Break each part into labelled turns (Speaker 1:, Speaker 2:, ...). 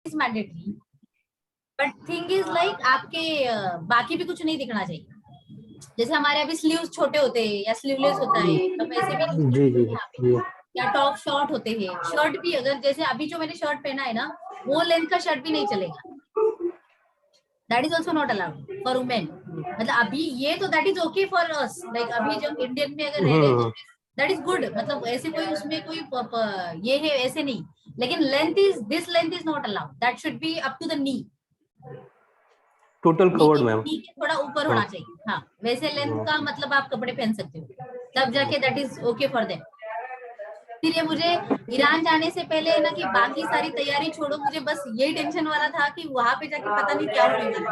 Speaker 1: Is mandatory, but thing is like आपके बाकी भी कुछ नहीं दिखना चाहिए। जैसे हमारे अभी स्लीव्स छोटे होते हैं या स्लीवलेस होता है, तो वैसे भी यूज
Speaker 2: जी
Speaker 1: करते
Speaker 2: जी
Speaker 1: हैं यहाँ पे।
Speaker 2: जी।
Speaker 1: या टॉप शॉर्ट होते हैं, शर्ट भी अगर जैसे अभी जो मैंने शर्ट पहना है ना, वो लेंथ का शर्ट भी नहीं चलेगा, that is also not allowed for women. मतलब अभी ये तो that is okay for us, like अभी जब इंडियन में अगर रह रहे हैं तो दैट इज गुड, मतलब ऐसे कोई उसमें कोई ये है ऐसे नहीं, लेकिन length is this length is not allowed, that should be up to the knee,
Speaker 2: total covered ma'am.
Speaker 1: Knee के थोड़ा ऊपर होना चाहिए। हाँ, वैसे लेंथ का मतलब आप कपड़े पहन सकते हो, तब जाके that is okay for them. इसलिए मुझे ईरान जाने से पहले है ना कि बाकी सारी तैयारी छोड़ो, मुझे बस यही टेंशन वाला था कि वहां पे जाके पता नहीं क्या होने वाला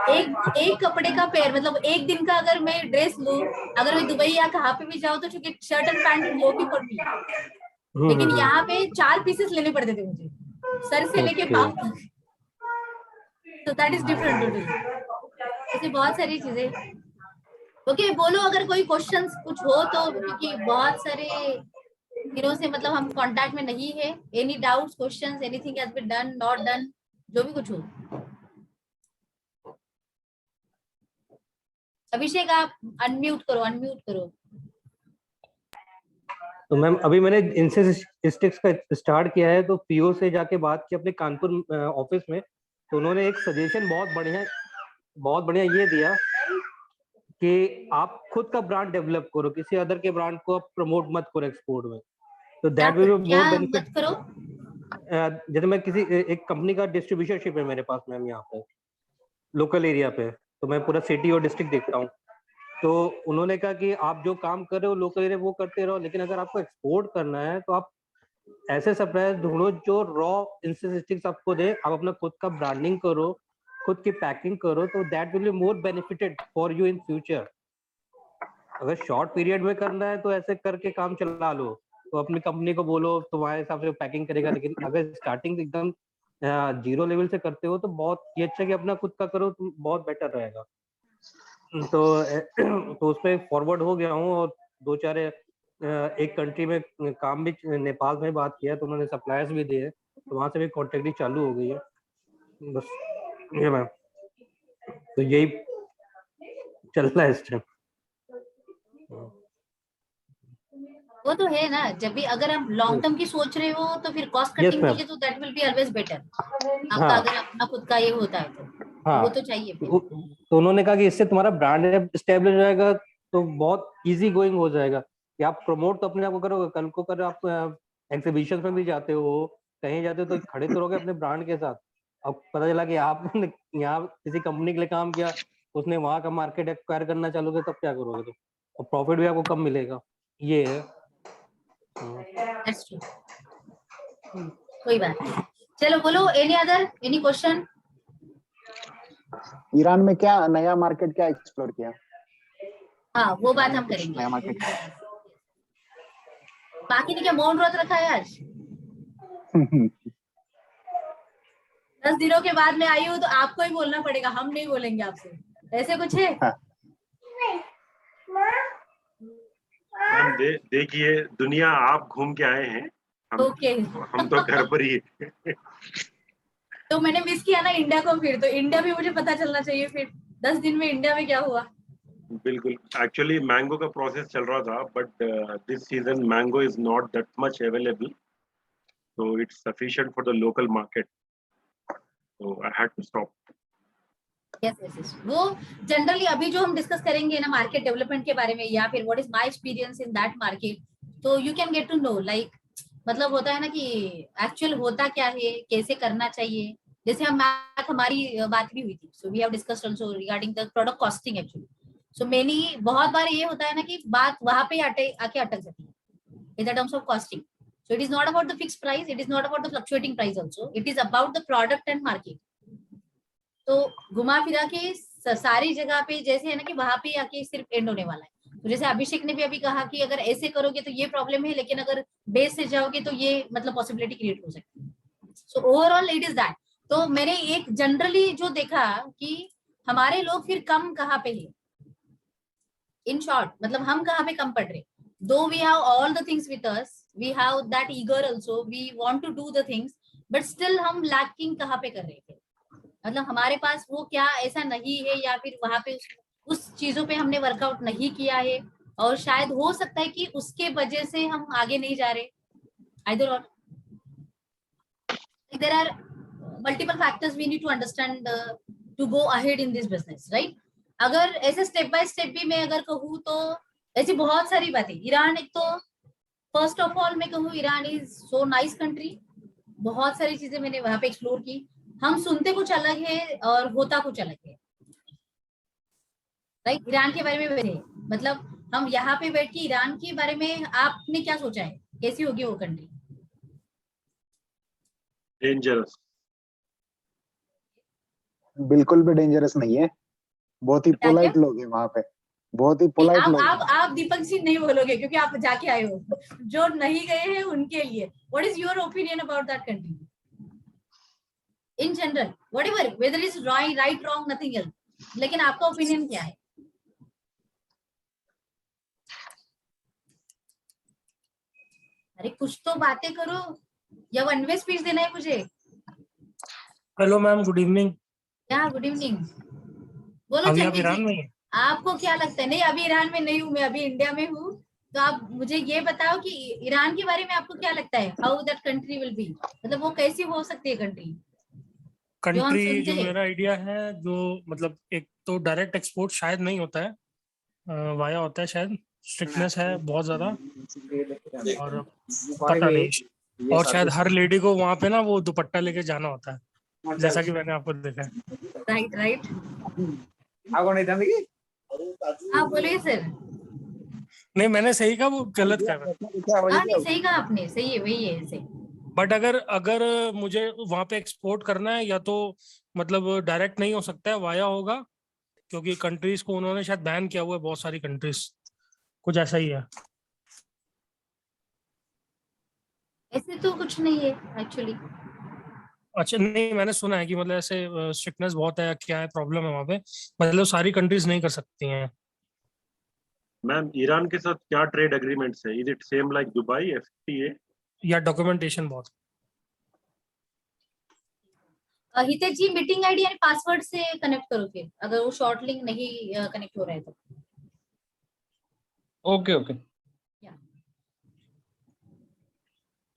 Speaker 1: है। एक कपड़े का पेयर, मतलब एक दिन का अगर मैं ड्रेस लूं, अगर मैं दुबई या कहाँ पे भी जाऊँ तो चूंकि shirt and pant okay for me, लेकिन यहाँ पे 4 पीसेस लेने पड़ते थे मुझे, सर से लेके पाँव तक, तो दैट इज डिफरेंट टोटली। ऐसे बहुत सारी चीजें। ओके, बोलो अगर कोई क्वेश्चंस कुछ हो तो, क्योंकि बहुत सारे दिनों से मतलब हम कांटेक्ट में नहीं है। Any doubts, questions, anything has been done, not done, जो भी कुछ हो। अभिषेक आप अनम्यूट करो, अनम्यूट करो।
Speaker 2: तो मैम अभी मैंने इनसे स्टिक्स का स्टार्ट किया है, तो पीओ से जाके बात की अपने कानपुर ऑफिस में, तो उन्होंने एक सजेशन बहुत बढ़िया ये दिया कि आप खुद का ब्रांड डेवलप करो, किसी अदर के ब्रांड को आप प्रमोट मत करो एक्सपोर्ट में, तो दैट विल बी
Speaker 1: क्या
Speaker 2: मोर
Speaker 1: मत
Speaker 2: बेनिफिट।
Speaker 1: करो?
Speaker 2: जैसे मैं किसी एक कंपनी का डिस्ट्रीब्यूटरशिप है मेरे पास मैम यहाँ पे लोकल एरिया पे, तो मैं पूरा सिटी और डिस्ट्रिक्ट देखता हूँ, तो उन्होंने कहा कि आप जो काम कर रहे हो लोकल एरिया वो करते रहो, लेकिन अगर आपको एक्सपोर्ट करना है तो आप ऐसे सप्लायर ढूंढो जो रॉ इंस्टेंस आपको दे, आप अपना खुद का ब्रांडिंग करो, खुद की पैकिंग करो, तो that will be more benefited for you in future. अगर शॉर्ट पीरियड में करना है तो ऐसे करके काम चला लो, तो अपनी कंपनी को बोलो तुम्हारे हिसाब से पैकिंग करेगा, लेकिन अगर स्टार्टिंग एकदम जीरो लेवल से करते हो तो बहुत ये अच्छा कि अपना खुद का करो तो बहुत बेटर रहेगा। तो उस पर फॉरवर्ड हो गया हूँ, और दो चार एक कंट्री में काम भी, नेपाल में बात किया तो उन्होंने सप्लायर्स भी दिए, तो वहां से भी कॉन्टेक्ट चालू हो गई है बस। ये मैम, तो यही चल रहा है इस टाइम।
Speaker 1: वो तो है ना, जब भी अगर आप लॉन्ग टर्म की सोच रहे हो तो फिर कॉस्ट
Speaker 2: यस
Speaker 1: कटिंग के
Speaker 2: मैम।
Speaker 1: लिए तो that will be always better. आपका
Speaker 2: हाँ
Speaker 1: अगर अपना खुद का ये होता है तो
Speaker 2: हाँ,
Speaker 1: वो तो चाहिए फिर।
Speaker 2: तो उन्होंने कहा कि इससे तुम्हारा ब्रांड स्टेब्लिश हो जाएगा, तो बहुत इजी गोइंग हो जाएगा कि आप प्रमोट तो अपने आप को करोगे, कल को कर आप एग्जीबिशन में भी जाते हो, कहीं जाते हो तो खड़े तो रहोगे अपने ब्रांड के साथ। अब पता चला कि आपने यहाँ किसी कंपनी के लिए काम किया, उसने वहां का मार्केट एक्वायर करना चालू किया, तब क्या करोगे तुम, और प्रॉफिट भी आपको कम मिलेगा, ये है।
Speaker 1: दैट्स ट्रू, कोई बात नहीं। चलो बोलो, any other, any question?
Speaker 3: Iran में क्या नया मार्केट क्या एक्सप्लोर किया?
Speaker 1: हाँ, वो बात
Speaker 3: ईरान में
Speaker 1: हम
Speaker 3: कुछ
Speaker 1: करेंगे
Speaker 3: नया
Speaker 1: आज।
Speaker 3: मार्केट?
Speaker 1: बाकी ने क्या मौन व्रत रखा है आज? 10 दिनों के बाद मैं आई हूँ तो आपको ही बोलना पड़ेगा, हम नहीं बोलेंगे आपसे, ऐसे कुछ है?
Speaker 4: मैम देखिए, दुनिया आप घूम के आए हैं,
Speaker 1: ओके।
Speaker 4: हम तो घर पर ही
Speaker 1: तो मैंने मिस किया ना इंडिया को, फिर तो इंडिया भी मुझे पता चलना चाहिए फिर 10 दिन में इंडिया में क्या हुआ।
Speaker 4: बिल्कुल, एक्चुअली मैंगो का प्रोसेस चल रहा था, but this season mango is not that much available, so it's sufficient for the local market, so I had to stop.
Speaker 1: Yes yes yes, वो जनरली अभी जो हम डिस्कस करेंगे ना मार्केट डेवलपमेंट के बारे में, या फिर what is my experience in that market, तो you can get to know, like मतलब होता है ना कि एक्चुअल होता क्या है, कैसे करना चाहिए। जैसे हम हमारी बात भी हुई थी, so we have discussed also regarding the product costing actually. So many बहुत बार ये होता है ना कि बात वहां पे आके अटक जाती है in the terms of costing. So it is not about the fixed price, it is not about the fluctuating price also, it is about the product and market. तो घुमा फिरा के सारी जगह पे जैसे है ना कि वहां पे आके सिर्फ एंड होने वाला है। तो जैसे अभिषेक ने भी अभी कहा कि अगर ऐसे करोगे तो ये प्रॉब्लम है, लेकिन अगर बेस से जाओगे तो ये मतलब पॉसिबिलिटी क्रिएट हो सकती है। So overall it is that. तो मैंने एक जनरली जो देखा कि हमारे लोग फिर कम कहाँ पे है, इन शॉर्ट मतलब हम कहाँ पे कम पड़ रहे। Though we have all the things with us, we have that eager also, we want to do the things, but still हम लैकिंग कहाँ पे कर रहे थे, मतलब हमारे पास वो क्या ऐसा नहीं है, या फिर वहां पे उस चीजों पे हमने वर्कआउट नहीं किया है, और शायद हो सकता है कि उसके वजह से हम आगे नहीं जा रहे, either or. There are multiple factors we need to understand to go ahead in this business, right? अगर ऐसे स्टेप बाय स्टेप भी मैं अगर कहूँ तो ऐसी बहुत सारी बातें. ईरान एक तो फर्स्ट ऑफ ऑल मैं कहूँ Iran is so nice country. बहुत सारी चीजें मैंने वहां पे एक्सप्लोर की. हम सुनते कुछ अलग है और होता कुछ अलग है, राइट? ईरान के बारे में वैसे मतलब हम यहाँ पे बैठ के ईरान के बारे में आपने क्या सोचा है, कैसी होगी वो कंट्री?
Speaker 4: डेंजरस.
Speaker 3: बिल्कुल भी डेंजरस नहीं है, बहुत ही
Speaker 1: क्या
Speaker 3: पोलाइट लोग हैं वहां पे, बहुत ही पोलाइट लोग हैं.
Speaker 1: आप दीपक जी नहीं बोलोगे क्योंकि आप जाके आए हो. जो नहीं गए हैं उनके लिए what is your opinion about that country in general, whatever whether is right wrong nothing else, लेकिन आपका ओपिनियन क्या है? अरे कुछ तो बातें करो, या वन वे स्पीच देना है मुझे?
Speaker 5: Hello ma'am, good evening.
Speaker 1: क्या गुड इवनिंग? बोलो
Speaker 5: अभी आप
Speaker 1: चंकी
Speaker 5: ईरान
Speaker 1: जी,
Speaker 5: में हैं?
Speaker 1: आपको क्या लगता है? नहीं अभी ईरान में नहीं हूँ मैं, अभी इंडिया में हूँ. तो आप मुझे ये बताओ कि ईरान के बारे में आपको क्या लगता है, how that country will be, मतलब वो कैसी हो सकती है कंट्री?
Speaker 5: कंट्री जो
Speaker 1: सुनते हैं.
Speaker 5: मेरा आइडिया है, जो मतलब एक तो डायरेक्ट एक्सपोर्ट शायद नहीं होता है, वाया होता है शायद. स्ट्रिक्टनेस है बहुत ज्यादा, और पता नहीं. और शायद हर लेडी को वहां पे ना वो दुपट्टा लेके जाना होता है, जैसा कि मैंने आपको देखा है.
Speaker 1: Right right. हाँ बोलिए सर.
Speaker 5: नहीं, मैंने सही कहा, वो गलत कहा.
Speaker 1: हाँ नहीं सही कहा आपने, सही है, वही है ऐसे.
Speaker 5: बट अगर अगर मुझे वहां पे एक्सपोर्ट करना है, या तो मतलब डायरेक्ट नहीं हो सकता है, वाया होगा, क्योंकि कंट्रीज को उन्होंने शायद बैन किया हुआ है, बहुत सारी कंट्रीज, कुछ ऐसा ही है.
Speaker 1: ऐसे तो कुछ नहीं है एक्चुअली.
Speaker 5: अच्छा, नहीं, मैंने सुना है कि मतलब ऐसे स्ट्रिक्टनेस बहुत है, क्या है प्रॉब्लम है वहाँ पे, मतलब सारी कंट्रीज नहीं कर सकती हैं.
Speaker 4: मैम ईरान के साथ क्या ट्रेड एग्रीमेंट्स है? Is it same like Dubai FTA?
Speaker 5: या डॉक्यूमेंटेशन बहुत.
Speaker 1: हितेश जी मीटिंग आईडी यानी पासवर्ड से कनेक्ट करो फिर, अगर वो शॉर्ट लिंक नहीं कनेक्ट हो रहा है तो.
Speaker 5: Okay okay.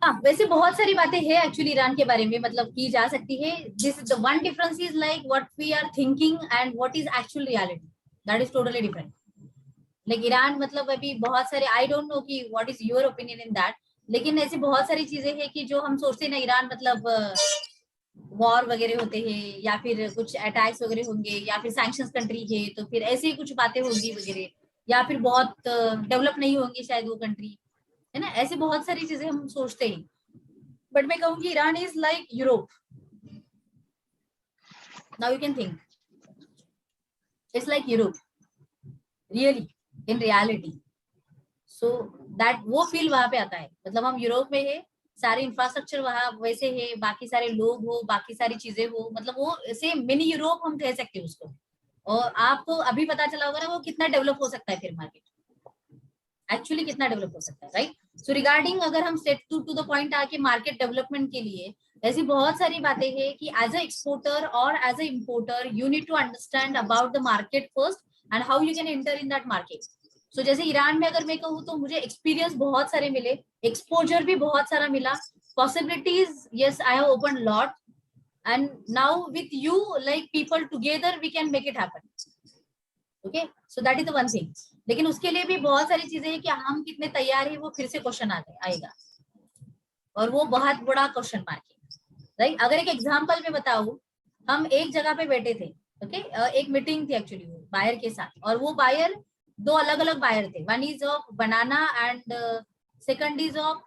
Speaker 1: हाँ वैसे बहुत सारी बातें हैं एक्चुअली ईरान के बारे में, मतलब की जा सकती है. This the one difference is like what we are thinking and what is actual reality, that is totally different. Like Iran मतलब अभी बहुत सारे, आई डोंट नो कि what is your opinion in that, लेकिन ऐसी बहुत सारी चीजें हैं कि जो हम सोचते हैं ना ईरान मतलब वॉर वगैरह होते हैं, या फिर कुछ अटैक्स वगैरह होंगे, या फिर सैंक्शंस कंट्री है तो फिर ऐसी कुछ बातें होंगी वगैरह, या फिर बहुत डेवलप नहीं होंगी शायद वो कंट्री, है ना? ऐसी बहुत सारी चीजें हम सोचते हैं. बट मैं कहूंगी Iran is like Europe. Now you can think it's like Europe really in reality. So that वो फील वहां पे आता है, मतलब हम यूरोप में है, सारे इंफ्रास्ट्रक्चर वहां वैसे है, बाकी सारे लोग हो, बाकी सारी चीजें हो, मतलब वो ऐसे मिनी यूरोप हम कह सकते हैं उसको. और आपको अभी पता चला होगा ना वो कितना डेवलप हो सकता है फिर मार्केट, एक्चुअली कितना डेवलप हो सकता है, राइट? सो रिगार्डिंग अगर हम स्टेप टू द पॉइंट आके मार्केट डेवलपमेंट के लिए ऐसी बहुत सारी बातें हैं कि एज अ एक्सपोर्टर और as a importer you need to understand about the market first and how you can enter in that market. So जैसे ईरान में अगर मैं कहूँ तो मुझे एक्सपीरियंस बहुत सारे मिले, एक्सपोजर भी बहुत सारा मिला, possibilities yes I have open lot, and now with you like people together we can make it happen. Okay, so that is the one thing. लेकिन उसके लिए भी बहुत सारी चीजें हैं कि हम कितने तैयार हैं, वो फिर से क्वेश्चन आएगा, और वो बहुत बड़ा क्वेश्चन मार्क है, राइट? अगर एक एग्जांपल में बताऊं, हम एक जगह पे बैठे थे, ओके, एक मीटिंग थी एक्चुअली वो बायर के साथ, और वो बायर दो अलग अलग बायर थे. One is of banana and second is of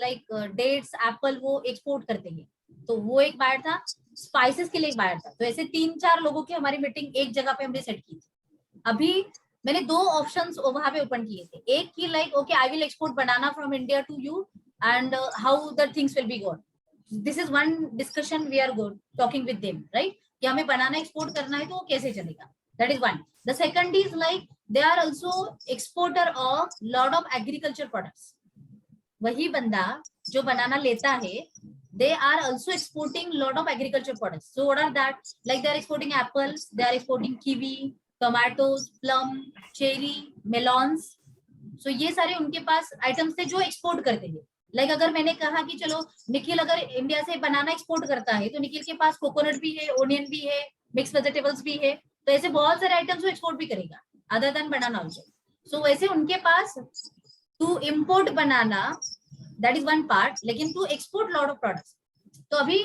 Speaker 1: like dates apple, वो एक्सपोर्ट करते हैं. तो वो एक बायर था, स्पाइसेस के लिए एक बायर था. तो ऐसे 3-4 लोगों की हमारी मीटिंग एक जगह पे हमने सेट की थी. अभी मैंने 2 ऑप्शंस वहां पे ओपन किए थे. एक की like okay I will export banana from India to you and how the things will be gone. This is one discussion we are talking with them, right? कि हमें बनाना एक्सपोर्ट करना है तो वो कैसे चलेगा, that is one. The second is like they are also exporter of lot of agriculture products. वही बंदा जो बनाना लेता है they are also exporting lot of agriculture products. So what are that? Like they are exporting apples, they are exporting kiwi, tomatoes, plum, cherry, melons. So ये सारे उनके पास items थे जो एक्सपोर्ट करते हैं. लाइक अगर मैंने कहा कि चलो निखिल अगर इंडिया से बनाना एक्सपोर्ट करता है तो निखिल के पास कोकोनट भी है, ओनियन भी है, मिक्स वेजिटेबल्स भी है, तो ऐसे बहुत सारे आइटम्स वो एक्सपोर्ट भी करेगा other than banana also. So वैसे उनके पास to import banana that is one part, लेकिन to export lot of products. तो अभी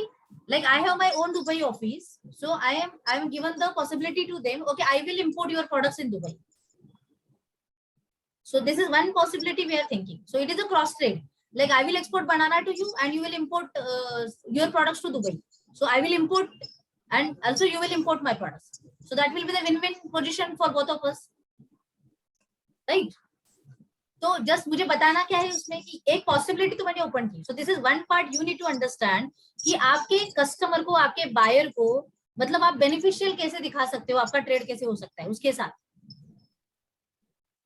Speaker 1: like I have my own Dubai office, so I am given the possibility to them, okay, I will import your products in Dubai. So this is one possibility we are thinking. So it is a cross trade. Like I will export banana to you and you will import your products to Dubai. So I will import and also you will import my products. So that will be the win-win position for both of us, right? तो just मुझे बताना क्या है उसमें कि एक possibility तो मैंने ओपन की. So this is one part you need to understand कि आपके कस्टमर को, आपके बायर को, मतलब आप बेनिफिशियल कैसे दिखा सकते हो, आपका ट्रेड कैसे हो सकता है उसके साथ.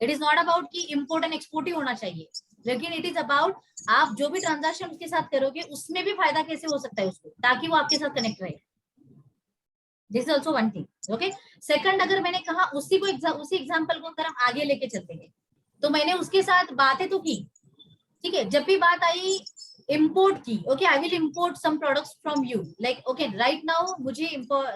Speaker 1: इट इज नॉट अबाउट कि इंपोर्ट एंड एक्सपोर्ट ही होना चाहिए, लेकिन इट इज अबाउट आप जो भी ट्रांजैक्शन उसके साथ करोगे उसमें भी फायदा कैसे हो सकता है उसको, ताकि वो आपके साथ कनेक्ट रहे. This is also one thing. Okay, second, अगर मैंने कहा उसी एग्जाम्पल को अगर हम आगे लेके चलते हैं तो मैंने उसके साथ बातें तो की, ठीक है. जब भी बात आई इंपोर्ट की, okay I will import some products from you, like okay right now मुझे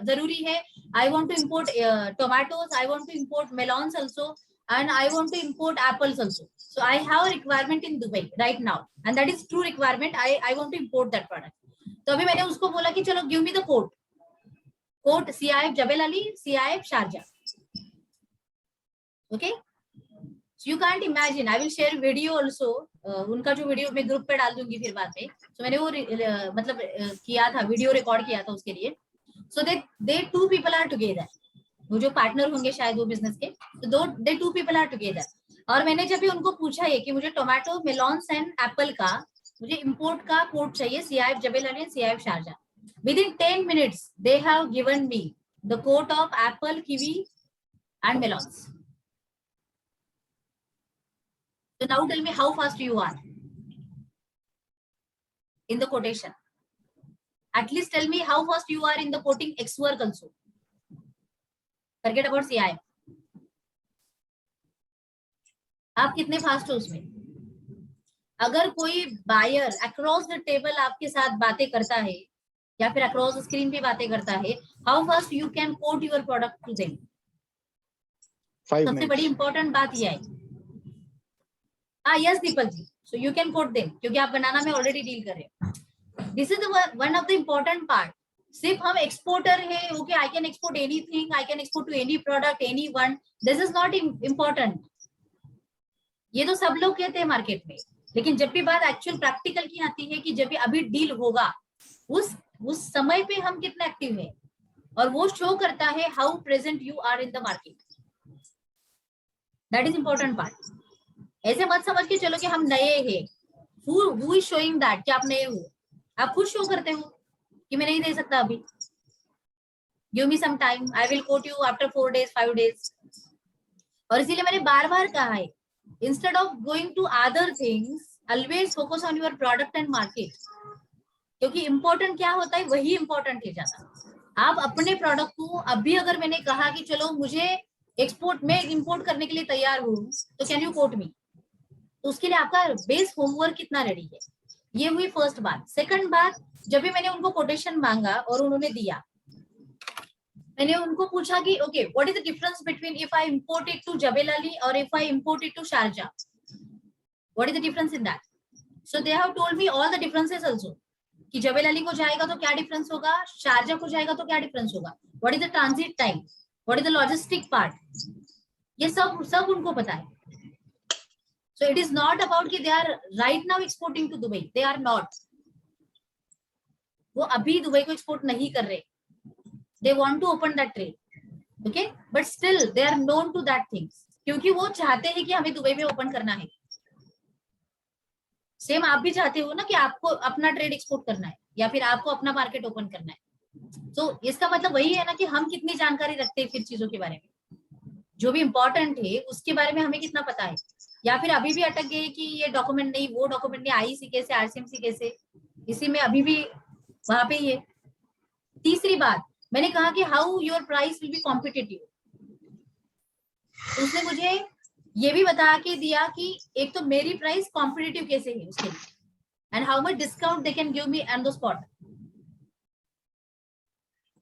Speaker 1: जरूरी है, I want to import tomatoes, I want to import melons also, and I want to import apples also. So I have a requirement in Dubai right now and that is true requirement. I want to import that product. तो अभी मैंने उसको बोला कि चलो give me the code CIF Jebel Ali, CIF Sharjah. Okay, So you can't imagine. I will share video also. उनका जो video मैं ग्रुप पे डाल दूंगी फिर बाद में. So मैंने वो मतलब किया था, वीडियो रिकॉर्ड किया था उसके लिए. So they two people are together. वो जो पार्टनर होंगे शायद वो बिजनेस के, तो they two people are together. और मैंने जब भी उनको पूछा ये कि मुझे टोमेटो, मेलॉन्स एंड एप्पल का मुझे इंपोर्ट का कोड चाहिए, CIF Jebel Ali and CIF Sharjah. Within 10 minutes they have given me the quote of apple, kiwi and melons. So now tell me how fast you are in the quotation. At least tell me how fast you are in the quoting X work also. Forget about CI. आप कितने fast हो उसमें? अगर कोई buyer across the table आपके साथ बातें करता है या फिर अक्रॉस द स्क्रीन पे बातें करता है, how fast you can quote your product to them? सबसे बड़ी इंपॉर्टेंट बात यह है. Yes Deepak ji, so you can quote them क्योंकि आप बनाना में ऑलरेडी डील कर रहे हो. This is one of the important part. सिर्फ हम एक्सपोर्टर है, okay I can export anything, I can export to any product, any one, this is not important. ये तो सब लोग कहते हैं मार्केट में, लेकिन जब भी बात एक्चुअल प्रैक्टिकल की आती है कि जब भी अभी डील होगा उस समय पे हम कितना एक्टिव है, और वो शो करता है how present you are in the market. That is important part. ऐसे मत समझ के चलो कि हम नए हैं. Who is showing that कि आप नए हो? आप खुद शो करते हो कि मैं नहीं दे सकता अभी. Give me some time. I will quote you after 4 days, 5 days. और इसीलिए मैंने बार-बार कहा है, instead of going to other things, always focus on your product and market. क्योंकि important क्या होता है वही important है ज्यादा. आप अपने प्रोडक्ट को अभी अगर मैंने कहा कि चलो मुझे एक्सपोर्ट में इंपोर्ट करने के लिए तैयार हूँ, तो कैन यू कोट मी? तो उसके लिए आपका बेस होमवर्क कितना रेडी है, ये हुई फर्स्ट बात. सेकंड बात, जब भी मैंने उनको कोटेशन मांगा और उन्होंने दिया, मैंने उनको पूछा कि okay what is the difference between if I import it to Jebel Ali और if I import it to Sharjah, what is the difference in that? So they have told me all the differences also, कि Jebel Ali को जाएगा तो क्या difference होगा, Sharjah को जाएगा तो क्या डिफरेंस होगा, what is the transit time, what is the logistic part, ये सब उनको पता है. So it is not about कि they are right now exporting to Dubai. They are not. वो अभी दुबई को एक्सपोर्ट नहीं कर रहे. They want to open that trade. Okay? But still they are known to that things. क्योंकि वो चाहते हैं कि हमें दुबई में ओपन करना है. सेम आप भी चाहते हो ना कि आपको अपना ट्रेड एक्सपोर्ट करना है या फिर आपको अपना मार्केट ओपन करना है. तो इसका मतलब वही है ना कि हम कितनी जानकारी रखते हैं फिर चीजों के बारे में, जो भी इंपॉर्टेंट है उसके बारे में हमें कितना पता है, या फिर अभी भी अटक गए कि ये डॉक्यूमेंट नहीं, वो डॉक्यूमेंट नहीं, IEC कैसे, RCMC कैसे, इसी में अभी भी वहां पे ही है। तीसरी बात, मैंने कहा कि how your price will be competitive, तो उसने मुझे ये भी बता के दिया कि एक तो मेरी प्राइस कॉम्पिटिटिव कैसे है उसके लिए, and how much discount they can give me on the spot.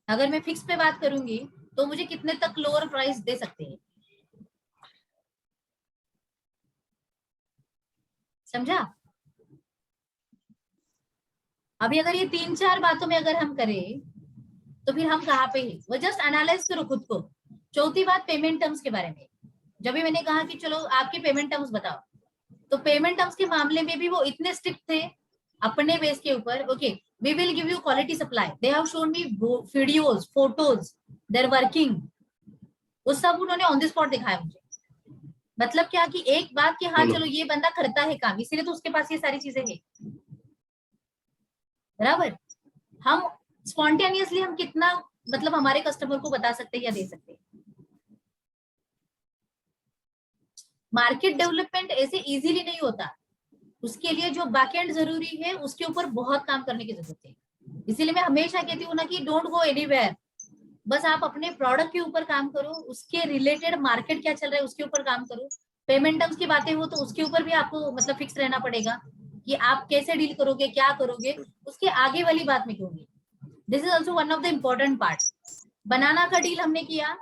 Speaker 1: अगर मैं फिक्स पे बात करूंगी तो मुझे कितने तक लोअर प्राइस दे सकते हैं, समझा? अभी अगर ये 3-4 बातों में अगर हम करें तो फिर हम कहाँ पे हैं, वो जस्ट एनालाइज करो खुद को। चौथी बात पेमेंट टर्म्स के बारे में, जब भी मैंने कहा कि चलो आपके पेमेंट टर्म्स बताओ, तो पेमेंट टर्म्स के मामले में भी वो इतने स्ट्रिक्ट थे अपने बेस के ऊपर। Okay, we will give you quality supply, they have shown me videos, photos, their working, वो सब उन्होंने ऑन द स्पॉट दिखाया मुझे। मतलब क्या कि एक बात कि हाँ चलो ये बंदा करता है काम, इसीलिए तो उसके पास ये सारी चीजें हैं, बराबर। हम स्पॉन्टेनियसली हम कितना मतलब हमारे कस्टमर को बता सकते हैं या दे सकते हैं। मार्केट डेवलपमेंट ऐसे इजीली नहीं होता, उसके लिए जो बैकएंड जरूरी है उसके ऊपर बहुत काम करने की जरूरत है। इसीलिए मैं हमेशा कहती हूँ ना कि डोंट गो एनीवेयर, बस आप अपने प्रोडक्ट के ऊपर काम करो, उसके रिलेटेड मार्केट क्या चल रहा है उसके ऊपर काम करो। पेमेंट टर्म्स की बातें हो तो उसके ऊपर भी आपको मतलब फिक्स रहना पड़ेगा कि आप कैसे डील करोगे, क्या करोगे, उसके आगे वाली बात में कहूंगी। This is also one of the important part. Banana का डील हमने किया,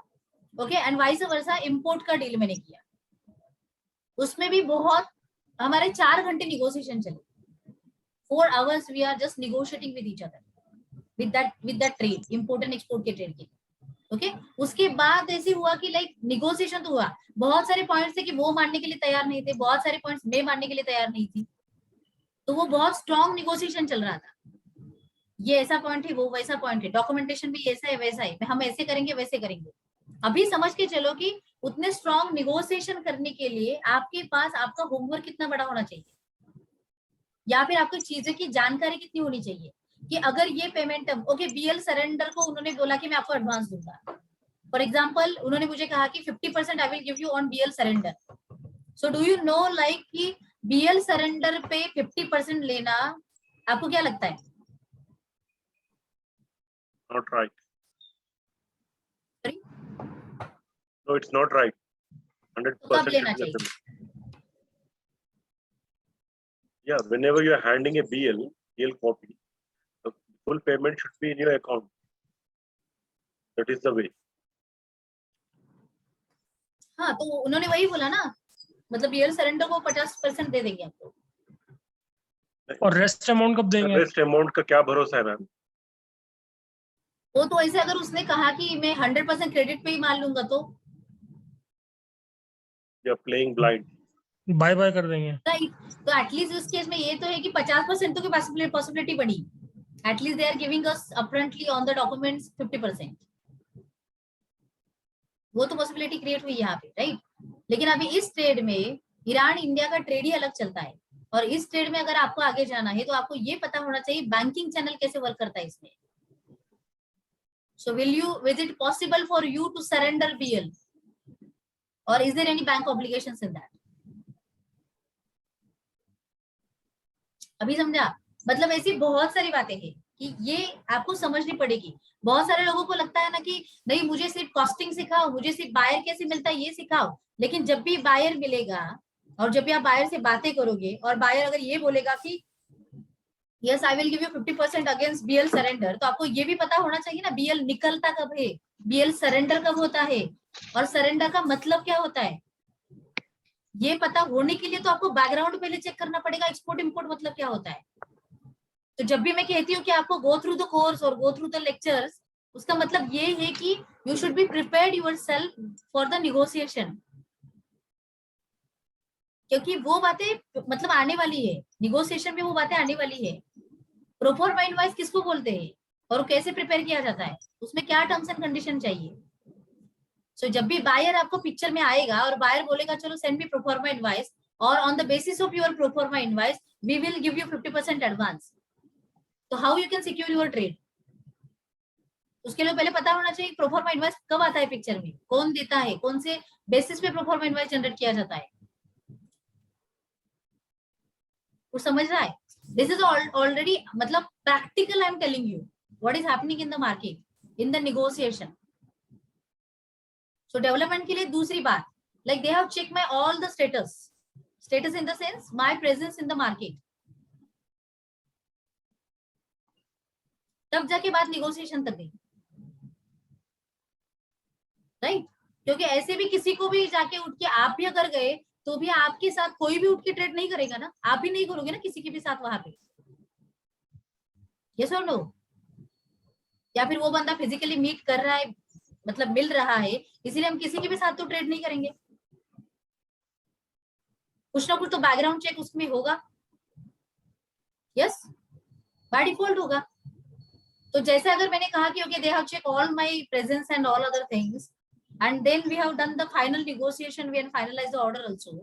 Speaker 1: okay, and vice versa import का डील मैंने किया, उसमें भी बहुत हमारे 4 घंटे निगोशिएशन चले, 4 hours we are just negotiating with each other with that trade, import and export के ट्रेड के। ओके, उसके बाद ऐसे हुआ कि लाइक निगोशिएशन तो हुआ, बहुत सारे पॉइंट्स थे कि वो मानने के लिए तैयार नहीं थे, बहुत सारे पॉइंट्स मैं मानने के लिए तैयार नहीं थी, तो वो बहुत स्ट्रॉन्ग निगोशिएशन चल रहा था। ये ऐसा पॉइंट है, वो वैसा पॉइंट है, डॉक्यूमेंटेशन भी ऐसा है वैसा है, हम ऐसे करेंगे वैसे करेंगे। अभी समझ के चलो कि उतने स्ट्रॉन्ग निगोशिएशन करने के लिए आपके पास आपका होमवर्क कितना बड़ा होना चाहिए, या फिर आपको चीजों की जानकारी कितनी होनी चाहिए कि अगर ये पेमेंट ओके बीएल सरेंडर को उन्होंने बोला कि मैं आपको एडवांस दूंगा, फॉर एग्जाम्पल उन्होंने मुझे कहा कि 50% I will give you on BL surrender. So do you know like कि बीएल सरेंडर पे 50% लेना आपको क्या लगता है?
Speaker 4: Not right.
Speaker 1: Sorry?
Speaker 4: No, it's not right.
Speaker 1: तो कब
Speaker 4: 100%
Speaker 1: लेना
Speaker 4: should be the
Speaker 1: चाहिए?
Speaker 4: payment. Yeah, whenever you are handing a BL copy, the full payment should be in your account. That is the way.
Speaker 1: हाँ, तो उन्होंने वही बोला ना, मतलब बीएल सरेंडर को 50% दे देंगे आपको।
Speaker 5: और रेस्ट अमाउंट कब देंगे?
Speaker 4: रेस्ट अमाउंट का क्या भरोसा है मैम?
Speaker 1: वो तो ऐसे अगर उसने कहा कि मैं 100% क्रेडिट पे ही मान लूंगा तो
Speaker 4: You are playing blind.
Speaker 5: Bye bye कर देंगे।
Speaker 1: राइट, तो एटलीस्ट इस केस में ये तो है कि 50% तो की पॉसिबिलिटी बनी, at least they are giving us upfrontly on the documents 50%, वो तो पॉसिबिलिटी क्रिएट हुई यहाँ पे, राइट। लेकिन अभी इस ट्रेड में ईरान इंडिया का ट्रेड ही अलग चलता है, और इस ट्रेड में अगर आपको आगे जाना है तो आपको ये पता होना चाहिए बैंकिंग चैनल कैसे वर्क करता है इसमें। So is it possible for you to surrender BL, or is there any bank obligations in that? अभी समझा? मतलब ऐसी बहुत सारी बातें हैं कि ये आपको समझनी पड़ेगी। बहुत सारे लोगों को लगता है ना कि नहीं मुझे सिर्फ कॉस्टिंग सिखाओ, मुझे सिर्फ बायर कैसे मिलता है ये सिखाओ, लेकिन जब भी बायर मिलेगा और जब भी आप बायर से बातें करोगे और बायर अगर ये बोलेगा कि yes I will give you 50% against BL surrender, तो आपको ये भी पता होना चाहिए ना बीएल निकलता कब है, बीएल सरेंडर कब होता है, और सरेंडर का मतलब क्या होता है। ये पता होने के लिए तो आपको बैकग्राउंड पहले चेक करना पड़ेगा, एक्सपोर्ट इंपोर्ट मतलब क्या होता है। तो जब भी मैं कहती हूँ कि आपको गो थ्रू द कोर्स और गो थ्रू द लेक्चर्स, उसका मतलब ये है कि you should be prepared yourself for the negotiation, क्योंकि वो बातें मतलब आने वाली है, निगोशिएशन में वो बातें आने वाली है। प्रोफॉर्मा इनवॉइस किसको बोलते हैं और कैसे प्रिपेयर किया जाता है, उसमें क्या टर्म्स एंड कंडीशन चाहिए। सो जब भी बायर आपको पिक्चर में आएगा और बायर बोलेगा चलो सेंड मी प्रोफॉर्मा इनवॉइस, और on the basis of your proforma invoice we will give you 50% advance, तो how you can secure your trade. उसके लिए पहले पता होना चाहिए प्रोफॉर्मा इनवॉइस कब आता है पिक्चर में, कौन देता है, कौन से बेसिस पे प्रोफॉर्मा इनवॉइस जनरेट किया जाता है, वो समझ रहा है। This is already मतलब practical. I'm telling you what is happening in the market, in the negotiation. So development के लिए दूसरी बात, like they have checked my all the status in the sense my presence in the market. तब जाके बात negotiation तक गई, right? क्योंकि ऐसे भी किसी को भी जाके उठ के आप भी अगर गए तो भी आपके साथ कोई भी उठ के ट्रेड नहीं करेगा ना, आप भी नहीं करोगे ना किसी के भी साथ वहां पे, यस और नो? या फिर वो बंदा फिजिकली मीट कर रहा है, मतलब मिल रहा है, इसीलिए हम किसी के भी साथ तो ट्रेड नहीं करेंगे। कुछ ना कुछ तो बैकग्राउंड चेक उसमें होगा, यस, बाय डिफॉल्ट होगा। तो जैसे अगर मैंने कहा कि okay they have check all my presence and all other things and then we have done the final negotiation, we have finalized the order also.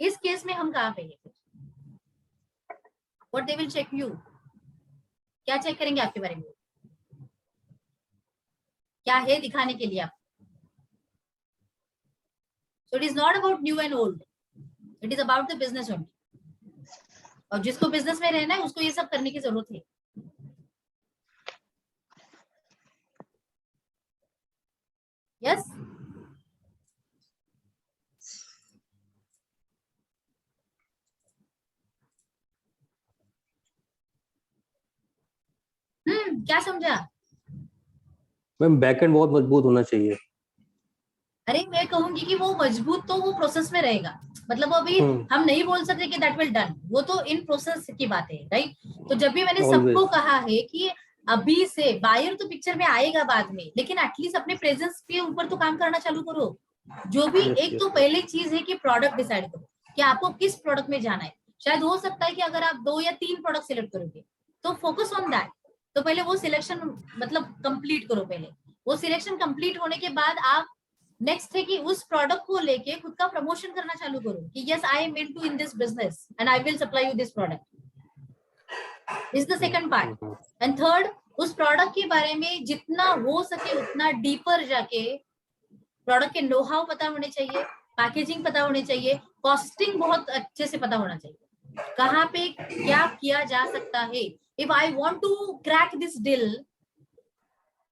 Speaker 1: इस केस में हम कहाँ पे हैं? What they will check you? क्या check करेंगे आपके बारे में? क्या है दिखाने के लिए आप? So it is not about new and old. It is about the business only. और जिसको बिजनेस में रहना है उसको ये सब करने की जरूरत है। Yes? क्या समझा?
Speaker 2: मैम बैकएंड बहुत मजबूत होना चाहिए।
Speaker 1: अरे मैं कहूंगी कि वो मजबूत तो वो प्रोसेस में रहेगा, मतलब अभी हम नहीं बोल सकते कि दैट विल डन, वो तो इन प्रोसेस की बात है, राइट? तो जब भी मैंने सबको कहा है कि अभी से बायर तो पिक्चर में आएगा बाद में, लेकिन एटलीस्ट अपने प्रेजेंस के ऊपर तो काम करना चालू करो। जो भी एक तो पहले चीज है कि प्रोडक्ट डिसाइड करो कि आपको किस प्रोडक्ट में जाना है। शायद हो सकता है कि अगर आप 2 या 3 प्रोडक्ट सिलेक्ट करोगे तो फोकस ऑन दैट। तो पहले वो सिलेक्शन मतलब कंप्लीट करो। पहले वो सिलेक्शन कंप्लीट होने के बाद आप नेक्स्ट है कि उस प्रोडक्ट को लेके खुद का प्रमोशन करना चालू करो कि yes I am into in this business and I will supply you this product. Is the second part. And third, उस प्रोडक्ट के बारे में जितना हो सके उतना डीपर जाके प्रोडक्ट के नो हाउ पता होने चाहिए, पैकेजिंग पता होने चाहिए, कॉस्टिंग बहुत अच्छे से पता होना चाहिए, कहाँ पे क्या किया जा सकता है। If I want to crack this deal,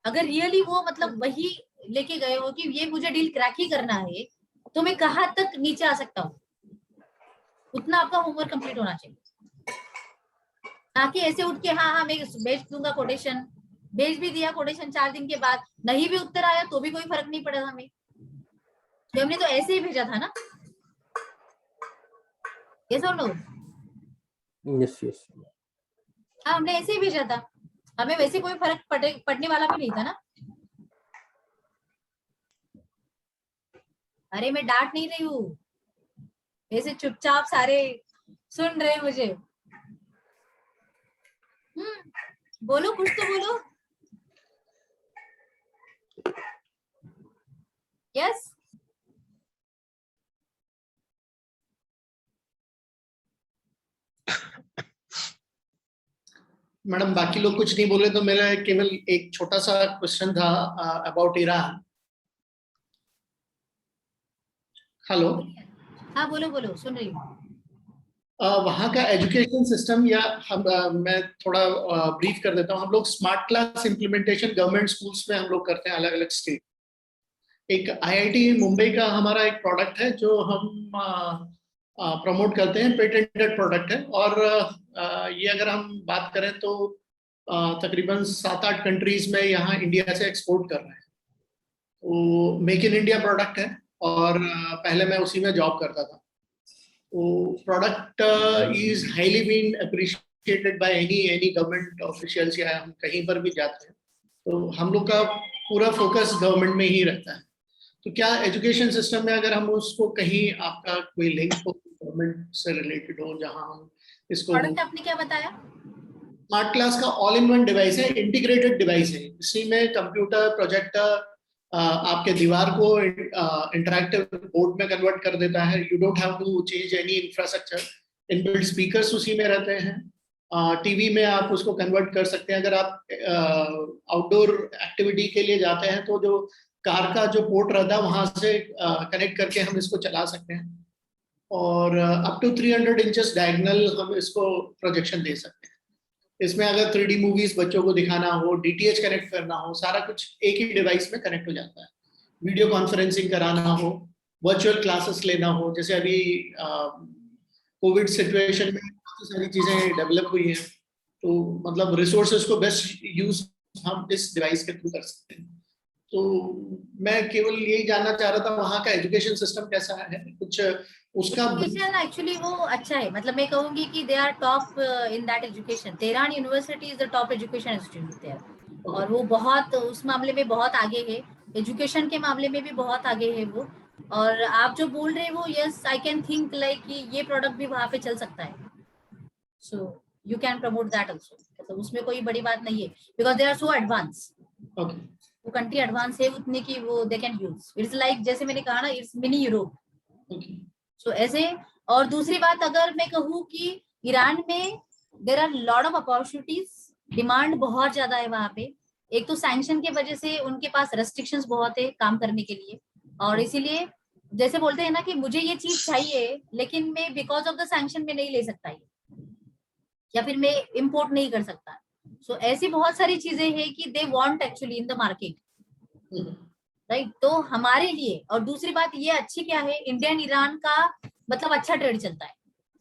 Speaker 1: अगर रियली वो मतलब वही लेके गए हो कि ये मुझे डील क्रैक ही करना है, तो मैं कहाँ तक नीचे आ सकता हूँ, उतना आपका होमवर्क कंप्लीट होना चाहिए। ताकि ऐसे उठ के हाँ मैं भेज दूंगा कोटेशन, भेज भी दिया कोटेशन, 4 दिन के बाद नहीं भी उत्तर आया तो भी कोई फर्क नहीं पड़ा हमें, तो हमने तो ऐसे ही भेजा था ना। यस और नो?
Speaker 2: यस यस,
Speaker 1: हाँ हमने ऐसे ही भेजा था, हमें वैसे कोई फर्क पड़ने वाला भी नहीं था ना। अरे मैं डांट नहीं रही हूँ, ऐसे चुपचाप सारे सुन रहे मुझे। बोलो, कुछ तो बोलो। यस
Speaker 6: मैडम, बाकी लोग कुछ नहीं बोले तो मेरा केवल एक छोटा सा क्वेश्चन था अबाउट ईरान। हेलो,
Speaker 1: हाँ बोलो बोलो, सुन रही हूँ।
Speaker 6: वहाँ का एजुकेशन सिस्टम या मैं थोड़ा ब्रीफ कर देता हूँ। हम लोग smart class implementation government schools में हम लोग करते हैं, अलग अलग स्टेट। एक आईआईटी मुंबई का हमारा एक प्रोडक्ट है जो हम प्रमोट करते हैं, पेटेंटेड प्रोडक्ट है। और ये अगर हम बात करें तो तकरीबन 7-8 कंट्रीज में यहाँ इंडिया से एक्सपोर्ट कर रहे हैं। तो मेक इन इंडिया प्रोडक्ट है और पहले मैं उसी में जॉब करता था। तो product is highly been appreciated by any government officials, या हम कहीं पर भी जाते हैं तो हम लोग का पूरा फोकस गवर्नमेंट में ही रहता है। तो क्या एजुकेशन सिस्टम में अगर हम उसको कहीं आपका कोई लिंक हो गवर्नमेंट से रिलेटेड हो, जहां हम इसको।
Speaker 1: प्रोडक्ट आपने क्या बताया?
Speaker 6: स्मार्ट क्लास का ऑल इन वन डिवाइस है, इंटीग्रेटेड डिवाइस है। इसी में कंप्यूटर, प्रोजेक्टर आपके दीवार को इंटरैक्टिव बोर्ड में कन्वर्ट कर देता है। You don't have to change any infrastructure. Inbuilt speakers उसी में रहते हैं। टीवी में आप उसको कन्वर्ट कर सकते हैं। अगर आप आउटडोर एक्टिविटी के लिए जाते हैं तो जो कार का जो पोर्ट रहता है वहां से कनेक्ट करके हम इसको चला सकते हैं। और अप टू 300 इंचेस डायगोनल हम इसको प्रोजेक्शन दे सकते हैं। इसमें अगर 3D मूवीज बच्चों को दिखाना हो, DTH कनेक्ट करना हो, सारा कुछ एक ही डिवाइस में कनेक्ट हो जाता है। वीडियो कॉन्फ्रेंसिंग कराना हो, वर्चुअल क्लासेस लेना हो, जैसे अभी कोविड सिचुएशन में बहुत सारी चीजें डेवलप हुई हैं, तो मतलब रिसोर्सेज को बेस्ट यूज हम इस डिवाइस के थ्रू कर सकते हैं। तो मैं केवल यही जानना चाह रहा था वहाँ का एजुकेशन सिस्टम कैसा है, कुछ उसका
Speaker 1: एजुकेशन एक्चुअली वो अच्छा है, मतलब मैं कहूंगी कि they are top in that education. Tehran university is the top education institute there, और वो बहुत उस मामले में बहुत आगे है, एजुकेशन के मामले में भी बहुत आगे है वो। और आप जो बोल रहे हैं वो, yes I can think like कि ये प्रोडक्ट भी वहाँ पे चल सकता है, so you can promote that also, मतलब उसमें कोई बड़ी बात नहीं है, because they are so advance. वो कंट्री एडवांस है उतने की, वो they can use, it's like जैसे मैंने कहा ना, इट्स मिनी यूरोप। सो ऐसे। और दूसरी बात अगर मैं कहूँ कि ईरान में there are lot of opportunities, demand बहुत ज्यादा है वहाँ पे। एक तो सैंक्शन की वजह से उनके पास रेस्ट्रिक्शंस बहुत है काम करने के लिए, और इसीलिए जैसे बोलते हैं ना कि मुझे ये चीज चाहिए लेकिन मैं बिकॉज ऑफ द सैंक्शन में नहीं ले सकता ये, या फिर मैं इम्पोर्ट नहीं कर सकता। सो ऐसी बहुत सारी चीजें हैं कि they want actually in the market, right. तो हमारे लिए, और दूसरी बात ये अच्छी क्या है, इंडियन ईरान का मतलब अच्छा ट्रेड चलता है।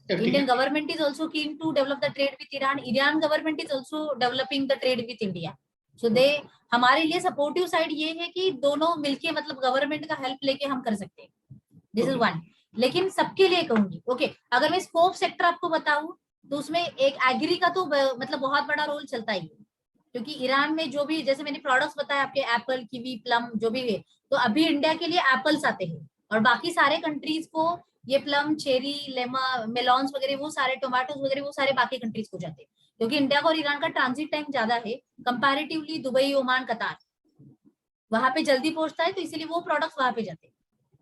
Speaker 1: Indian government is also keen to develop the trade with Iran, Iran government is also developing the trade with India. So they, हमारे लिए सपोर्टिव साइड ये है कि दोनों मिलके मतलब गवर्नमेंट का हेल्प लेके हम कर सकते हैं, दिस इज वन। लेकिन सबके लिए कहूंगी, ओके, अगर मैं स्कोप सेक्टर आपको बताऊं तो उसमें एक एग्री का तो मतलब बहुत बड़ा रोल चलता ही है, क्योंकि ईरान में जो भी, जैसे मैंने प्रोडक्ट्स बताया आपके, एप्पल, कीवी, प्लम जो भी है, तो अभी इंडिया के लिए एप्पल्स आते हैं, और बाकी सारे कंट्रीज को ये प्लम, चेरी, लेमा, मेलॉन्स वगैरह, वो सारे टोमेटोज वगैरह, वो सारे बाकी कंट्रीज को जाते हैं, क्योंकि इंडिया का और ईरान का ट्रांजिट टाइम ज्यादा है कंपैरेटिवली। दुबई, ओमान, कतार, वहां पे जल्दी पहुंचता है, तो इसीलिए वो प्रोडक्ट्स वहां पे जाते हैं,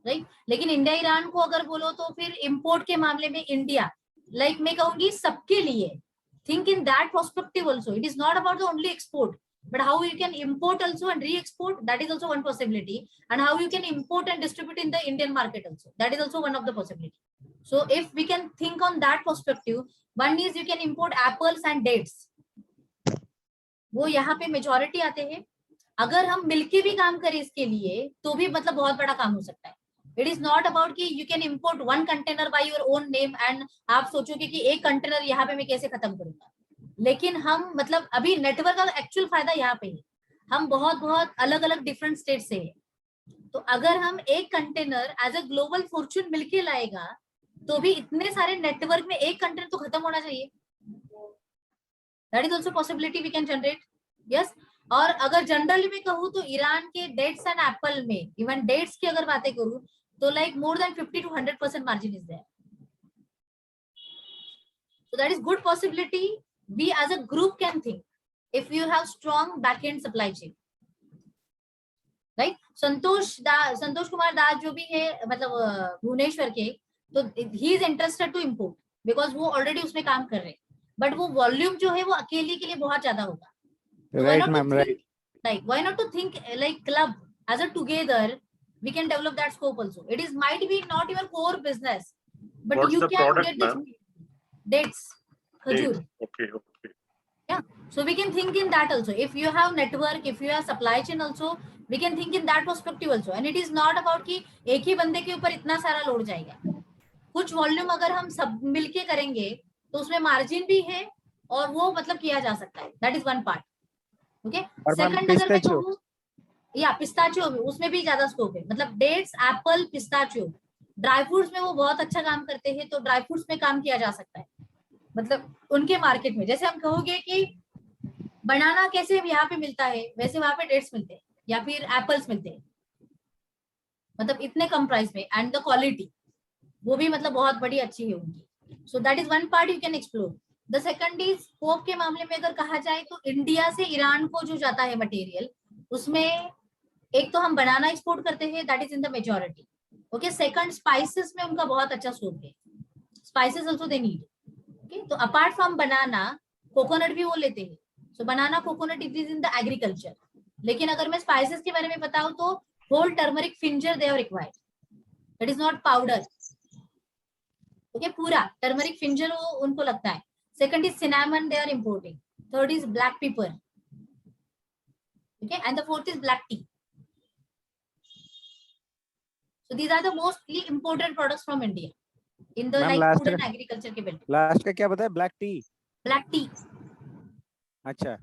Speaker 1: राइट। लेकिन इंडिया ईरान को अगर बोलो तो फिर इंपोर्ट के मामले में इंडिया, लाइक मैं कहूंगी सबके लिए, think in that perspective also. It is not about the only export, but how you can import also and re-export, that is also one possibility, and how you can import and distribute in the Indian market also, that is also one of the possibility. So if we can think on that perspective, one is you can import apples and dates, वो यहाँ पे majority आते हैं। अगर हम मिलके भी काम करें इसके लिए तो भी मतलब बहुत बड़ा काम हो सकता है। इट इज नॉट अबाउट कि you can import one container by your own name and आप सोचोगे कि एक कंटेनर यहाँ पे मैं कैसे खत्म करूंगा। लेकिन हम मतलब अभी नेटवर्क का एक्चुअल फायदा यहाँ पे है, हम बहुत बहुत अलग अलग डिफरेंट स्टेट से है, तो अगर हम एक container as a global fortune मिलके लाएगा तो भी इतने सारे नेटवर्क में एक कंटेनर तो खत्म होना चाहिए। That is also possibility we can generate, yes. और अगर जनरली में कहूँ तो ईरान के डेट्स एंड एप्पल में, इवन डेट्स की अगर बातें करूँ तो like more than 50 to 100% margin is there, so that is good possibility we as a group can think if you have strong back end supply chain, right। Santosh Kumar Das जो भी है मतलब भुवनेश्वर के, तो he is interested to import because वो already उसमें काम कर रहे हैं, बट वो वॉल्यूम जो है वो अकेले के लिए बहुत ज्यादा होगा।
Speaker 7: Right, ma'am, right.
Speaker 1: Like, why not to think like club as a together we can develop that scope also. It is might be not your core business, but
Speaker 4: What's
Speaker 1: you
Speaker 4: the
Speaker 1: can
Speaker 4: product,
Speaker 1: get this
Speaker 4: ma'am?
Speaker 1: dates, khajur.
Speaker 4: Okay.
Speaker 1: Yeah, so we can think in that also. If you have network, if you have supply chain also, we can think in that perspective also. And it is not about कि एक ही बंदे के ऊपर इतना सारा load जाएगा। कुछ volume अगर हम सब मिलके करेंगे तो उसमें मार्जिन भी है और वो मतलब किया जा सकता है। That is one part, okay. Second अगर मैं कहूँ, या पिस्ताचियो में, उसमें भी ज्यादा स्कोप है, मतलब dates, apple, pistachio, dry fruits में वो बहुत अच्छा काम करते हैं, तो ड्राई फ्रूट्स में काम किया जा सकता है मतलब उनके मार्केट में। जैसे हम कहोगे कि बनाना कैसे यहाँ पे मिलता है, वैसे वहां पे डेट्स मिलते हैं या फिर एप्पल्स मिलते हैं, मतलब इतने कम प्राइस में, एंड द क्वालिटी वो भी मतलब बहुत बड़ी अच्छी है उनकी। सो that is one part you can explore. The second is scope के मामले में अगर कहा जाए तो इंडिया से ईरान को जो जाता है मटेरियल, उसमें एक तो हम बनाना एक्सपोर्ट करते हैं, that is in the majority, okay. Second, spices में उनका बहुत अच्छा स्कोप है, spices also they need, okay. तो अपार्ट फ्रॉम बनाना, कोकोनट भी वो लेते हैं, so banana, coconut it is in the agriculture. लेकिन अगर मैं स्पाइसेस के बारे में बताऊं तो whole turmeric finger they have required, that is not powder, okay पूरा टर्मरिक फिंजल वो उनको लगता है. Second is cinnamon they are importing. Third is black pepper. Okay, and the fourth is black tea. So these are the mostly imported products from India in the
Speaker 7: Ma'am,
Speaker 1: like
Speaker 7: last
Speaker 1: food and agriculture के belt.
Speaker 7: Last का क्या बताया? Black T.
Speaker 1: Black tea.
Speaker 7: अच्छा.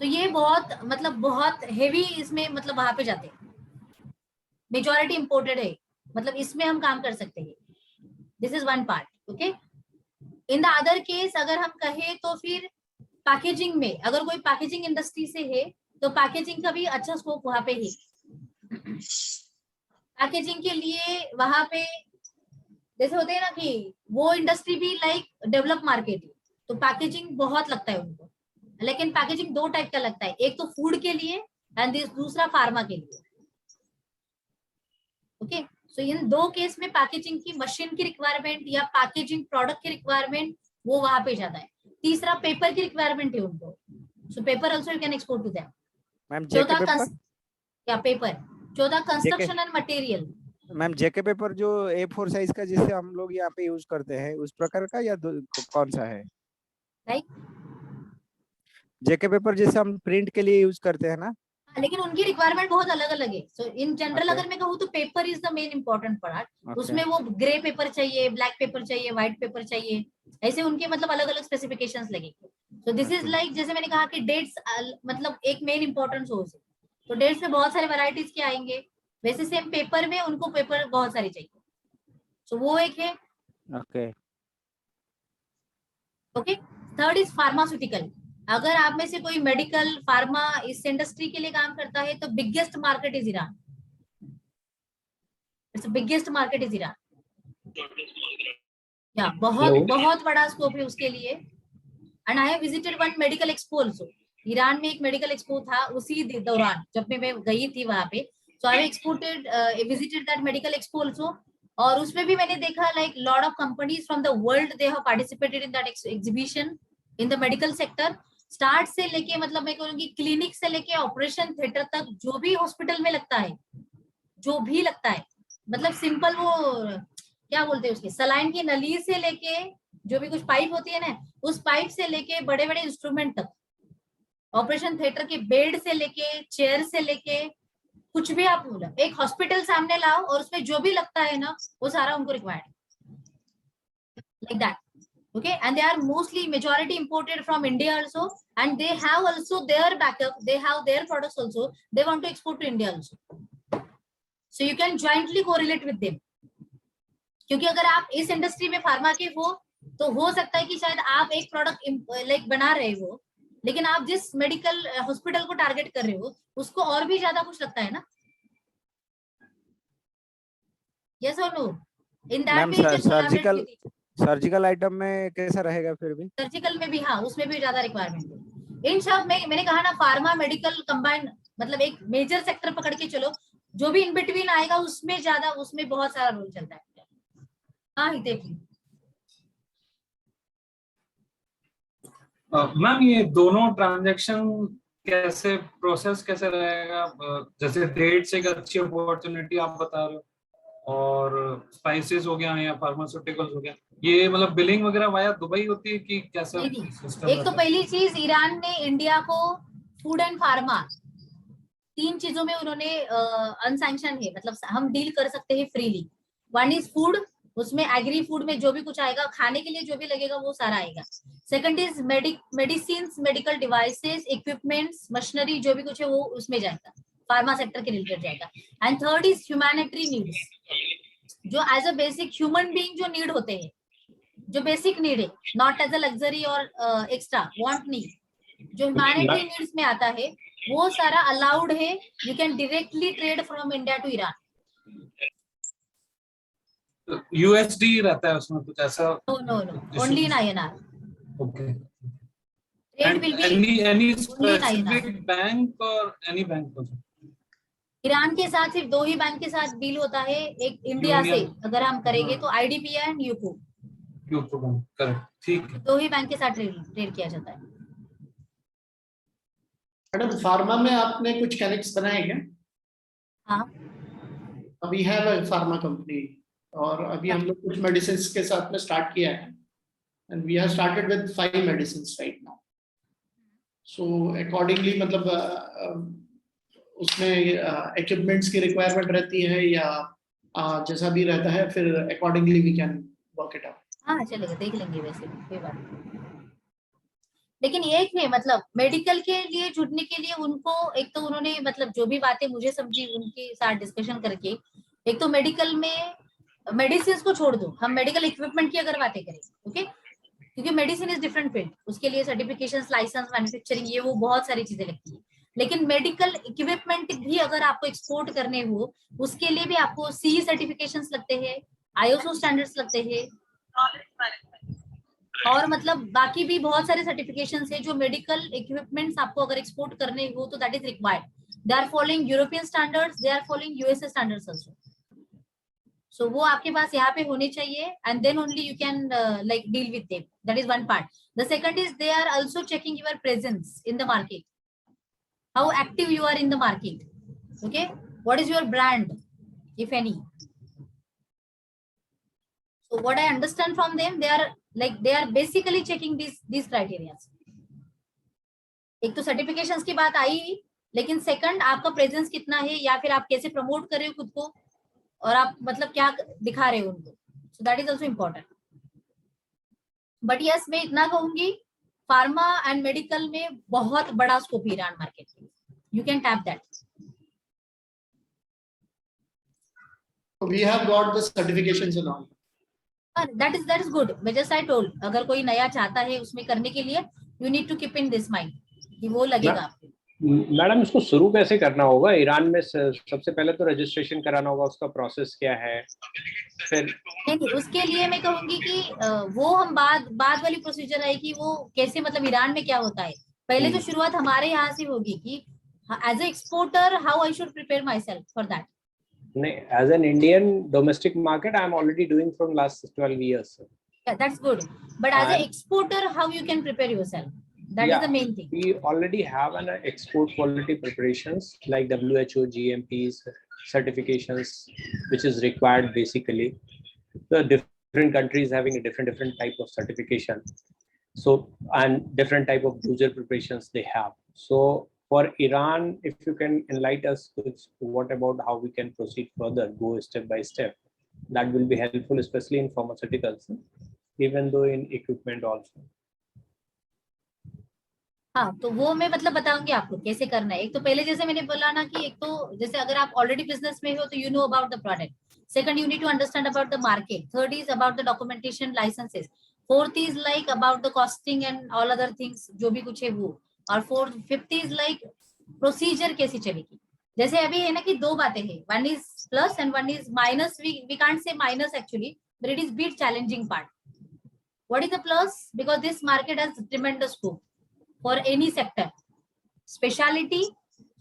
Speaker 1: So ये बहुत मतलब बहुत heavy इसमें मतलब वहां पे जाते हैं. मेजॉरिटी इंपोर्टेड है, मतलब इसमें हम काम कर सकते हैं. This is one part. Okay, in the other case अगर हम कहें तो फिर पैकेजिंग में अगर कोई पैकेजिंग इंडस्ट्री से है तो पैकेजिंग का भी अच्छा स्कोप वहां पे है. पैकेजिंग के लिए वहां पे जैसे होते हैं ना कि वो इंडस्ट्री भी लाइक डेवलप मार्केट है, तो पैकेजिंग बहुत लगता है उनको. लेकिन पैकेजिंग दो टाइप का लगता है, एक तो फूड के लिए एंड दूसरा फार्मा के लिए. ओके, सो इन दो केस में पैकेजिंग की मशीन की रिक्वायरमेंट या पैकेजिंग प्रोडक्ट की रिक्वायरमेंट वो वहां पे ज्यादा है. तीसरा पेपर की रिक्वायरमेंट है उनको, so paper also you can export to them.
Speaker 7: Ma'am JK paper.
Speaker 1: या पेपर. चौथा construction and material.
Speaker 7: Ma'am JK paper जो A4 साइज का जिसे हम लोग यहाँ पे यूज करते हैं उस प्रकार का या कौन सा है?
Speaker 1: राइट,
Speaker 7: जेके पेपर जैसे हम प्रिंट के लिए यूज करते हैं ना.
Speaker 1: लेकिन उनकी रिक्वायरमेंट बहुत अलग अलग है. सो इन जनरल
Speaker 7: Okay.
Speaker 1: अगर मैं कहूँ तो paper is the main important part.
Speaker 7: Okay.
Speaker 1: उसमें वो ग्रे पेपर चाहिए, ब्लैक पेपर चाहिए, व्हाइट पेपर चाहिए, ऐसे उनके मतलब अलग अलग स्पेसिफिकेशंस लगेंगे. सो दिस इज
Speaker 7: Okay.
Speaker 1: लाइक जैसे मैंने कहा कि डेट्स मतलब एक मेन इंपॉर्टेंट सोर्स है. तो डेट्स में बहुत सारे वैरायटीज के आएंगे, वैसे सेम पेपर में उनको पेपर बहुत सारे चाहिए. सो वो एक है.
Speaker 7: Okay.
Speaker 1: Okay, third is pharmaceutical. अगर आप में से कोई मेडिकल फार्मा इस इंडस्ट्री के लिए काम करता है तो biggest market is Iran. It's biggest market is Iran. या बहुत बड़ा स्कोप है उसके लिए. And I have visited one medical expo also. Iran में एक मेडिकल एक्सपो था उसी दौरान जब मैं गई थी वहां पे. So I exported visited that medical expo also. और उसमें भी मैंने देखा like lot of companies from the world they have participated in that exhibition in the medical sector. Start से लेके मतलब मैं कहूँगी क्लिनिक से लेके ऑपरेशन थिएटर तक जो भी हॉस्पिटल में लगता है, जो भी लगता है, मतलब सिंपल वो क्या बोलते हैं उसके सलाइन की नली से लेके जो भी कुछ पाइप होती है ना, उस पाइप से लेके बड़े बड़े इंस्ट्रूमेंट तक, ऑपरेशन थिएटर के बेड से लेके चेयर से लेके कुछ भी आप बोलो, एक हॉस्पिटल सामने लाओ और उसमें जो भी लगता है ना वो सारा उनको required like that. Okay, and they are mostly majority imported from India also, and they have also their backup, they have their products also, they want to export to India also. So you can jointly correlate with them. क्योंकि अगर आप इस industry में pharma के हो तो हो सकता है कि शायद आप एक प्रोडक्ट लाइक बना रहे हो, लेकिन आप जिस मेडिकल हॉस्पिटल को टारगेट कर रहे हो उसको और भी ज्यादा कुछ लगता है ना. Yes or no? In that way you can collaborate with each other.
Speaker 7: Surgical item में कैसा रहेगा फिर भी?
Speaker 1: सर्जिकल में भी हाँ, उसमें भी ज्यादा रिक्वायरमेंट है. इन सब में मैंने कहा ना फार्मा मेडिकल कंबाइंड, मतलब एक मेजर सेक्टर पकड़ के चलो, जो भी इन बिटवीन आएगा उसमें ज्यादा, उसमें बहुत सारा रोल चलता है. हाँ ही देखिए
Speaker 8: मैम, ये दोनों ट्रांजैक्शन कैसे प्रोसेस कैसे रहेगा? जैसे डेट से एक अच्छी अपॉर्चुनिटी आप बता रहे हो, और स्पाइसेस हो गया या फार्मास्यूटिकल्स हो गया, ये मतलब बिलिंग वगैरह वाया दुबई होती है कि कैसा सिस्टम?
Speaker 1: एक तो पहली चीज ईरान ने इंडिया को फूड एंड फार्मा 3 चीजों में उन्होंने अनसैंक्शन है, मतलब हम डील कर सकते हैं फ्रीली. वन इज फूड, उसमें एग्री फूड में जो भी कुछ आएगा खाने के लिए जो भी लगेगा वो सारा आएगा. Second is medicine, medical devices, equipments, machinery, जो भी कुछ है वो उसमें जाएगा, फार्मा सेक्टर के रिलेटेड जाएगा. And third is humanitarian needs, जो as a basic human being जो नीड होते हैं, जो बेसिक नीड है, नॉट एज अ लग्जरी और एक्स्ट्रा वांट नीड, जो ह्यूमैनिटरी नीड्स में आता है वो सारा अलाउड है. You can directly trade from India to Iran.
Speaker 8: USD रहता है उसमें कुछ ऐसा?
Speaker 1: No, only in INR.
Speaker 8: Okay.
Speaker 1: Trade will be
Speaker 8: any specific bank or any bank also?
Speaker 1: Iran के साथ सिर्फ 2 ही बैंक के साथ डील होता है. एक इंडिया से अगर हम करेंगे तो IDBI and UCO
Speaker 8: bank. Correct, ठीक है.
Speaker 1: 2 ही बैंक के साथ ट्रेड किया जाता है.
Speaker 6: मैडम फार्मा में आपने कुछ कनेक्ट्स बनाए क्या?
Speaker 1: हाँ,
Speaker 6: we have a pharma company और अभी हम लोग कुछ मेडिसिन के साथ में स्टार्ट किया है and we have started with 5 medicine right now. So accordingly मतलब उसमें इक्विपमेंट्स की रिक्वायरमेंट रहती है या जैसा भी रहता है, फिर accordingly we can work it out.
Speaker 1: हाँ चलेगा, देख लेंगे वैसे कोई बात नहीं. लेकिन एक है मतलब मेडिकल के लिए जुड़ने के लिए उनको एक तो उन्होंने मतलब जो भी बातें मुझे समझी उनके साथ डिस्कशन करके, एक तो मेडिकल में मेडिसिन को छोड़ दो, हम मेडिकल इक्विपमेंट की अगर बातें करें, ओके, क्योंकि मेडिसिन इज डिफरेंट फील्ड, उसके लिए सर्टिफिकेशंस, लाइसेंस, मैन्युफैक्चरिंग, ये वो बहुत सारी चीजें लगती है. लेकिन मेडिकल इक्विपमेंट भी अगर आपको एक्सपोर्ट करने हो, उसके लिए भी आपको सीई सर्टिफिकेशंस लगते हैं, आईएसओ स्टैंडर्ड्स लगते हैं, और मतलब बाकी भी बहुत सारे सर्टिफिकेशंस है जो मेडिकल इक्विपमेंट्स आपको अगर एक्सपोर्ट करने हो तो that is required. They are following European standards, they are following USA standards also. So वो आपके पास यहाँ पे होने चाहिए and then only you can like deal with them. That is one part. The second is they are also checking your presence in the market, how active you are in the market, okay, what is your brand if any. So what I understand from them, they are basically checking these criteria. एक तो certifications की बात आई, लेकिन second आपका presence कितना है या फिर आप कैसे प्रमोट कर रहे हो खुद को और आप मतलब क्या दिखा रहे हो उनको. सो that is also important. But yes मैं इतना कहूंगी, फार्मा एंड मेडिकल में बहुत बड़ा स्कोप है ईरान मार्केट में. You can tap that.
Speaker 6: We have got the certifications and all.
Speaker 1: That is good. Just I told, अगर कोई नया चाहता है उसमें करने के लिए, you need to keep in this mind कि वो लगेगा आपको.
Speaker 9: मैडम इसको शुरू कैसे करना होगा ईरान में? सबसे पहले तो रजिस्ट्रेशन कराना होगा, उसका प्रोसेस क्या है? फिर
Speaker 1: नहीं, उसके लिए मैं कहूंगी कि वो हम बाद वाली प्रोसीजर है कि वो कैसे मतलब ईरान में क्या होता है. पहले तो शुरुआत हमारे यहाँ से होगी कि as a exporter how I should prepare myself for that.
Speaker 9: As an Indian domestic market, I am already doing from last 12 years.
Speaker 1: Yeah, that's good. But as an exporter, how you can prepare yourself? That is the main thing.
Speaker 9: We already have an export quality preparations like WHO, GMPs, certifications, which is required basically. The different countries having a different type of certification. So, and different type of user preparations they have. So, for Iran, if you can enlighten us with what about how we can proceed further, go step by step, that will be helpful, especially in pharmaceuticals, even though in equipment also.
Speaker 1: हाँ, तो वो मैं मतलब बताऊंगी आपको कैसे करना है. एक तो पहले जैसे मैंने बोला ना कि एक तो जैसे अगर आप ऑलरेडी बिजनेस में हो तो you know about the product. Second, you need to understand about the market. Third is about the documentation, licenses. Fourth is like about the costing and all other things जो भी कुछ है वो. और fifth is like procedure कैसी चलेगी. जैसे अभी है ना कि दो बातें हैं, one is plus and one is minus. We can't say minus actually, but it is bit challenging part. What is the plus? Because this market has tremendous scope for any sector. Specialty,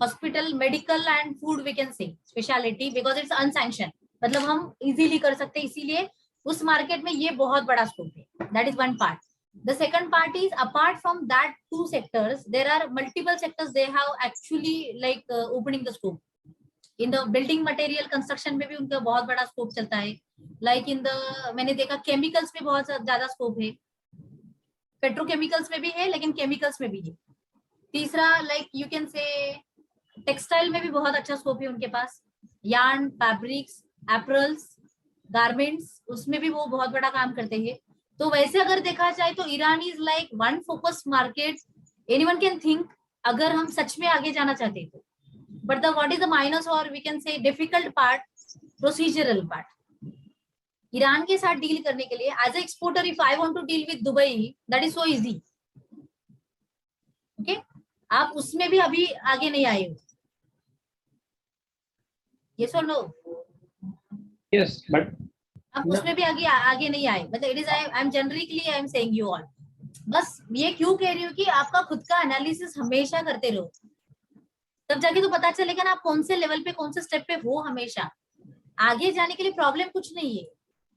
Speaker 1: hospital, medical and food we can say specialty because it's unsanctioned. मतलब हम easily कर सकते हैं, इसीलिए उस market में ये बहुत बड़ा स्कोप है. That is one part. The second part is apart from that two sectors, there are multiple sectors they have actually like opening the scope. In the building material construction में भी उनका बहुत बड़ा स्कोप चलता है. Like in the मैंने देखा chemicals में बहुत ज्यादा स्कोप है, पेट्रोकेमिकल्स में भी है, लेकिन केमिकल्स में भी है. तीसरा लाइक यू कैन से टेक्सटाइल में भी बहुत अच्छा स्कोप है उनके पास. यार्न, फैब्रिक्स, एपरल्स, गारमेंट्स, उसमें भी वो बहुत बड़ा काम करते हैं. तो वैसे अगर देखा जाए तो Iran is like one focus market anyone can think, अगर हम सच में आगे जाना चाहते हैं तो. But the what is the minus और we can say difficult part, procedural part. Iran के साथ डील करने के लिए as a exporter if I want to deal with Dubai, that is so easy. Okay, आप उसमें भी अभी आगे नहीं आए हो. यस और नो?
Speaker 9: यस, बट
Speaker 1: आप उसमें भी आगे नहीं आए. मतलब it is I am generally I am saying you all. बस ये क्यों कह रही हूँ कि आपका खुद का एनालिसिस हमेशा करते रहो, तब जाके तो पता चलेगा ना आप कौन से लेवल पे, कौन से स्टेप पे हो. हमेशा आगे जाने के लिए प्रॉब्लम कुछ नहीं है,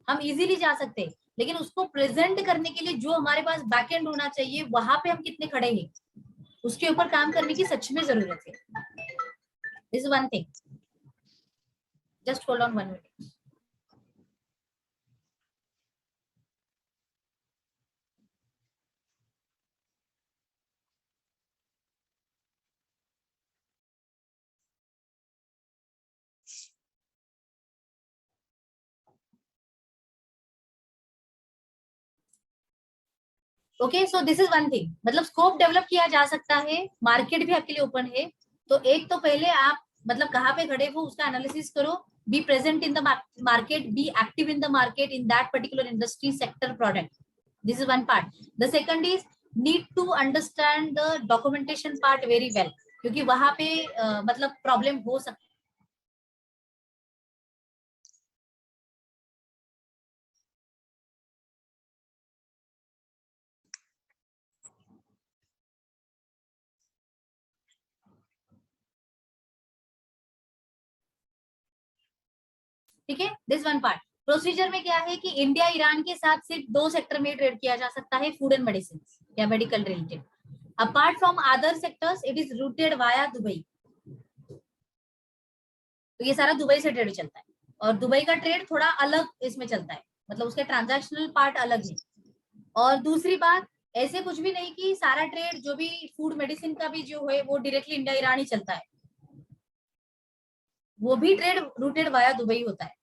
Speaker 1: हम इजीली जा सकते हैं, लेकिन उसको प्रेजेंट करने के लिए जो हमारे पास बैकएंड होना चाहिए, वहां पे हम कितने खड़े हैं, उसके ऊपर काम करने की सच में जरूरत है. This is one thing. Just hold on 1 minute. Okay, so this is one thing, मतलब स्कोप डेवलप किया जा सकता है, मार्केट भी आपके लिए ओपन है। तो एक तो पहले आप मतलब कहाँ पे खड़े हो उसका एनालिसिस करो, be present in the market, be active in the market in that particular industry sector product, this is one part. The second is need to understand the documentation part very well, क्योंकि वहां पे मतलब problem हो सकती है। ठीक है, this one part. Procedure में क्या है कि इंडिया ईरान के साथ सिर्फ 2 सेक्टर में ट्रेड किया जा सकता है, फूड एंड मेडिसिन या medical related. Apart from other sectors it is rooted via Dubai. तो ये सारा दुबई से ट्रेड चलता है, और दुबई का ट्रेड थोड़ा अलग इसमें चलता है, मतलब उसके ट्रांजैक्शनल पार्ट अलग है। और दूसरी बात, ऐसे कुछ भी नहीं कि सारा ट्रेड जो भी फूड मेडिसिन का भी जो है वो डायरेक्टली इंडिया ईरान ही चलता है, वो भी ट्रेड रूटेड वाया दुबई होता है।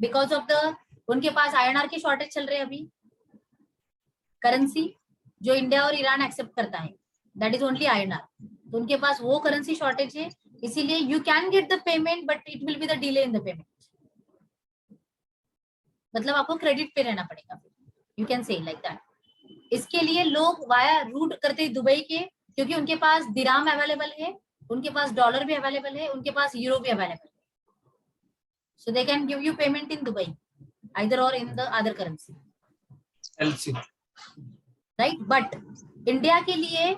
Speaker 1: बिकॉज ऑफ द उनके पास INR के शॉर्टेज चल रहे हैं अभी, करेंसी जो इंडिया और ईरान एक्सेप्ट करता है दैट इज ओनली INR, तो उनके पास वो करेंसी शॉर्टेज है, इसीलिए you can get the payment but it will be the delay in the payment, मतलब आपको क्रेडिट पे रहना पड़ेगा, you can say like that. इसके लिए लोग वाया रूट करते हैं दुबई के, क्योंकि उनके पास दिराम अवेलेबल है, उनके पास डॉलर भी अवेलेबल है, उनके पास यूरो भी अवेलेबल है, so they can give you payment in Dubai either or in the other currency,
Speaker 8: LC,
Speaker 1: right? But India के लिए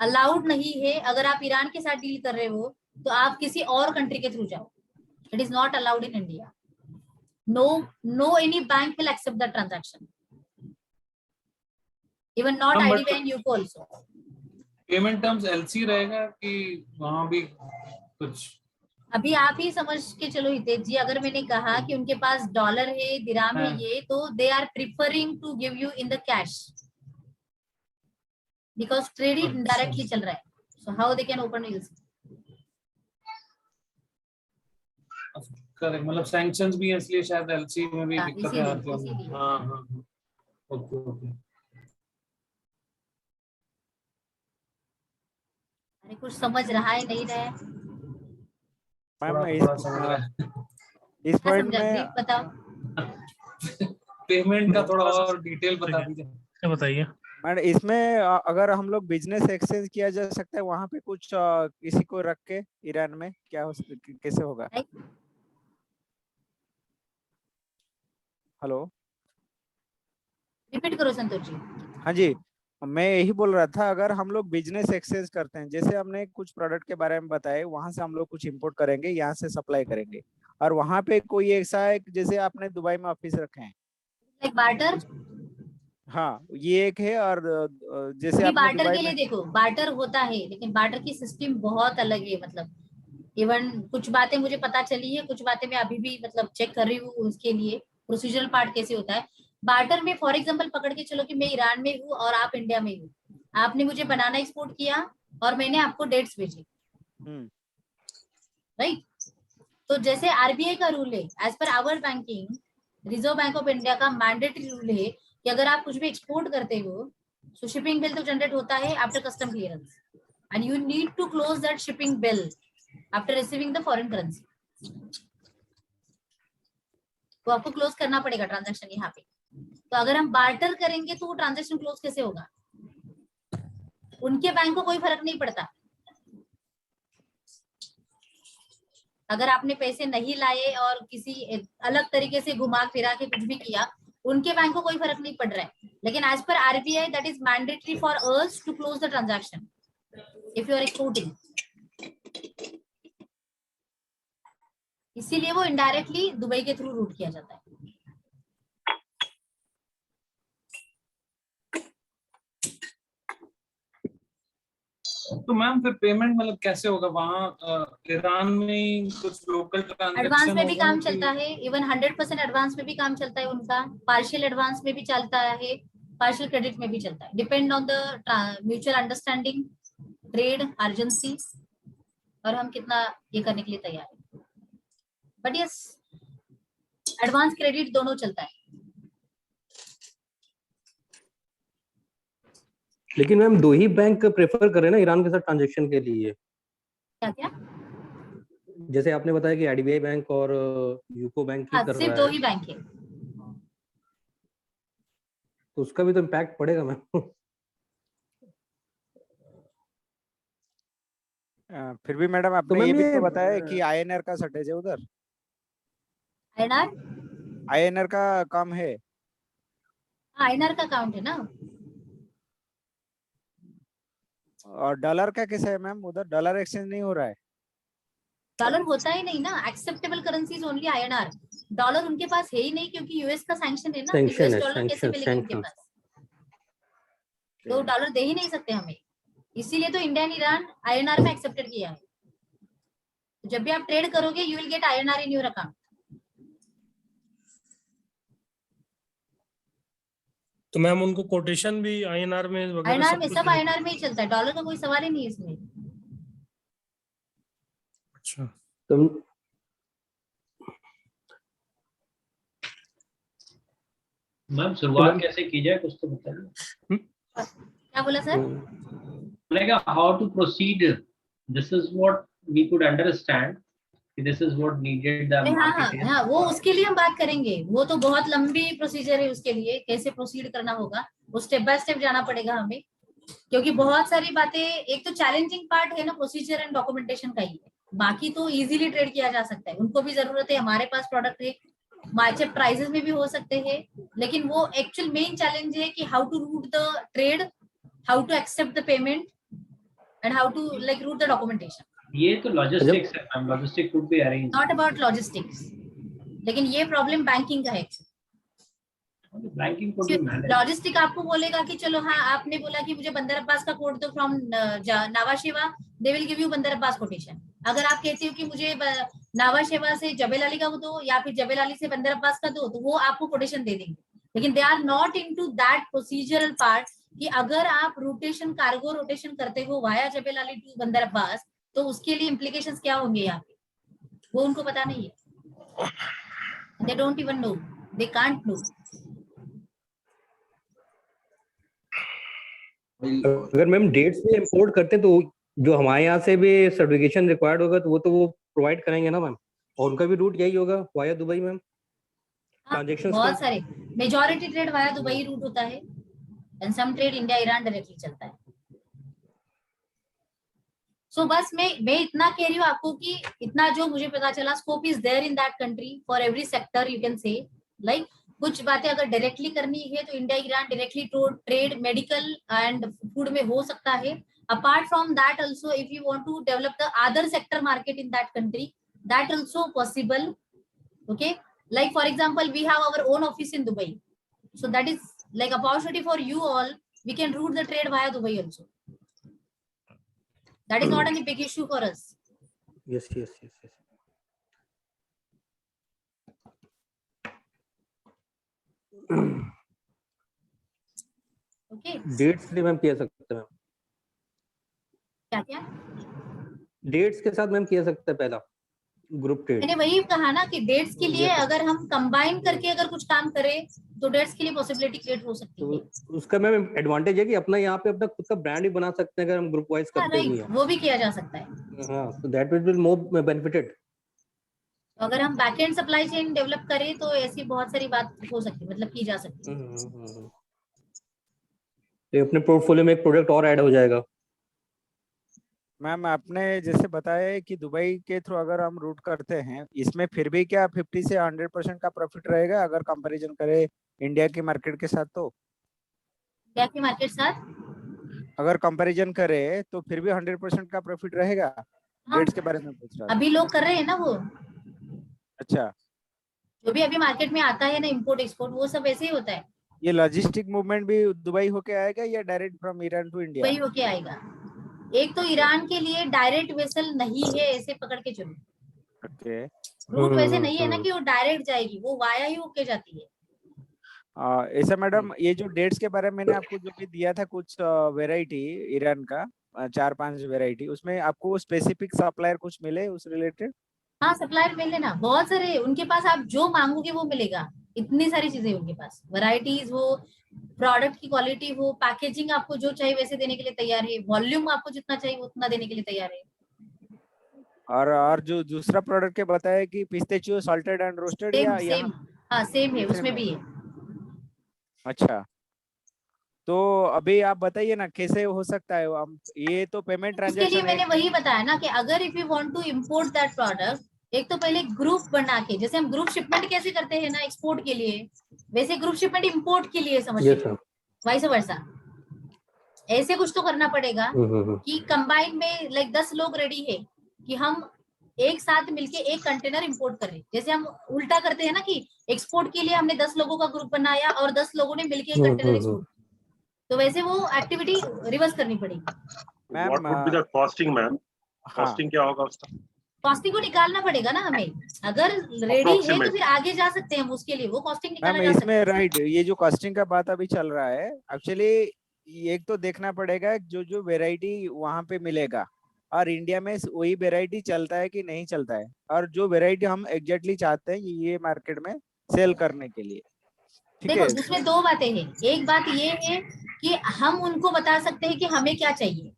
Speaker 1: अलाउड नहीं है, अगर आप ईरान के साथ डील कर रहे हो तो आप किसी और कंट्री के थ्रू जाओ, it is not allowed in India. No any bank will accept the transaction, even not IDBI and UCO also।
Speaker 8: Payment terms LC रहेगा कि वहां भी कुछ?
Speaker 1: अभी आप ही समझ के चलो हितेश जी, अगर मैंने कहा कि उनके पास डॉलर है, दिराम है, ये तो they are preferring to give you in the cash, because trade ही इनडायरेक्टली चल रहा है, so how they can open LC।
Speaker 8: Correct, मतलब सैंक्शंस भी है इसलिए शायद LC में भी
Speaker 1: हाँ,
Speaker 8: दिक्कतें आती हैं।
Speaker 1: इसीलिए।
Speaker 8: हाँ हाँ, ओके ओके।
Speaker 1: अरे कुछ समझ रहा है नहीं रहा है?
Speaker 7: मैम
Speaker 8: थोड़ा समझ रहा है।
Speaker 7: इस
Speaker 1: क्या
Speaker 7: पॉइंट
Speaker 1: समझा
Speaker 7: में
Speaker 1: प्लीज बताओ।
Speaker 8: पेमेंट का थोड़ा और डिटेल बता दीजिए।
Speaker 5: बताइए।
Speaker 7: मैडम इसमें अगर हम लोग बिजनेस एक्सचेंज किया जा सकता है वहां पे कुछ किसी को रख के ईरान में, क्या हो कैसे होगा? हेलो,
Speaker 1: रिपीट करो संतोष जी।
Speaker 7: हाँ जी, मैं यही बोल रहा था, अगर हम लोग बिजनेस एक्सचेंज करते हैं, जैसे हमने कुछ प्रोडक्ट के बारे में बताए, वहां से हम लोग कुछ इंपोर्ट करेंगे, यहाँ से सप्लाई करेंगे, और वहां पे कोई ऐसा है जैसे आपने दुबई में ऑफिस रखे हैं,
Speaker 1: लाइक बार्टर।
Speaker 7: हाँ ये एक है, और जैसे आपने
Speaker 1: बार्टर
Speaker 7: दुबई
Speaker 1: के लिए
Speaker 7: में,
Speaker 1: देखो, बार्टर होता है लेकिन बार्टर की सिस्टम बहुत अलग है, मतलब इवन कुछ बातें मुझे पता चली है, कुछ बातें मैं अभी भी मतलब चेक कर रही हूँ, उसके लिए प्रोसीजरल पार्ट कैसे होता है। बार्टर में फॉर एग्जांपल पकड़ के चलो कि मैं ईरान में हूँ और आप इंडिया में हो, आपने मुझे बनाना एक्सपोर्ट किया और मैंने आपको डेट्स भेजी, राइट? तो जैसे RBI का रूल है, as per our banking, reserve bank of India का मैंडेटरी रूल है कि अगर आप कुछ भी एक्सपोर्ट करते हो तो शिपिंग बिल तो जनरेट होता है after custom clearance, and you need to close that shipping bill after receiving the foreign currency. तो आपको क्लोज करना पड़ेगा ट्रांजैक्शन यहाँ पे। तो अगर हम बार्टर करेंगे तो वो ट्रांजैक्शन क्लोज कैसे होगा? उनके बैंक को कोई फर्क नहीं पड़ता, अगर आपने पैसे नहीं लाए और किसी अलग तरीके से घुमा फिरा के कुछ भी किया, उनके बैंक को कोई फर्क नहीं पड़ रहा है। लेकिन as per RBI that is mandatory for us to close the transaction if you are exporting, इसीलिए वो इनडायरेक्टली दुबई के थ्रू रूट किया जाता है।
Speaker 8: तो मैम फिर पेमेंट मतलब कैसे होगा वहाँ ईरान में? कुछ लोकल ट्रांजैक्शन
Speaker 1: एडवांस में भी
Speaker 8: होगा
Speaker 1: काम
Speaker 8: कि...
Speaker 1: चलता है, इवन 100% एडवांस में भी काम चलता है उनका, पार्शियल एडवांस में भी चलता है, पार्शियल क्रेडिट में भी चलता है, depend on the mutual understanding, trade, urgency, और हम कितना ये करने के लिए तैयार है। बट यस, एडवांस क्रेडिट दोनों चलता है।
Speaker 2: लेकिन मैम 2 ही बैंक प्रेफर कर रहे हैं ना ईरान के साथ ट्रांजेक्शन के लिए।
Speaker 1: क्या क्या?
Speaker 2: जैसे आपने बताया कि आईडीबीआई बैंक और यूको बैंक ही
Speaker 1: हाँ,
Speaker 2: कर
Speaker 1: सिर्फ
Speaker 2: रहा
Speaker 1: 2
Speaker 2: है,
Speaker 1: ही बैंक है।
Speaker 2: तो उसका भी तो इम्पैक्ट पड़ेगा मैम।
Speaker 7: फिर भी मैडम
Speaker 2: तो
Speaker 7: आपने
Speaker 2: मैम
Speaker 7: ये भी
Speaker 2: ये
Speaker 7: तो बताया कि आईएनआर का शॉर्टेज है उधर।
Speaker 1: आईएनआर?
Speaker 7: आईएनआर का कम है।
Speaker 1: हाँ, आईएनआर का अकाउंट है ना।
Speaker 7: और डॉलर का कैसा है मैम उधर? डॉलर एक्सचेंज नहीं हो रहा है?
Speaker 1: डॉलर होता ही नहीं ना, acceptable currencies only INR. Dollar उनके पास है ही नहीं, क्योंकि यूएस का सैंक्शन है ना, तो
Speaker 2: सैंक्शन
Speaker 1: यूएस
Speaker 2: है,
Speaker 1: डॉलर कैसे
Speaker 2: सैंक्शन
Speaker 1: मिलेगी उनके
Speaker 2: सैंक्शन।
Speaker 1: पास? तो डॉलर दे ही नहीं सकते हमें, इसीलिए तो इंडिया एंड ईरान आईएनआर में एक्सेप्टेड किया है। जब भी आप ट्रेड करोगे you will get INR in your account.
Speaker 5: तो मैम उनको कोटेशन भी आईएनआर में वगैरह
Speaker 1: आईएनआर में,
Speaker 5: कुछ
Speaker 1: सब
Speaker 5: है?
Speaker 1: आईएनआर में ही चलता है, डॉलर का कोई सवाल ही नहीं है इसमें।
Speaker 5: अच्छा,
Speaker 2: तो
Speaker 9: मैम शुरुआत कैसे की जाए कुछ तो बताइए।
Speaker 1: क्या बोला सर?
Speaker 9: मैंने कहा how to proceed, this is what we could understand, this is what needed the
Speaker 1: हाँ हाँ
Speaker 9: मार्केट।
Speaker 1: हाँ, वो उसके लिए हम बात करेंगे। वो तो बहुत लंबी प्रोसीजर है उसके लिए, कैसे प्रोसीड करना होगा, वो स्टेप बाय स्टेप जाना पड़ेगा हमें, क्योंकि बहुत सारी बातें, एक तो चैलेंजिंग पार्ट है ना प्रोसीजर एंड डॉक्यूमेंटेशन का ही है, बाकी तो इजीली ट्रेड किया जा सकता है। उनको भी जरूरत है, हमारे पास प्रोडक्ट है, अच्छे प्राइसेस में भी हो सकते हैं, लेकिन वो एक्चुअल मेन चैलेंज है कि how to route the trade, how to accept the payment and how to like route the documentation.
Speaker 9: ये तो लॉजिस्टिक्स है ma'am, logistic could be arrange.
Speaker 1: Not about logistics, लेकिन ये प्रॉब्लम बैंकिंग का है।
Speaker 9: Banking could be manage.
Speaker 1: Logistic आपको बोलेगा कि चलो हाँ, आपने बोला कि मुझे बंदर अब्बास का कोड दो फ्रॉम नावा शेवा, दे विल गिव यू बंदर अब्बास कोटेशन। अगर आप कहते हो कि मुझे नावा शेवा से जबेल अली का दो, या फिर जबेल अली से बंदर अब्बास का दो, तो वो आपको कोटेशन दे देंगे, लेकिन they are not into that procedural part कि अगर आप रोटेशन, कार्गो रोटेशन करते हो वाया जबेल अली टू बंदर अब्बास, तो उसके लिए इम्प्लीकेशंस क्या होंगे यहाँ पे, वो उनको पता नहीं है। They don't even know, they can't know.
Speaker 2: अगर मैम डेट्स में इंपोर्ट करते हैं तो जो हमारे यहाँ से भी सर्टिफिकेशन रिक्वायर्ड होगा तो वो प्रोवाइड करेंगे ना मैम, और उनका भी रूट यही होगा वाया दुबई मैम ट्रांजैक्शंस
Speaker 1: बहुत
Speaker 2: का।
Speaker 1: सारे, majority trade via Dubai route होता है, and some trade India Iran directly चलता है। सो बस मैं इतना कह रही हूँ आपको कि इतना जो मुझे पता चला, scope is there in that country for every sector, you can say like कुछ बातें अगर डायरेक्टली करनी है तो India Iran directly trade medical and food में हो सकता है। Apart from that also if you want to develop the other sector market in that country, that also possible. Okay, like for example we have our own office in Dubai, so that is like opportunity for you all, we can route the trade via Dubai also, that is not any big issue for us.
Speaker 2: yes yes yes yes
Speaker 1: Okay,
Speaker 2: dates के लिए ma'am किया सकते हैं,
Speaker 1: क्या क्या
Speaker 2: dates के साथ ma'am किया सकते हैं पहला ग्रुप ट्रेड।
Speaker 1: मैंने वही कहा ना कि डेट्स के लिए
Speaker 2: Yes, sir.
Speaker 1: अगर हम कंबाइन करके अगर कुछ काम करें तो डेट्स के लिए पॉसिबिलिटी क्रिएट हो सकती है।
Speaker 2: तो उसका मैम एडवांटेज है कि अपना यहाँ पे अपना खुद का ब्रांड ही बना सकते हैं अगर हम ग्रुप वाइज
Speaker 1: हाँ,
Speaker 2: करते भी
Speaker 1: राइट,
Speaker 2: हैं।
Speaker 1: वो भी किया जा सकता है।
Speaker 2: हाँ, so that will be more benefited.
Speaker 1: तो अगर हम बैकएंड सप्लाई चेन डेवलप करें तो ऐसी बहुत सारी बात हो सकती है, मतलब की जा सकती है।
Speaker 2: तो अपने पोर्टफोलियो में एक प्रोडक्ट और ऐड हो जाएगा।
Speaker 7: मैम आपने जैसे बताया है कि दुबई के थ्रू अगर हम रूट करते हैं, इसमें फिर भी क्या 50 से 100% का प्रॉफिट रहेगा अगर कंपैरिजन करें इंडिया की मार्केट के साथ? तो
Speaker 1: इंडिया की मार्केट साथ
Speaker 7: अगर कंपैरिजन करें तो फिर भी 100% का प्रॉफिट रहेगा?
Speaker 1: हाँ,
Speaker 7: रेट्स के बारे में पूछ रहा था।
Speaker 1: अभी लोग कर रहे हैं ना वो,
Speaker 7: अच्छा,
Speaker 1: जो भी अभी मार्केट में आता है ना इंपोर्ट एक्सपोर्ट, वो सब ऐसे ही होता है।
Speaker 7: ये लॉजिस्टिक मूवमेंट भी दुबई होके आएगा या direct from Iran to India?
Speaker 1: वही होके आएगा। एक तो ईरान के लिए डायरेक्ट वेसल नहीं है, ऐसे पकड़ के चलो।
Speaker 7: ओके,
Speaker 1: रूट वैसे नहीं है ना कि वो डायरेक्ट जाएगी, वो वाया ही होके जाती है।
Speaker 7: ऐसा मैडम, ये जो डेट्स के बारे में मैंने आपको जो भी दिया था कुछ वेराइटी ईरान का, 4-5 वेराइटी, उसमें आपको स्पेसिफिक सप्लायर कुछ मिले उस रिलेटेड?
Speaker 1: हाँ, सप्लायर मिल लेना, बहुत सारे उनके पास, आप जो मांगोगे वो मिलेगा। इतनी सारी चीजें हैं उनके पास, वैरायटीज हो, प्रोडक्ट की क्वालिटी हो, पैकेजिंग आपको जो चाहिए वैसे देने के लिए तैयार है, वॉल्यूम आपको जितना चाहिए उतना देने के लिए तैयार है।
Speaker 7: और जो दूसरा प्रोडक्ट के बताया कि pistachio salted and roasted,
Speaker 1: same
Speaker 7: या
Speaker 1: सेम,
Speaker 7: यहाँ
Speaker 1: हाँ सेम है,
Speaker 7: सेम
Speaker 1: उसमें
Speaker 7: है?
Speaker 1: भी है।
Speaker 7: अच्छा, तो अभी आप बताइए ना कैसे हो सकता है हम, ये तो पेमेंट
Speaker 1: उसके लिए
Speaker 7: ट्रांजैक्शन
Speaker 1: मैंने
Speaker 7: एक।
Speaker 1: वही बताया ना कि अगर if you want to import that product, एक तो पहले ग्रुप बना के, जैसे हम ग्रुप शिपमेंट कैसे करते हैं ना एक्सपोर्ट के लिए, वैसे ग्रुप शिपमेंट इंपोर्ट के लिए समझ
Speaker 2: यस सर।
Speaker 1: Vice versa. ऐसे कुछ तो करना पड़ेगा
Speaker 2: हम्म।
Speaker 1: कि कंबाइन में लाइक 10 लोग रेडी है कि हम एक साथ मिलके एक कंटेनर इंपोर्ट कर रहे हैं। जैसे हम उल्टा करते हैं ना कि एक्सपोर्ट के लिए हमने 10 लोगों का ग्रुप बनाया और 10 लोगों ने मिलके एक कंटेनर एक्सपोर्ट, तो वैसे वो एक्टिविटी रिवर्स करनी पड़ेगी।
Speaker 7: Ma'am
Speaker 4: What would be the costing, ma'am?
Speaker 7: हाँ,
Speaker 4: Costing क्या होगा उसका?
Speaker 1: कॉस्टिंग को निकालना पड़ेगा ना हमें, अगर रेडी है तो
Speaker 4: Approximate.
Speaker 1: फिर आगे जा सकते हैं हम, उसके लिए वो कॉस्टिंग
Speaker 7: मैम
Speaker 1: निकाला जा सकता
Speaker 7: इसमें
Speaker 1: है।
Speaker 7: राइट, ये जो कॉस्टिंग का बात अभी चल रहा है, एक्चुअली एक तो देखना पड़ेगा जो जो वेराइटी वहां पे मिलेगा, और इंडिया में वही वेराइटी चलता है कि नहीं चलता है, और जो वेराइटी हम एग्जैक्टली चाहते हैं ये मार्केट में सेल करने के लिए। ठीक
Speaker 1: देखो
Speaker 7: है।
Speaker 1: उसमें दो बातें हैं, एक बात ये है कि हम उनको बता सकते हैं कि हमें क्या चाहिए,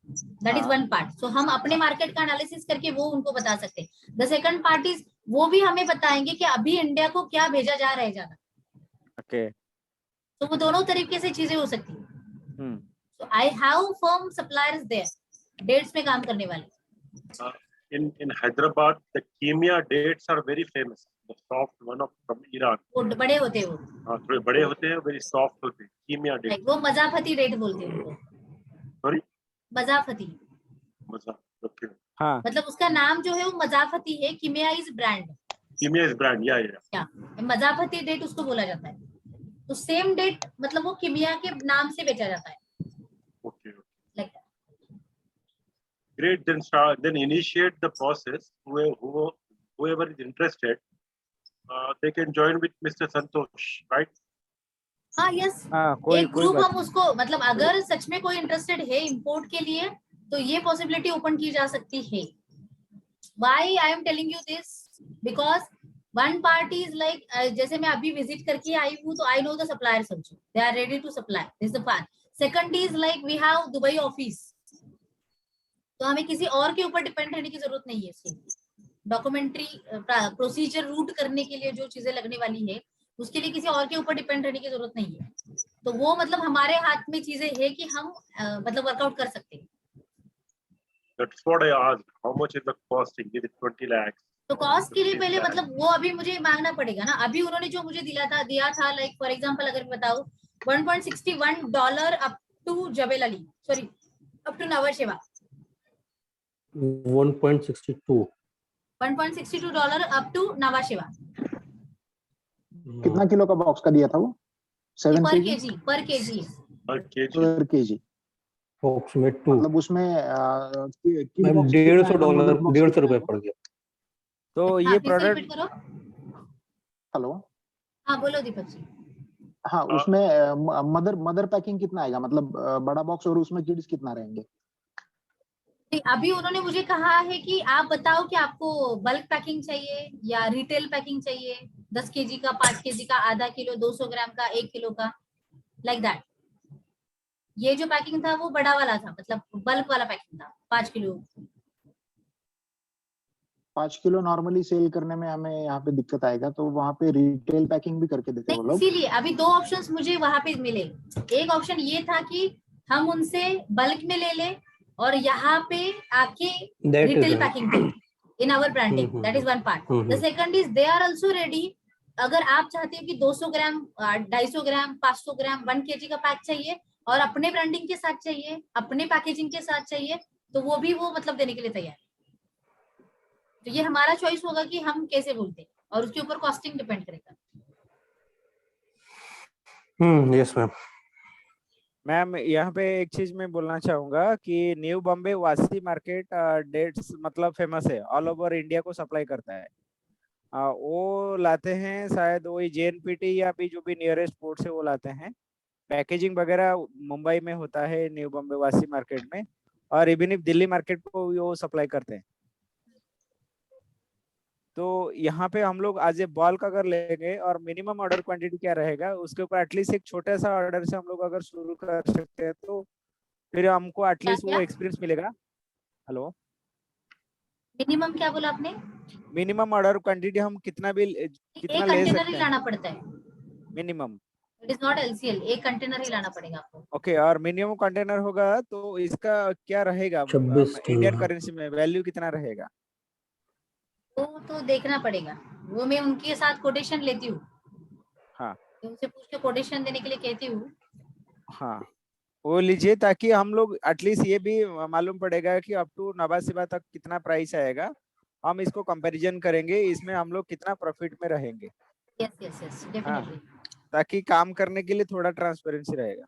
Speaker 1: दैट इज वन पार्ट। सो हम अपने मार्केट का एनालिसिस करके वो उनको बता सकते हैं। द सेकंड पार्ट इज वो भी हमें बताएंगे कि अभी इंडिया को क्या भेजा जा रहा है ज्यादा।
Speaker 7: ओके।
Speaker 1: तो वो दोनों तरीके से चीजें हो सकती है।
Speaker 7: Hmm.
Speaker 1: So I have firm suppliers there dates में काम करने वाले।
Speaker 4: In Hyderabad, the Kemia dates are very famous. The soft one of from Iran.
Speaker 1: वो बड़े होते हैं, वो
Speaker 4: हाँ, थोड़े बड़े होते हैं, very soft होते हैं. Kemia dates.
Speaker 1: like वो मजाफती डेट बोलते हैं उनको,
Speaker 4: Sorry,
Speaker 1: मजाफती।
Speaker 4: मजा. Okay.
Speaker 7: हाँ,
Speaker 1: मतलब उसका नाम जो है वो मजाफती है, Kemia is brand,
Speaker 4: Kemia is brand. Yeah, yeah.
Speaker 1: क्या मजाफती डेट उसको बोला जाता है। तो सेम डेट मतलब वो किमिया के नाम से बेचा जाता है,
Speaker 4: Okay.
Speaker 1: Like
Speaker 4: Great. Then initiate the process. Whoever is interested, they can join with Mr. Santosh, right?
Speaker 1: हाँ यस।
Speaker 7: हाँ, कोई
Speaker 1: एक
Speaker 7: कोई
Speaker 1: ग्रुप
Speaker 7: बात
Speaker 1: हम उसको, मतलब अगर सच में कोई इंटरेस्टेड है इंपोर्ट के लिए तो ये पॉसिबिलिटी ओपन की जा सकती है। Why I am telling you this, because one part is like, जैसे मैं अभी विजिट करके आई हूँ तो I know the suppliers also, they are ready to supply, this the part. Second is like we have Dubai office, तो हमें किसी और के ऊपर डिपेंड रहने की जरूरत नहीं है। इसके डॉक्यूमेंट्री प्रोसीजर रूट करने के लिए जो चीजें लगने वाली है उसके लिए किसी और के ऊपर डिपेंड रहने की जरूरत नहीं है। तो वो मतलब हमारे हाथ में चीजें है कि हम मतलब वर्कआउट कर सकते हैं।
Speaker 4: That's what I asked. How much is the costing? Is it 20 lakhs?
Speaker 1: तो कॉस्ट के लिए
Speaker 4: 15
Speaker 1: पहले
Speaker 4: lakhs?
Speaker 1: मतलब वो अभी मुझे मांगना पड़ेगा ना। अभी उन्होंने जो मुझे दिया था लाइक फॉर एग्जांपल अगर मैं बताऊं $1.61 up to Jebel Ali, sorry up to Nhava Sheva,
Speaker 2: 1.62
Speaker 1: $1.62 up to नवा शिवा
Speaker 3: कितना किलो का बॉक्स का दिया था वो? 7
Speaker 1: पर
Speaker 3: kg
Speaker 1: केजी, पर केजी।
Speaker 4: Per kg.
Speaker 3: पर केजी।
Speaker 2: बॉक्स में 2
Speaker 3: मतलब उसमें किस
Speaker 2: मैम
Speaker 3: box में कितना आएगा?
Speaker 2: $150
Speaker 3: मदर box
Speaker 2: 150
Speaker 3: कितना
Speaker 2: रुपए
Speaker 3: आएगा?
Speaker 2: पड़ गया।
Speaker 7: तो
Speaker 1: हाँ,
Speaker 7: ये
Speaker 1: फिर से
Speaker 7: प्रोडक्ट,
Speaker 1: रिपीट करो।
Speaker 3: हेलो।
Speaker 1: हाँ बोलो दीपक जी।
Speaker 3: हाँ, उसमें मदर पैकिंग कितना आएगा? मतलब बड़ा बॉक्स और उसमें किड्स कितना रहेंगे?
Speaker 1: अभी उन्होंने मुझे कहा है कि आप बताओ कि आपको बल्क पैकिंग चाहिए या रिटेल पैकिंग चाहिए, 10 केजी का, 5 केजी का, आधा किलो, 200 ग्राम का, 1 किलो का, लाइक दैट। ये जो पैकिंग था वो बड़ा वाला था, मतलब बल्क वाला पैकिंग था, 5 किलो।
Speaker 3: 5 किलो नॉर्मली सेल करने में हमें यहाँ पे दिक्कत आएगा, तो वहाँ पे रिटेल पैकिंग भी करके देते हैं वो लोग।
Speaker 1: इसीलिए अभी दो ऑप्शंस मुझे वहां पे मिले। एक ऑप्शन ये था कि हम उनसे बल्क में ले लें और यहाँ पे आके रिटेल पैकिंग करें in our branding, that is one part. The second is they are also ready, अगर आप चाहते हो कि 200 ग्राम, 250 ग्राम, 500 ग्राम, 1 केजी का पैक चाहिए और अपने ब्रांडिंग के साथ चाहिए, अपने पैकेजिंग के साथ चाहिए, तो वो भी वो मतलब देने के लिए तैयार है। तो ये हमारा चॉइस होगा कि हम कैसे बोलते हैं और उसके ऊपर कॉस्टिंग डिपेंड करेगा।
Speaker 2: Yes ma'am.
Speaker 7: मैम यहाँ पे एक चीज मैं बोलना चाहूंगा कि न्यू बॉम्बे वासी मार्केट डेट्स मतलब फेमस है, ऑल ओवर इंडिया को सप्लाई करता है। वो लाते हैं शायद वही JNPT या भी जो भी नियरेस्ट पोर्ट से वो लाते हैं। पैकेजिंग वगैरह मुंबई में होता है न्यू बॉम्बे वासी मार्केट में, और इवन दिल्ली मार्केट को भी वो सप्लाई करते हैं। तो यहाँ पे हम लोग आज ये बल्क अगर लेंगे और मिनिमम ऑर्डर क्वांटिटी क्या रहेगा उसके ऊपर एटलीस्ट एक छोटा सा ऑर्डर से हम लोग अगर शुरू कर सकते हैं तो फिर हमको एटलीस्ट वो
Speaker 1: क्या?
Speaker 7: एक्सपीरियंस मिलेगा। हेलो,
Speaker 1: मिनिमम क्या बोला आपने?
Speaker 7: मिनिमम ऑर्डर क्वांटिटी हम कितना भी कितना
Speaker 1: एक
Speaker 7: ले
Speaker 1: कंटेनर
Speaker 7: सकते
Speaker 1: ही
Speaker 7: हैं
Speaker 1: लाना पड़ता है,
Speaker 7: minimum.
Speaker 1: It is not LCL, एक कंटेनर ही लाना पड़ेगा आपको।
Speaker 7: ओके, और मिनिमम कंटेनर होगा तो इसका क्या रहेगा
Speaker 2: 26
Speaker 7: इंडियन करेंसी में वैल्यू कितना रहेगा?
Speaker 1: वो तो देखना पड़ेगा, वो मैं उनके साथ कोटेशन लेती हूँ।
Speaker 7: हाँ
Speaker 1: तो उनसे पूछ के कोटेशन देने के लिए कहती हूँ।
Speaker 7: हाँ, वो लीजिए ताकि हम लोग एटलीस्ट ये भी मालूम पड़ेगा कि अप टू नवासिबा तक कितना प्राइस आएगा, हम इसको कंपैरिजन करेंगे, इसमें हम लोग कितना प्रॉफिट में रहेंगे।
Speaker 1: Yes yes yes, definitely.
Speaker 7: ताकि काम करने के लिए थोड़ा ट्रांसपेरेंसी रहेगा।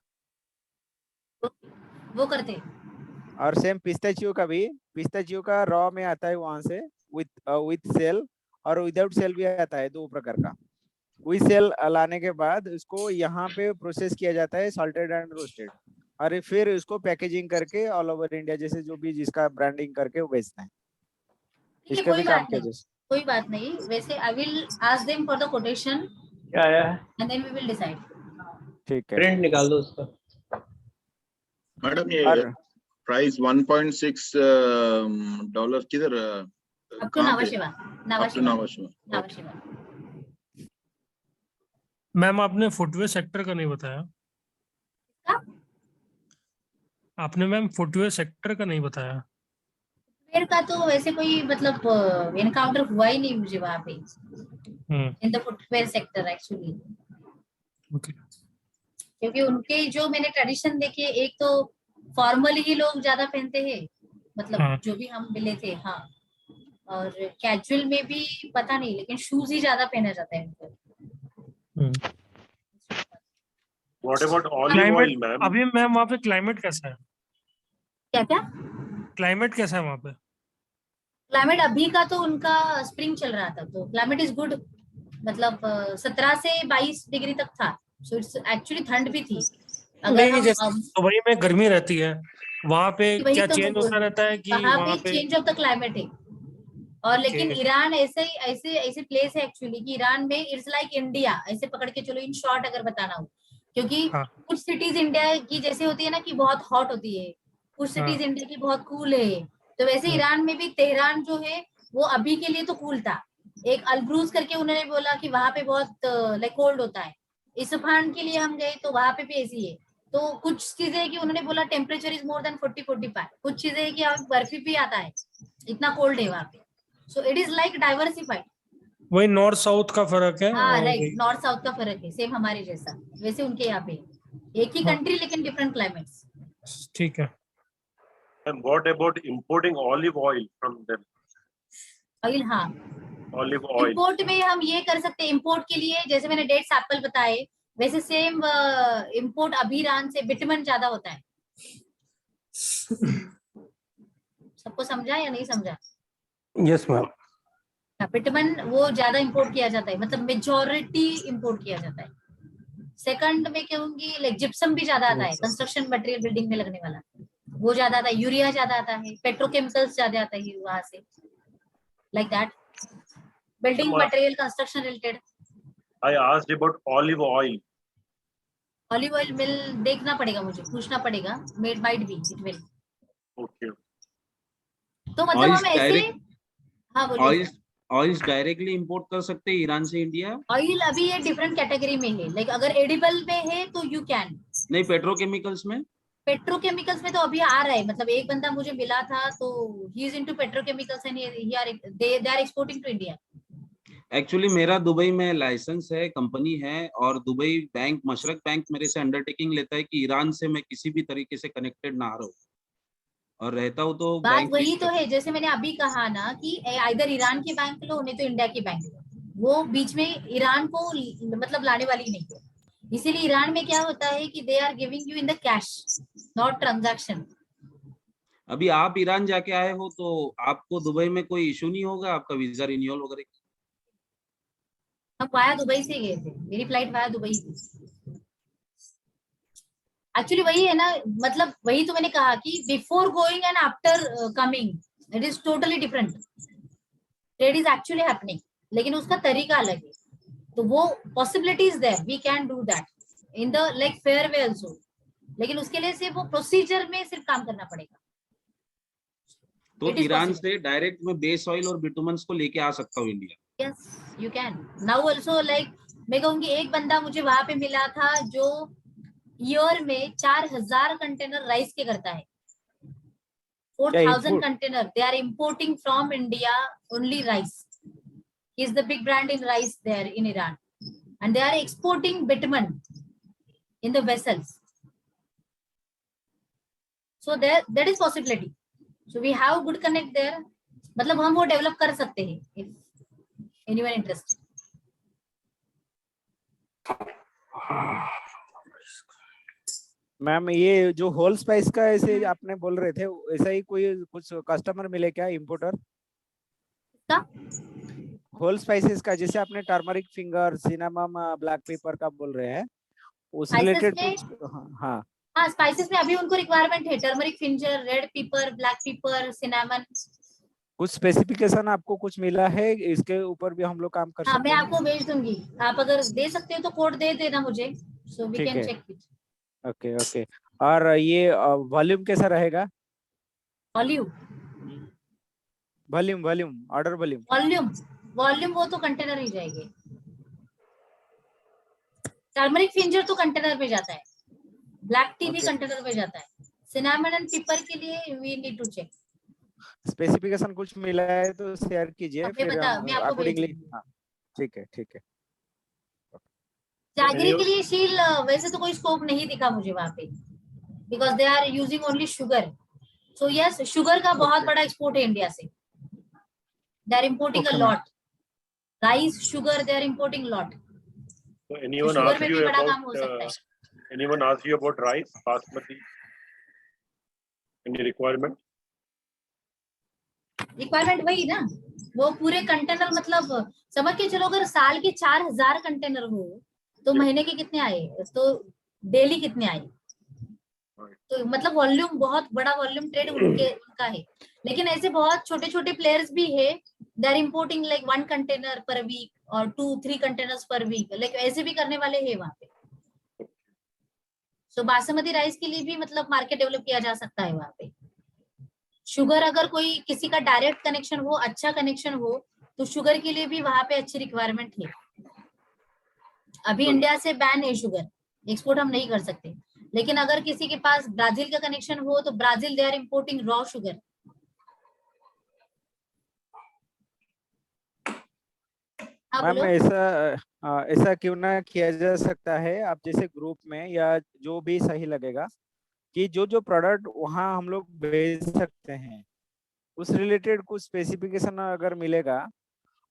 Speaker 1: वो करते हैं।
Speaker 7: और सेम पिस्ताचियो का भी, पिस्ताचियो का रॉ में आता है वहां से विथ सेल और विदाउट सेल भी आता है, दो प्रकार का। विथ सेल लाने के बाद उसको यहाँ पे प्रोसेस किया जाता है सॉल्टेड एंड रोस्टेड, और फिर उसको पैकेजिंग करके ऑल ओवर इंडिया जैसे जो भी जिसका ब्रांडिंग करके वो बेचते हैं। इसका भी काम किया जैसे
Speaker 1: कोई बात नहीं, वैसे I will ask them for the quotation
Speaker 9: क्या आया है?
Speaker 1: And then we will decide.
Speaker 7: ठीक है,
Speaker 9: प्रिंट निकाल दो उसका।
Speaker 10: मैडम ये
Speaker 7: और
Speaker 10: प्राइस 1.6 डॉलर किधर
Speaker 1: up to Nhava Sheva, Nhava Sheva.
Speaker 5: Ma'am आपने फुटवेयर सेक्टर का नहीं बताया। आपने मैम फुटवेयर सेक्टर का नहीं बताया।
Speaker 1: फुटवेयर का तो वैसे कोई मतलब एनकाउंटर हुआ ही नहीं मुझे वहां पे in the footwear sector actually.
Speaker 5: Okay,
Speaker 1: क्योंकि उनके जो मैंने ट्रेडिशन देखे, एक तो फॉर्मल ही लोग ज्यादा पहनते हैं, मतलब
Speaker 5: हाँ।
Speaker 1: जो भी हम मिले थे। हाँ, और कैजुअल में भी पता नहीं, लेकिन शूज ही ज्यादा पहना जाता है उनको।
Speaker 4: What about olive oil, ma'am?
Speaker 5: अभी मैम वहाँ पे क्लाइमेट कैसा है?
Speaker 1: क्या क्या
Speaker 5: क्लाइमेट कैसा है वहाँ पे?
Speaker 1: क्लाइमेट अभी का तो उनका स्प्रिंग चल रहा था, तो क्लाइमेट इज गुड। मतलब 17 से 22 डिग्री तक था, सो इट्स एक्चुअली ठंड भी थी। अगर
Speaker 5: नहीं, जैसे
Speaker 1: हम
Speaker 5: दुबई में गर्मी रहती है, वहाँ पे
Speaker 1: वही
Speaker 5: क्या
Speaker 1: तो मैं
Speaker 5: चेंज
Speaker 1: बोल
Speaker 5: होता
Speaker 1: रही हूँ,
Speaker 5: रहता है कि
Speaker 1: वहाँ
Speaker 5: वहाँ
Speaker 1: पे
Speaker 5: पे?
Speaker 1: चेंज ऑफ द क्लाइमेट है। और लेकिन
Speaker 5: Okay.
Speaker 1: ईरान ऐसे प्लेस है एक्चुअली कि ईरान में इट्स लाइक इंडिया, ऐसे पकड़ के चलो इन शॉर्ट अगर बताना हो। क्योंकि
Speaker 5: हाँ।
Speaker 1: कुछ सिटीज इंडिया की जैसे होती है ना कि बहुत हॉट होती है, कुछ सिटीज
Speaker 5: हाँ।
Speaker 1: इंडिया की बहुत कूल है। तो वैसे ईरान में भी तेहरान जो है वो अभी के लिए तो कूल था। एक अलब्रूज करके उन्होंने बोला कि वहां पे बहुत लाइक कोल्ड होता है। इस्फहान के लिए हम गए तो वहां पे भी ऐसी है। तो कुछ चीजें है कि उन्होंने बोला टेम्परेचर इज मोर देन 40-45। कुछ चीजें है कि बर्फी भी आता है, इतना कोल्ड है वहां पे। So it is like diversified.
Speaker 5: वही नॉर्थ साउथ का फर्क है।
Speaker 1: हाँ
Speaker 5: और
Speaker 1: राइट, नॉर्थ साउथ का फर्क है, सेम हमारे जैसा। वैसे उनके यहाँ पे एक ही कंट्री लेकिन डिफरेंट क्लाइमेट्स।
Speaker 5: ठीक है।
Speaker 4: And what about importing olive oil from them?
Speaker 1: Oil, हाँ
Speaker 4: Olive oil.
Speaker 1: इम्पोर्ट में हम ये कर सकते हैं। इम्पोर्ट के लिए जैसे मैंने डेट्स एप्पल बताए, वैसे सेम इम्पोर्ट अभी ईरान से बिटमन ज्यादा होता है। सबको समझा या नहीं समझा?
Speaker 2: Yes ma'am.
Speaker 1: बिटमन वो ज्यादा इंपोर्ट किया जाता है, मतलब मेजॉरिटी इंपोर्ट किया जाता है। सेकंड में कहूंगी लाइक जिप्सम भी ज्यादा आता है, कंस्ट्रक्शन मटेरियल बिल्डिंग में लगने वाला वो ज्यादा आता है। यूरिया ज्यादा आता है, पेट्रोकेमिकल्स ज्यादा आता है वहां से, like that. Building material, construction related.
Speaker 4: I asked about olive oil.
Speaker 1: Olive oil मिल देखना पड़ेगा, मुझे पूछना पड़ेगा। Made might be it will.
Speaker 4: Okay.
Speaker 1: तो मतलब हम ऐसे, हाँ बोलिए।
Speaker 11: ऑयल्स डायरेक्टली इंपोर्ट कर सकते हैं ईरान से इंडिया?
Speaker 1: ऑयल अभी ये डिफरेंट कैटेगरी में है, लाइक अगर एडिबल में है तो यू कैन।
Speaker 11: नहीं, पेट्रोकेमिकल्स में?
Speaker 1: पेट्रोकेमिकल्स में तो अभी आ रहा है, मतलब एक बंदा मुझे मिला था तो he is into petrochemicals and they are exporting to India.
Speaker 11: Actually मेरा दुबई में लाइसेंस है, कंपनी है, और दुबई बैंक, मशरक बैंक मेरे से अंडरटेकिंग लेता है कि ईरान से मैं किसी भी तरीके से कनेक्टेड ना रहूं, और रहता हूं तो
Speaker 1: बात
Speaker 11: बैंक
Speaker 1: वही तो है, जैसे मैंने अभी कहा ना कि इधर ईरान के बैंक लो नहीं तो इंडिया के बैंक लो, वो बीच में ईरान को मतलब लाने वाली नहीं है। इसीलिए ईरान में क्या होता है कि they are giving you in the cash, not transaction.
Speaker 11: अभी आप ईरान जाके आए हो तो आपको दुबई में कोई इशू नहीं होगा आपका वीजा रिन्यूअल वगैरह?
Speaker 1: हम वाया दुबई से गए थे, मेरी फ्लाइट वाया दुबई थी। एक्चुअली वही है ना, मतलब वही तो मैंने कहा कि before going and after coming it is totally different. Trade is actually happening, लेकिन उसका तरीका अलग है। तो वो possibilities there, we can do that in the like fair way also, लेकिन उसके लिए सिर्फ वो प्रोसीजर में सिर्फ काम करना पड़ेगा।
Speaker 11: तो
Speaker 1: It is
Speaker 11: ईरान
Speaker 1: possible.
Speaker 11: से डायरेक्ट मैं बेस ऑयल और बिटुमेंस को लेके आ सकता हूँ India?
Speaker 1: Yes you can now also. Like मैं कहूंगी एक बंदा मुझे वहां पे मिला था जो ईयर में 4000 कंटेनर राइस के करता है। 4000 container they are importing from India only rice. He is the big brand in rice there in Iran and they are exporting bitumen in the vessels. So that is possibility. So we have good connect there, मतलब हम वो develop कर सकते हैं if anyone interested.
Speaker 7: Ma'am ये जो whole spice का ऐसे आपने बोल रहे थे, ऐसा ही कोई कुछ कस्टमर मिले क्या, इंपोर्टर होल स्पाइसेस का? जैसे आपने turmeric finger, cinnamon, black pepper का बोल रहे हैं, उस रिलेटेड कुछ? हाँ
Speaker 1: हाँ, स्पाइसेस में अभी उनको रिक्वायरमेंट है turmeric finger, red pepper, black pepper, cinnamon.
Speaker 7: कुछ स्पेसिफिकेशन आपको कुछ मिला है इसके ऊपर भी हम लोग काम कर
Speaker 1: हाँ,
Speaker 7: सकते
Speaker 1: मैं
Speaker 7: हैं?
Speaker 1: आपको भेज दूंगी, आप अगर दे सकते हो तो कोड दे देना मुझे, so we can check it.
Speaker 7: Okay okay. और ये वॉल्यूम कैसा रहेगा?
Speaker 1: Volume
Speaker 7: volume volume order volume
Speaker 1: volume volume वो तो कंटेनर ही जाएंगे। टर्मरिक फिंगर तो कंटेनर में जाता है, ब्लैक टी भी कंटेनर में जाता है, सिनेमन एंड पेपर के लिए we need to check.
Speaker 7: Specification कुछ मिला है तो शेयर कीजिए, फिर
Speaker 1: मैं आपको
Speaker 7: अकॉर्डिंगली। ठीक है ठीक है।
Speaker 1: जागरी के लिए शील वैसे तो कोई स्कोप नहीं दिखा मुझे वहां पे, because they are using only sugar. So yes, sugar का बहुत बड़ा एक्सपोर्ट है इंडिया से, they are importing a lot. Rice, sugar, they are importing lot.
Speaker 4: So anyone
Speaker 1: sugar
Speaker 4: asked
Speaker 1: में
Speaker 4: you
Speaker 1: भी बड़ा
Speaker 4: about
Speaker 1: काम हो सकता है।
Speaker 4: anyone asked you about rice, basmati? Any requirement?
Speaker 1: Requirement वही ना, वो पूरे कंटेनर, मतलब समझ के चलो अगर साल के 4000 कंटेनर हो तो महीने के कितने आए, तो डेली कितने आए, तो मतलब वॉल्यूम, बहुत बड़ा वॉल्यूम ट्रेड उनका है। लेकिन ऐसे बहुत छोटे छोटे प्लेयर्स भी है, they are importing like 1 container per week और 2-3 कंटेनर्स पर वीक, लाइक ऐसे भी करने वाले हैं वहां पे। सो बासमती राइस के लिए भी मतलब मार्केट डेवलप किया जा सकता है वहां पे। शुगर, अगर कोई किसी का डायरेक्ट कनेक्शन हो, अच्छा कनेक्शन हो, तो शुगर के लिए भी वहां पे अच्छी रिक्वायरमेंट है। अभी इंडिया से बैन है शुगर, एक्सपोर्ट हम नहीं कर सकते। लेकिन अगर किसी के पास ब्राजील का कनेक्शन हो तो Brazil they are importing raw sugar.
Speaker 7: Ma'am ऐसा क्यों ना किया जा सकता है, आप जैसे ग्रुप में या जो भी सही लगेगा, कि जो जो प्रोडक्ट वहाँ हम लोग भेज सकते हैं उस रिलेटेड कुछ स्पेसिफिकेशन अगर मिलेगा,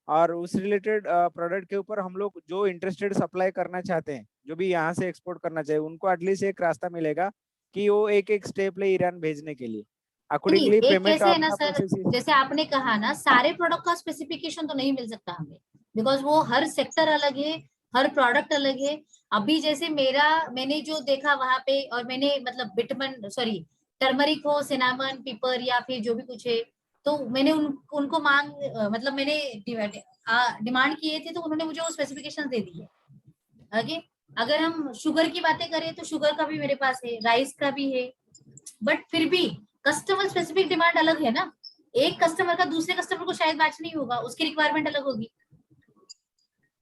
Speaker 7: और उस रिलेटेड प्रोडक्ट के ऊपर हम लोग जो इंटरेस्टेड सप्लाई करना चाहते हैं, जो भी यहाँ से एक्सपोर्ट करना चाहिए, उनको एटलीस्ट एक रास्ता मिलेगा कि वो एक एक स्टेप ले ईरान भेजने के लिए अकॉर्डिंगली पेमेंट।
Speaker 1: कैसे है ना सर, जैसे आपने कहा ना, सारे प्रोडक्ट का स्पेसिफिकेशन तो नहीं मिल सकता हमें, बिकॉज वो हर सेक्टर अलग है, हर प्रोडक्ट अलग है। अभी जैसे मैंने जो देखा वहां पे, और मैंने मतलब बिटमन, सॉरी टर्मरिक हो, सिनेमन, पेपर या फिर जो भी कुछ है, तो मैंने उनको मतलब मैंने डिमांड किए थे, तो उन्होंने मुझे वो स्पेसिफिकेशन दे दी है। आगे अगर हम शुगर की बातें करें तो शुगर का भी मेरे पास है, राइस का भी है, बट फिर भी कस्टमर स्पेसिफिक डिमांड अलग है ना। एक कस्टमर का दूसरे कस्टमर को शायद मैच नहीं होगा, उसकी रिक्वायरमेंट अलग होगी,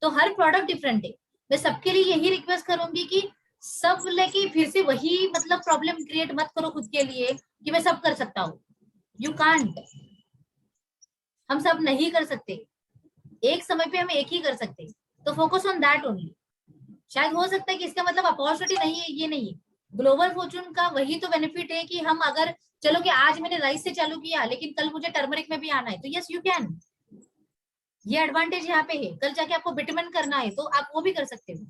Speaker 1: तो हर प्रोडक्ट डिफरेंट है। मैं सबके लिए यही रिक्वेस्ट करूंगी कि सब लेके फिर से वही मतलब प्रॉब्लम क्रिएट मत करो खुद के लिए कि मैं सब कर सकता हूँ। यू कांट, हम सब नहीं कर सकते, एक समय पे हम एक ही कर सकते, तो फोकस ऑन दैट ओनली। शायद हो सकता है कि इसका मतलब अपॉर्चुनिटी नहीं है, ये नहीं है। ग्लोबल फॉर्चून का वही तो बेनिफिट है कि हम अगर चलो कि आज मैंने राइस से चालू किया, लेकिन कल मुझे टर्मरिक में भी आना है, तो यस यू कैन, ये एडवांटेज यहाँ पे है। कल जाके आपको बिटमन करना है तो आप वो भी कर सकते हो,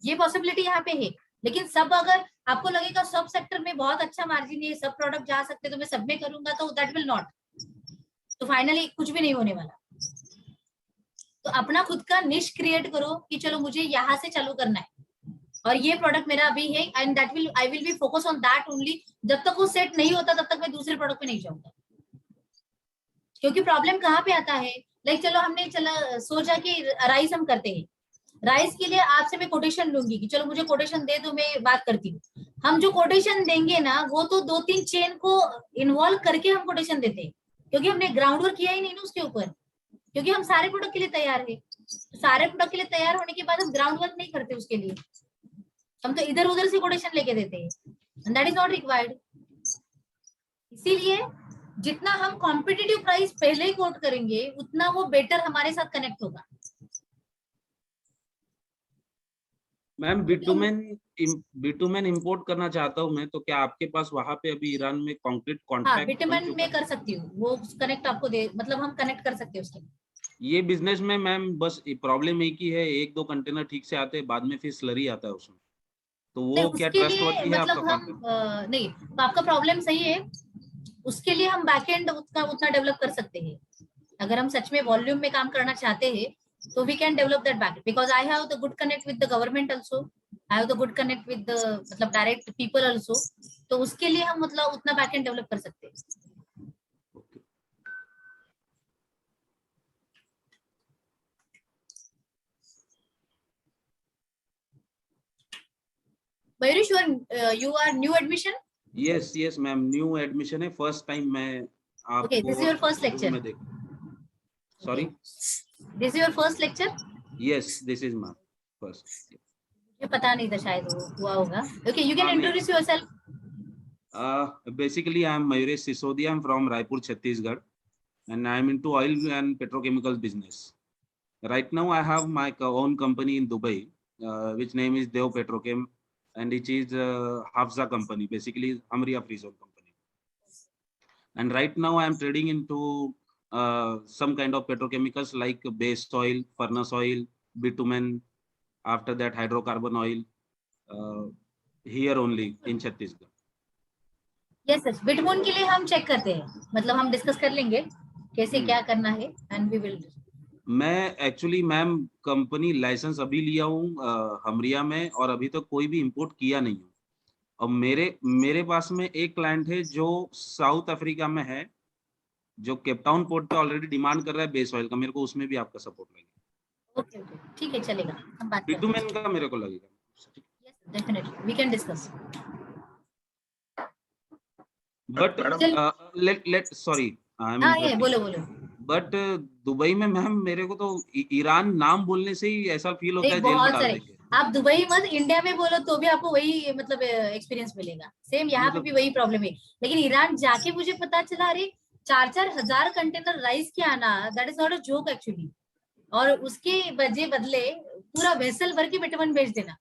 Speaker 1: ये पॉसिबिलिटी यहाँ पे है। लेकिन सब अगर आपको लगेगा सब सेक्टर में बहुत अच्छा मार्जिन है, सब प्रोडक्ट जा सकते, तो मैं सब में करूंगा, तो दैट विल नॉट, तो फाइनली कुछ भी नहीं होने वाला। तो अपना खुद का निश क्रिएट करो कि चलो मुझे यहाँ से चालू करना है और ये प्रोडक्ट मेरा अभी है, and that will I will be focus on that only. जब तक वो सेट नहीं होता तब तक मैं दूसरे प्रोडक्ट पे नहीं जाऊंगा। क्योंकि प्रॉब्लम कहाँ पे आता है, लाइक चलो हमने सोचा कि राइस हम करते हैं, राइस के लिए आपसे मैं कोटेशन लूंगी कि चलो मुझे कोटेशन दे दो, मैं बात करती हूँ। हम जो कोटेशन देंगे ना वो तो 2-3 चेन को इन्वॉल्व करके हम कोटेशन देते हैं, क्योंकि हमने ग्राउंड वर्क किया ही नहीं ना उसके ऊपर, क्योंकि हम सारे प्रोडक्ट के लिए तैयार है। सारे प्रोडक्ट के लिए तैयार होने के बाद हम ग्राउंड वर्क नहीं करते उसके लिए, हम तो इधर उधर से कोटेशन लेके देते हैं, दैट इज नॉट रिक्वायर्ड। इसीलिए जितना हम कॉम्पिटिटिव प्राइस पहले ही कोट करेंगे उतना वो बेटर हमारे साथ कनेक्ट होगा।
Speaker 11: मैम बिटुमेन इंपोर्ट करना चाहता हूँ मैं, तो क्या आपके पास वहाँ पे अभी ईरान में कॉन्क्रीट
Speaker 1: हाँ,
Speaker 11: कॉन्ट्रैक्ट
Speaker 1: बिटुमेन में कर सकती हूँ, वो कनेक्ट आपको दे, मतलब हम कनेक्ट कर सकते हैं उसके।
Speaker 11: ये बिजनेस में मैम बस प्रॉब्लम एक ही है, 1-2 कंटेनर ठीक से आते हैं, बाद में फिर स्लरी आता है उसमें, तो वो क्या
Speaker 1: उसके लिए
Speaker 11: ट्रस्टवर्दी है आपका
Speaker 1: मतलब हम
Speaker 11: कॉन्ट्रैक्ट?
Speaker 1: नहीं, तो आपका प्रॉब्लम सही है, उसके लिए हम बैकएंड उतना डेवलप कर सकते हैं। अगर हम सच में वॉल्यूम में काम करना चाहते हैं तो we can develop that back, because I have the good connect with the government also, I have the good connect with the मतलब डायरेक्ट पीपल आल्सो, तो उसके लिए हम मतलब उतना बैकएंड डेवलप कर सकते हैं। Mayurish, you are new admission?
Speaker 11: Yes ma'am, new admission है, फर्स्ट टाइम मैं आपको
Speaker 1: Okay, this is your first lecture.
Speaker 11: Sorry?
Speaker 1: This is your first lecture?
Speaker 11: Yes, this is my first.
Speaker 1: मुझे पता नहीं था, शायद वो हुआ होगा। Okay, you can introduce yourself.
Speaker 11: Basically, I am Mayuresh Sisodia. I'm from Raipur, Chhattisgarh, and I am into oil and petrochemical business. Right now, I have my own company in Dubai, which name is Deo Petrochem, and it is Hafza company, basically Hamria Free Zone company. And right now, I am trading into some kind of petrochemicals like base oil, furnace oil, bitumen, after that hydrocarbon oil, here only in Chhattisgarh.
Speaker 1: Yes, yes. बिटमोन के लिए हम check करते हैं, मतलब हम discuss कर लेंगे कैसे क्या करना है, एंड वी विल।
Speaker 11: मैं एक्चुअली मैम कंपनी लाइसेंस अभी लिया हूँ हमरिया में, और अभी तक कोई भी इंपोर्ट किया नहीं हूँ। और मेरे पास में एक क्लाइंट है जो साउथ अफ्रीका में है, जो केपटाउन पोर्ट पे ऑलरेडी डिमांड कर रहा है बेस ऑयल का, मेरे को उसमें भी आपका सपोर्ट लगेगा।
Speaker 1: ओके, ठीक है, चलेगा, हम बात करते हैं।
Speaker 11: बिटुमेन का मेरे को लगेगा।
Speaker 1: Yes, definitely, we can discuss.
Speaker 11: But sorry,
Speaker 1: बोलो।
Speaker 11: बट दुबई में मैम मेरे को तो ईरान नाम बोलने से ही ऐसा फील होता है जेल में डाल देंगे।
Speaker 1: आप दुबई मत, इंडिया में बोलो तो भी आपको वही मतलब एक्सपीरियंस मिलेगा, सेम यहाँ पे भी वही प्रॉब्लम है। लेकिन ईरान जाके मुझे पता चला, अरे 4-4 हजार कंटेनर राइस के आना, that is not a joke actually. और उसके बदले पूरा वेसल भर के बिटुमेन बेच देना,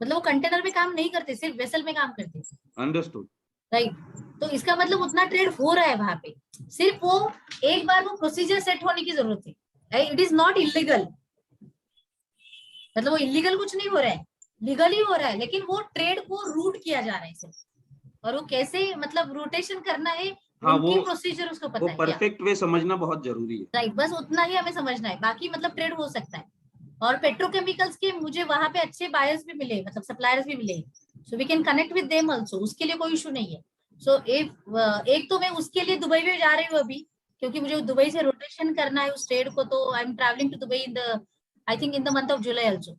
Speaker 1: मतलब वो कंटेनर में काम नहीं करते, सिर्फ वेसल में काम करते।
Speaker 11: Understood,
Speaker 1: right. तो इसका मतलब उतना ट्रेड हो रहा है वहां पे, सिर्फ वो एक बार वो प्रोसीजर सेट होने की जरूरत है। इट इज नॉट इलीगल, मतलब वो इलीगल कुछ नहीं हो रहा है, लीगल ही हो रहा है, लेकिन वो ट्रेड को रूट किया जा रहा है सिर्फ, और वो कैसे मतलब रोटेशन करना है, उनकी प्रोसीजर उसको पता है।
Speaker 11: परफेक्ट वे समझना बहुत जरूरी है।
Speaker 1: राइट, बस उतना ही हमें समझना है, बाकी मतलब ट्रेड हो सकता है। और पेट्रोकेमिकल्स के मुझे वहां पे अच्छे बायर्स भी मिले, मतलब सप्लायर्स भी मिले, so we can connect with them also, उसके लिए कोई इशू नहीं है। सो एक तो मैं उसके लिए दुबई में जा रही हूँ अभी, क्योंकि मुझे दुबई से रोटेशन करना है उस ट्रेड को, तो I am travelling to Dubai in the, I think in the month of July also.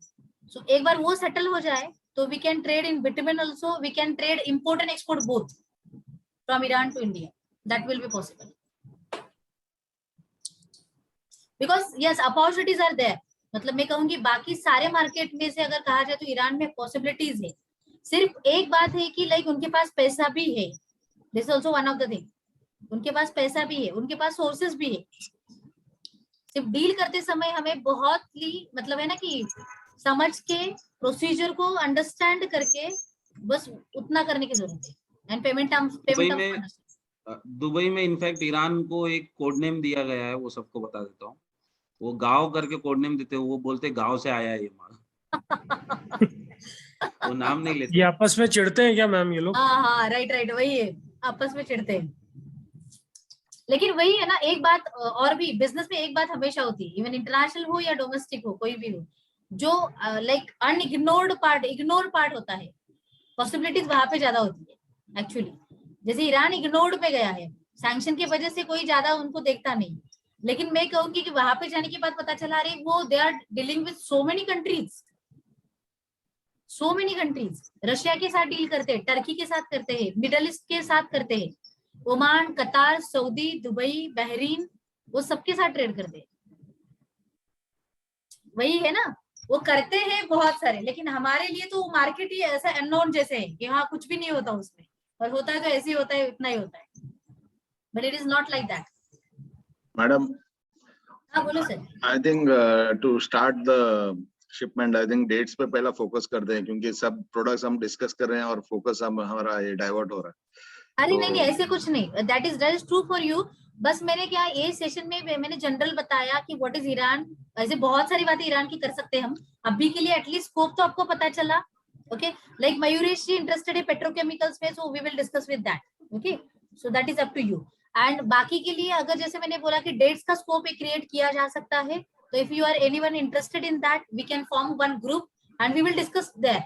Speaker 1: So एक बार वो सेटल हो जाए तो we can trade in bitumen also, we can trade import and export both from Iran to India, that will be possible, because yes opportunities are there. मतलब मैं कहूंगी बाकी सारे मार्केट में से अगर कहा जाए तो ईरान में पॉसिबिलिटीज है। सिर्फ एक बात है कि लाइक उनके पास पैसा भी है, this is also one of the thing, उनके पास पैसा भी है, उनके पास सोर्सेस भी है। सिर्फ डील करते समय हमें बहुत ही मतलब है ना कि समझ के प्रोसीजर को अंडरस्टैंड करके बस उतना करने की जरूरत है, एंड पेमेंट
Speaker 11: दुबई में इनफैक्ट ईरान को एक कोड नेम दिया गया है, वो सबको बता देता हूँ, वो गांव करके कोड नेम देते हैं, वो बोलते गांव से आया है ये माल। वो नाम नहीं लेते।
Speaker 5: ये आपस में चिढ़ते हैं क्या मैम ये लोग?
Speaker 1: हाँ, राइट, वही है, आपस में चिढ़ते हैं। लेकिन वही है ना, एक बात और भी, बिजनेस में एक बात हमेशा होती है, इवन इंटरनेशनल हो या डोमेस्टिक हो, कोई भी हो, जो लाइक इग्नोर पार्ट होता है, पॉसिबिलिटीज वहां पे ज्यादा होती है एक्चुअली। जैसे ईरान इग्नोर्ड पे गया है, सैंक्शन की वजह से कोई ज्यादा उनको देखता नहीं, लेकिन मैं कहूंगी कि वहां पे जाने के बाद पता चला रही वो they are dealing with so many countries, Russia के साथ डील करते हैं, टर्की के साथ करते हैं, मिडल ईस्ट के साथ करते हैं, ओमान, कतार, सऊदी, दुबई, बहरीन, वो सबके साथ ट्रेड करते हैं। वही है ना, वो करते हैं बहुत सारे, लेकिन हमारे लिए तो मार्केट ही ऐसा अननोन जैसे है कि हाँ कुछ भी नहीं होता उसमें, और होता है तो ऐसे ही होता है, इतना ही होता है, but it is not like that.
Speaker 10: Madam,
Speaker 1: हाँ बोलो sir.
Speaker 10: I think to start the shipment, I think dates पे पहला फोकस करते हैं, क्योंकि सब प्रोडक्ट्स हम डिस्कस कर रहे हैं और फोकस हमारा ये डाइवर्ट हो रहा है।
Speaker 1: अरे नहीं, ऐसे कुछ नहीं, that is true for you. बस मैंने क्या ये सेशन में मैंने जनरल बताया कि व्हाट इज ईरान, ऐसे बहुत सारी बातें ईरान की कर सकते हैं हम, अभी के लिए एटलीस्ट स्कोप तो आपको पता चला। Okay, like Mayuresh ji interested है पेट्रोकेमिकल्स में, so we will discuss with that. Okay, so that is up to you. And बाकी के लिए अगर जैसे मैंने बोला कि डेट्स का स्कोप क्रिएट किया जा सकता है, तो if you are anyone interested in that, we can form one group and we will discuss there,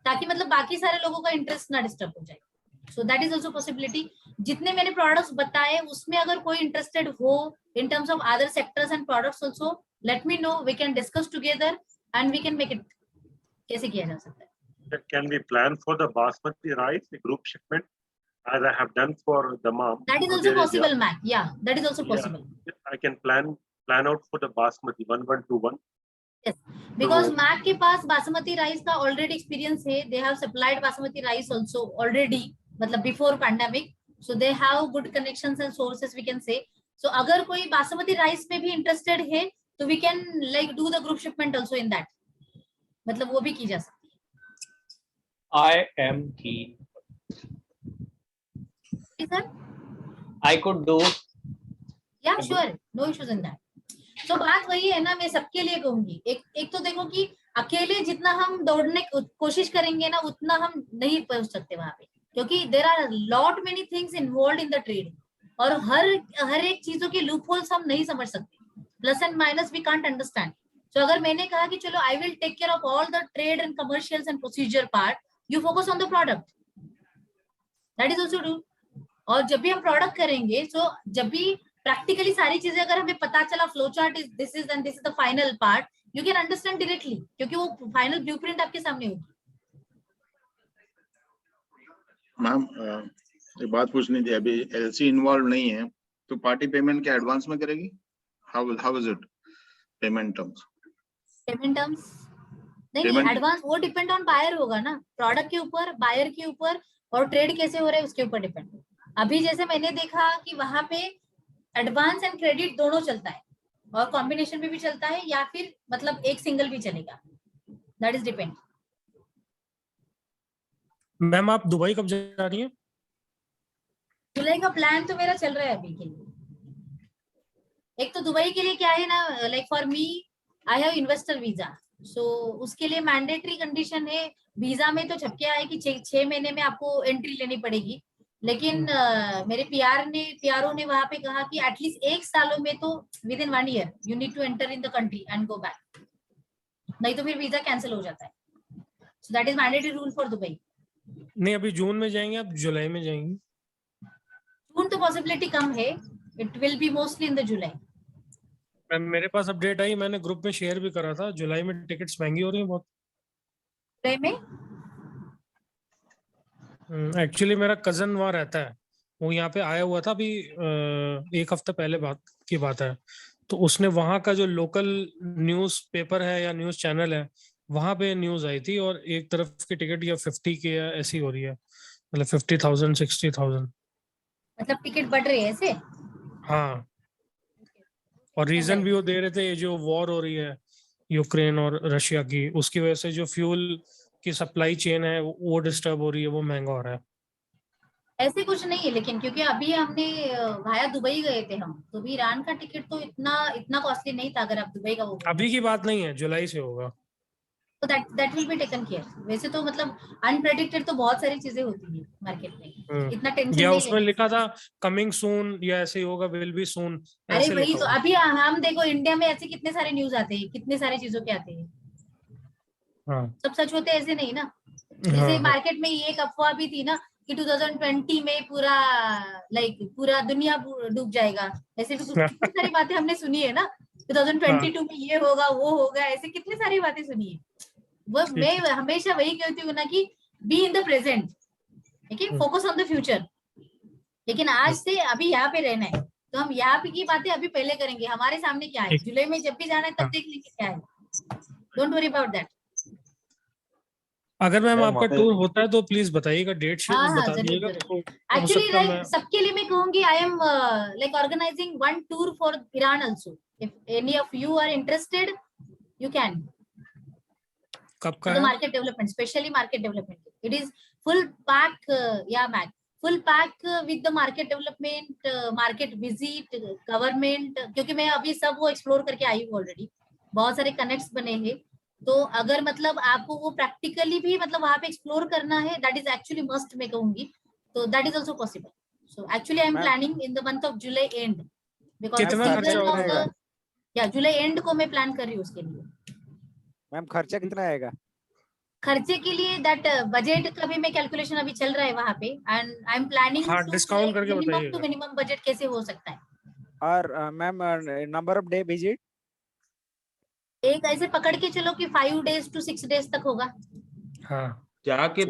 Speaker 1: ताकि मतलब बाकी सारे लोगों का इंटरेस्ट ना डिस्टर्ब हो जाए। So that is also possibility. जितने मैंने प्रोडक्ट्स बताए उसमें अगर कोई इंटरेस्टेड हो in terms of other sectors and products also, let me know, we can discuss together and we can make it, कैसे किया जा सकता है।
Speaker 4: Can we plan for the basmati rice, a group shipment, as I have done for the mom?
Speaker 1: That is also possible, Mac. Yeah, that is also possible.
Speaker 4: Yeah, I can plan out for the basmati 1121.
Speaker 1: Yes, because Mac के पास basmati rice का already experience है, they have supplied basmati rice also already, मतलब before pandemic, so they have good connections and sources, we can say. So अगर कोई basmati rice में भी interested है तो we can like do the group shipment also in that, मतलब वो भी की जा सकती है।
Speaker 9: I am keen.
Speaker 1: Sir,
Speaker 9: I could do.
Speaker 1: Yeah, sure, no issues in that. तो बात वही है ना, मैं सबके लिए कहूंगी, एक तो देखो कि अकेले जितना हम दौड़ने कोशिश करेंगे ना, उतना हम नहीं पहुंच सकते वहां पे, क्योंकि there are lot many things involve in the trade, और हर एक चीजों के लूप होल्स हम नहीं समझ सकते, plus and minus we can't understand. तो अगर मैंने कहा कि चलो I will take care of all the trade and commercials and procedure part, you focus on the product, that is also do. और जब भी हम प्रोडक्ट करेंगे, तो जब भी प्रैक्टिकली सारी चीजें अगर हमें पता चला, flow chart is this is and this is the final part, you can understand directly, क्योंकि वो फाइनल ब्लूप्रिंट आपके सामने होगी।
Speaker 10: मैम, ये बात पूछनी थी, अभी एलसी इन्वॉल्व नहीं है तो पार्टी पेमेंट क्या एडवांस में करेगी? How is it payment terms?
Speaker 1: Payment terms नहीं, एडवांस वो डिपेंड ऑन बायर होगा ना, प्रोडक्ट के ऊपर, बायर के ऊपर, और ट्रेड कैसे हो रहा है उसके ऊपर डिपेंड। अभी जैसे मैंने देखा कि वहां पे एडवांस एंड क्रेडिट दोनों चलता है, और कॉम्बिनेशन में भी चलता है, या फिर मतलब एक सिंगल भी चलेगा, दैट इज डिपेंड।
Speaker 5: मैम आप दुबई कब जा रही हैं?
Speaker 1: जुलाई का प्लान तो मेरा चल रहा है अभी के लिए। एक तो दुबई के लिए क्या है ना, like for me I have investor visa, so उसके लिए मैंडेटरी कंडीशन है वीजा में, तो छपके आए कि 6 महीने में आपको एंट्री लेनी पड़ेगी, लेकिन मेरे पीआरओ ने वहां पे कहा कि एटलीस्ट 1 सालों में तो within 1 year you need to enter in the country and go back, नहीं तो फिर वीजा कैंसिल हो जाता है। So that is mandatory rule for Dubai.
Speaker 5: नहीं, अभी जून में जाएंगे आप, जुलाई में जाएंगे?
Speaker 1: जून तो पॉसिबिलिटी कम है, it will be mostly in the जुलाई।
Speaker 5: मेरे पास अपडेट आई, मैंने ग्रुप में शेयर भी करा था, जुलाई में टिकट्स महंगी हो रही हैं बहुत।
Speaker 1: जुलाई में
Speaker 5: एक्चुअली मेरा कजन वहाँ रहता है, वो यहाँ पे आया हुआ था अभी 1 हफ्ते पहले की बात है, तो उसने वहाँ का जो लोकल न्यूज पेपर है या न्यूज चैनल है, वहाँ पे न्यूज आई थी, और एक तरफ की टिकट या 50 के या ऐसी हो रही है, मतलब 50,000 60,000,
Speaker 1: मतलब टिकट बढ़ रही है ऐसे।
Speaker 5: हाँ, और रीजन भी वो दे रहे थे, ये जो वॉर हो रही है यूक्रेन और रशिया की, उसकी वजह से जो फ्यूल की सप्लाई चेन है वो डिस्टर्ब हो रही है, वो महंगा हो रहा है।
Speaker 1: ऐसे कुछ नहीं है, लेकिन क्योंकि अभी हमने भाया दुबई गए थे हम, तो भी ईरान का टिकट तो इतना कॉस्टली नहीं था, अगर आप दुबई का वो
Speaker 5: अभी की बात नहीं है, जुलाई से होगा,
Speaker 1: तो that will be taken care. वैसे तो मतलब अनप्रेडिक्टेड तो बहुत सारी चीजें होती है मार्केट में, इतना टेंशन
Speaker 5: या
Speaker 1: नहीं
Speaker 5: उसमें लिखा था कमिंग सून या ऐसे ही होगा, विल बी सून।
Speaker 1: अरे वही तो, अभी हम देखो इंडिया में ऐसे कितने सारे न्यूज आते हैं, कितने सारे चीजों के आते हैं,
Speaker 5: हाँ,
Speaker 1: सब सच होते ऐसे नहीं ना। जैसे मार्केट में ये एक अफवाह भी थी ना कि 2020 में पूरा पूरा दुनिया डूब जाएगा, ऐसे भी कितनी सारी बातें हमने सुनी है ना, 2022 में ये होगा वो होगा, ऐसे कितनी सारी बातें सुनी है। वो मैं हमेशा वही कहती हूँ ना कि बी इन द प्रेजेंट, ठीक है, फोकस ऑन द फ्यूचर। लेकिन आज से अभी यहाँ पे रहना है, तो हम यहाँ पे की बातें अभी पहले करेंगे। हमारे सामने क्या है, जुलाई में जब भी जाना है तब देख लेंगे क्या है, डोंट वरी अबाउट दैट।
Speaker 5: अगर मैम आपका टूर होता है तो प्लीज बताइएगा, डेट शीट बता दीजिएगा।
Speaker 1: एक्चुअली लाइक सबके लिए मैं कहूंगी, I am like organising one tour for Iran also, if any of you are interested you can.
Speaker 5: कब का
Speaker 1: है? Market development, specially market development, it is full pack या mac full pack with the market development, market visit, government, क्योंकि मैं अभी सब वो explore करके आई हूँ ऑलरेडी, बहुत सारे कनेक्ट्स बने हैं। तो अगर मतलब आपको वो प्रैक्टिकली भी मतलब वहां पे एक्सप्लोर करना है, दैट इज एक्चुअली मस्ट मैं कहूंगी, तो that is also possible. So actually I am planning in the month of July and, because
Speaker 5: कितना खर्चा हो जाएगा?
Speaker 1: या जुलाई एंड को मैं प्लान कर रही हूँ उसके लिए।
Speaker 7: मैम खर्चा कितना आएगा?
Speaker 1: खर्चे के लिए दैट बजट का भी मैं कैलकुलेशन अभी चल रहा है वहां पे, and I am planning
Speaker 5: discount करके
Speaker 1: मिनिमम टू मिनिमम बजट कैसे हो सकता है।
Speaker 7: और ma'am number of day visit
Speaker 1: एक ऐसे पकड़ के चलो कि 5 days to 6 days तक होगा।
Speaker 5: हाँ,
Speaker 11: जाके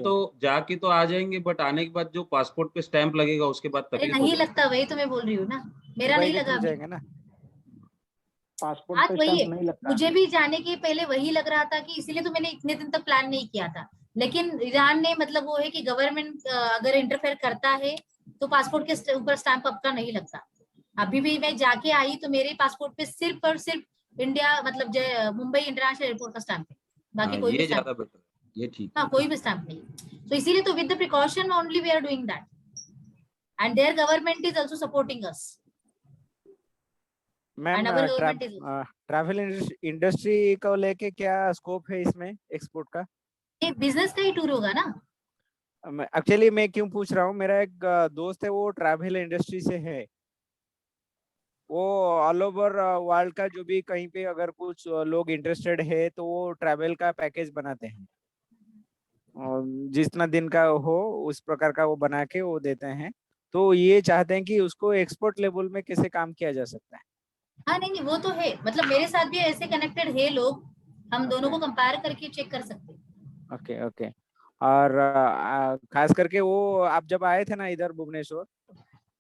Speaker 11: तो आ जाएंगे, बट आने के बाद जो पासपोर्ट पे स्टैंप लगेगा उसके बाद तकलीफ
Speaker 1: नहीं लगता, वही तो मैं बोल रही हूँ ना, मेरा नहीं लगा
Speaker 7: जाएगा ना
Speaker 3: पासपोर्ट
Speaker 1: बात
Speaker 3: पे
Speaker 1: वही
Speaker 3: स्टैंप नहीं
Speaker 1: है।
Speaker 3: लगता।
Speaker 1: मुझे भी जाने के पहले वही लग रहा था कि इसीलिए तो मैंने इतने दिन तक प्लान नहीं किया था, लेकिन ईरान ने मतलब वो है कि गवर्नमेंट अगर इंटरफेयर करता है तो पासपोर्ट के ऊपर स्टैंप आपका नहीं लगता। अभी भी मैं जाके आई तो मेरे पासपोर्ट पे सिर्फ और सिर्फ इंडिया मतलब मुंबई इंटरनेशनल एयरपोर्ट का स्टैंप है, बाकी कोई भी
Speaker 11: ज्यादा बेटर है, ये ठीक
Speaker 1: है, कोई भी स्टैंप नहीं। तो इसीलिए तो with the precaution only we are doing that, and there government is also supporting us.
Speaker 7: Ma'am travel industry को लेके क्या स्कोप है इसमें एक्सपोर्ट का?
Speaker 1: ये बिजनेस का ही टूर होगा ना।
Speaker 7: एक्चुअली मैं क्यों पूछ रहा हूँ, मेरा एक दोस्त है वो ट्रैवल इंडस्ट्री से है, वो ऑल ओवर वर्ल्ड का जो भी कहीं पे अगर कुछ लोग इंटरेस्टेड है तो वो ट्रैवल का पैकेज बनाते हैं, जितना दिन का हो उस प्रकार का वो बना के वो देते हैं। तो ये चाहते हैं कि उसको एक्सपोर्ट लेवल में कैसे काम किया जा सकता है।
Speaker 1: हाँ नहीं वो तो है, मतलब मेरे साथ भी ऐसे कनेक्टेड है लोग, हम दोनों को कंपेयर करके चेक कर सकते हैं।
Speaker 7: Okay okay. और खास करके वो आप जब आए थे ना इधर भुवनेश्वर,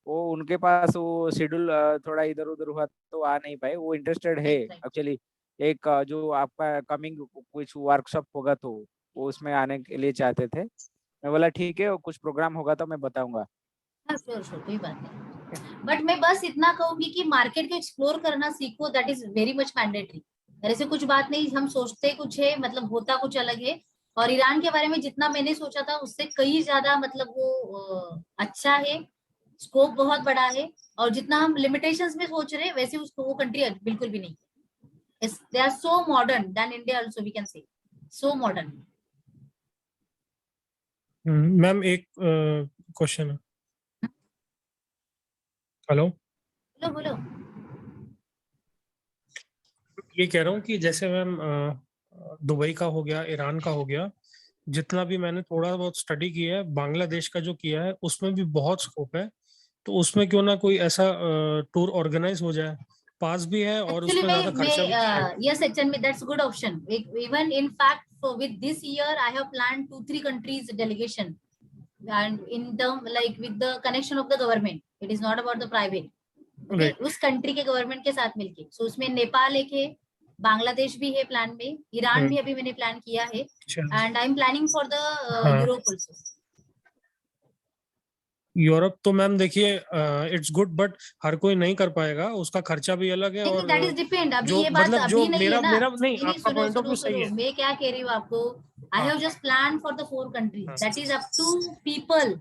Speaker 7: वो उनके पास वो शेड्यूल थोड़ा इधर उधर हुआ तो आ नहीं पाए, वो इंटरेस्टेड है एक्चुअली। एक जो आपका कमिंग कुछ वर्कशॉप होगा तो वो उसमें आने के लिए चाहते थे। मैं बोला ठीक है, कुछ प्रोग्राम होगा तो मैं बताऊंगा।
Speaker 1: श्योर कोई बात नहीं, बट मैं बस इतना कहूंगी कि मार्केट को एक्सप्लोर करना सीखो, that is very much mandatory. ऐसे कुछ बात नहीं, हम सोचते कुछ है मतलब होता कुछ अलग है। और ईरान के बारे में जितना मैंने सोचा था उससे कई ज्यादा मतलब वो अच्छा है, स्कोप बहुत बड़ा है, और जितना हम लिमिटेशंस में सोच रहे हैं वैसे उसको वो कंट्री बिल्कुल भी नहीं है। They are so modern then India also, we can say so modern.
Speaker 5: Ma'am एक क्वेश्चन है। हेलो
Speaker 1: बोलो।
Speaker 5: ये कह रहा हूँ कि जैसे मैम दुबई का हो गया, ईरान का हो गया, जितना भी मैंने थोड़ा बहुत स्टडी किया है, बांग्लादेश का जो किया है उसमें भी बहुत स्कोप है। तो उसमें क्यों ना कोई ऐसा टूर ऑर्गेनाइज हो जाए, पास भी है और उसमें ज्यादा खर्चा भी।
Speaker 1: Yes, actually, that's good option. Even in fact, so with this year, I have planned 2-3 countries delegation, and in term like with the connection of the government. It is not about the private. Okay, उस country के government के साथ मिलके। सो उसमें नेपाल एक है, बांग्लादेश भी है प्लान में, ईरान भी अभी मैंने प्लान किया है, and I am planning for the Europe also.
Speaker 5: Europe तो मैम देखिए इट्स गुड, बट हर कोई नहीं कर पाएगा, उसका खर्चा भी अलग है। और
Speaker 1: दैट इज डिपेंड, अभी ये बात
Speaker 5: मतलब
Speaker 1: अभी नहीं है ना।
Speaker 5: मेरा नहीं, आपका पॉइंट ऑफ व्यू सही है।
Speaker 1: मैं क्या कह रही हूँ आपको, I have just plan for the 4 countries. That is up to people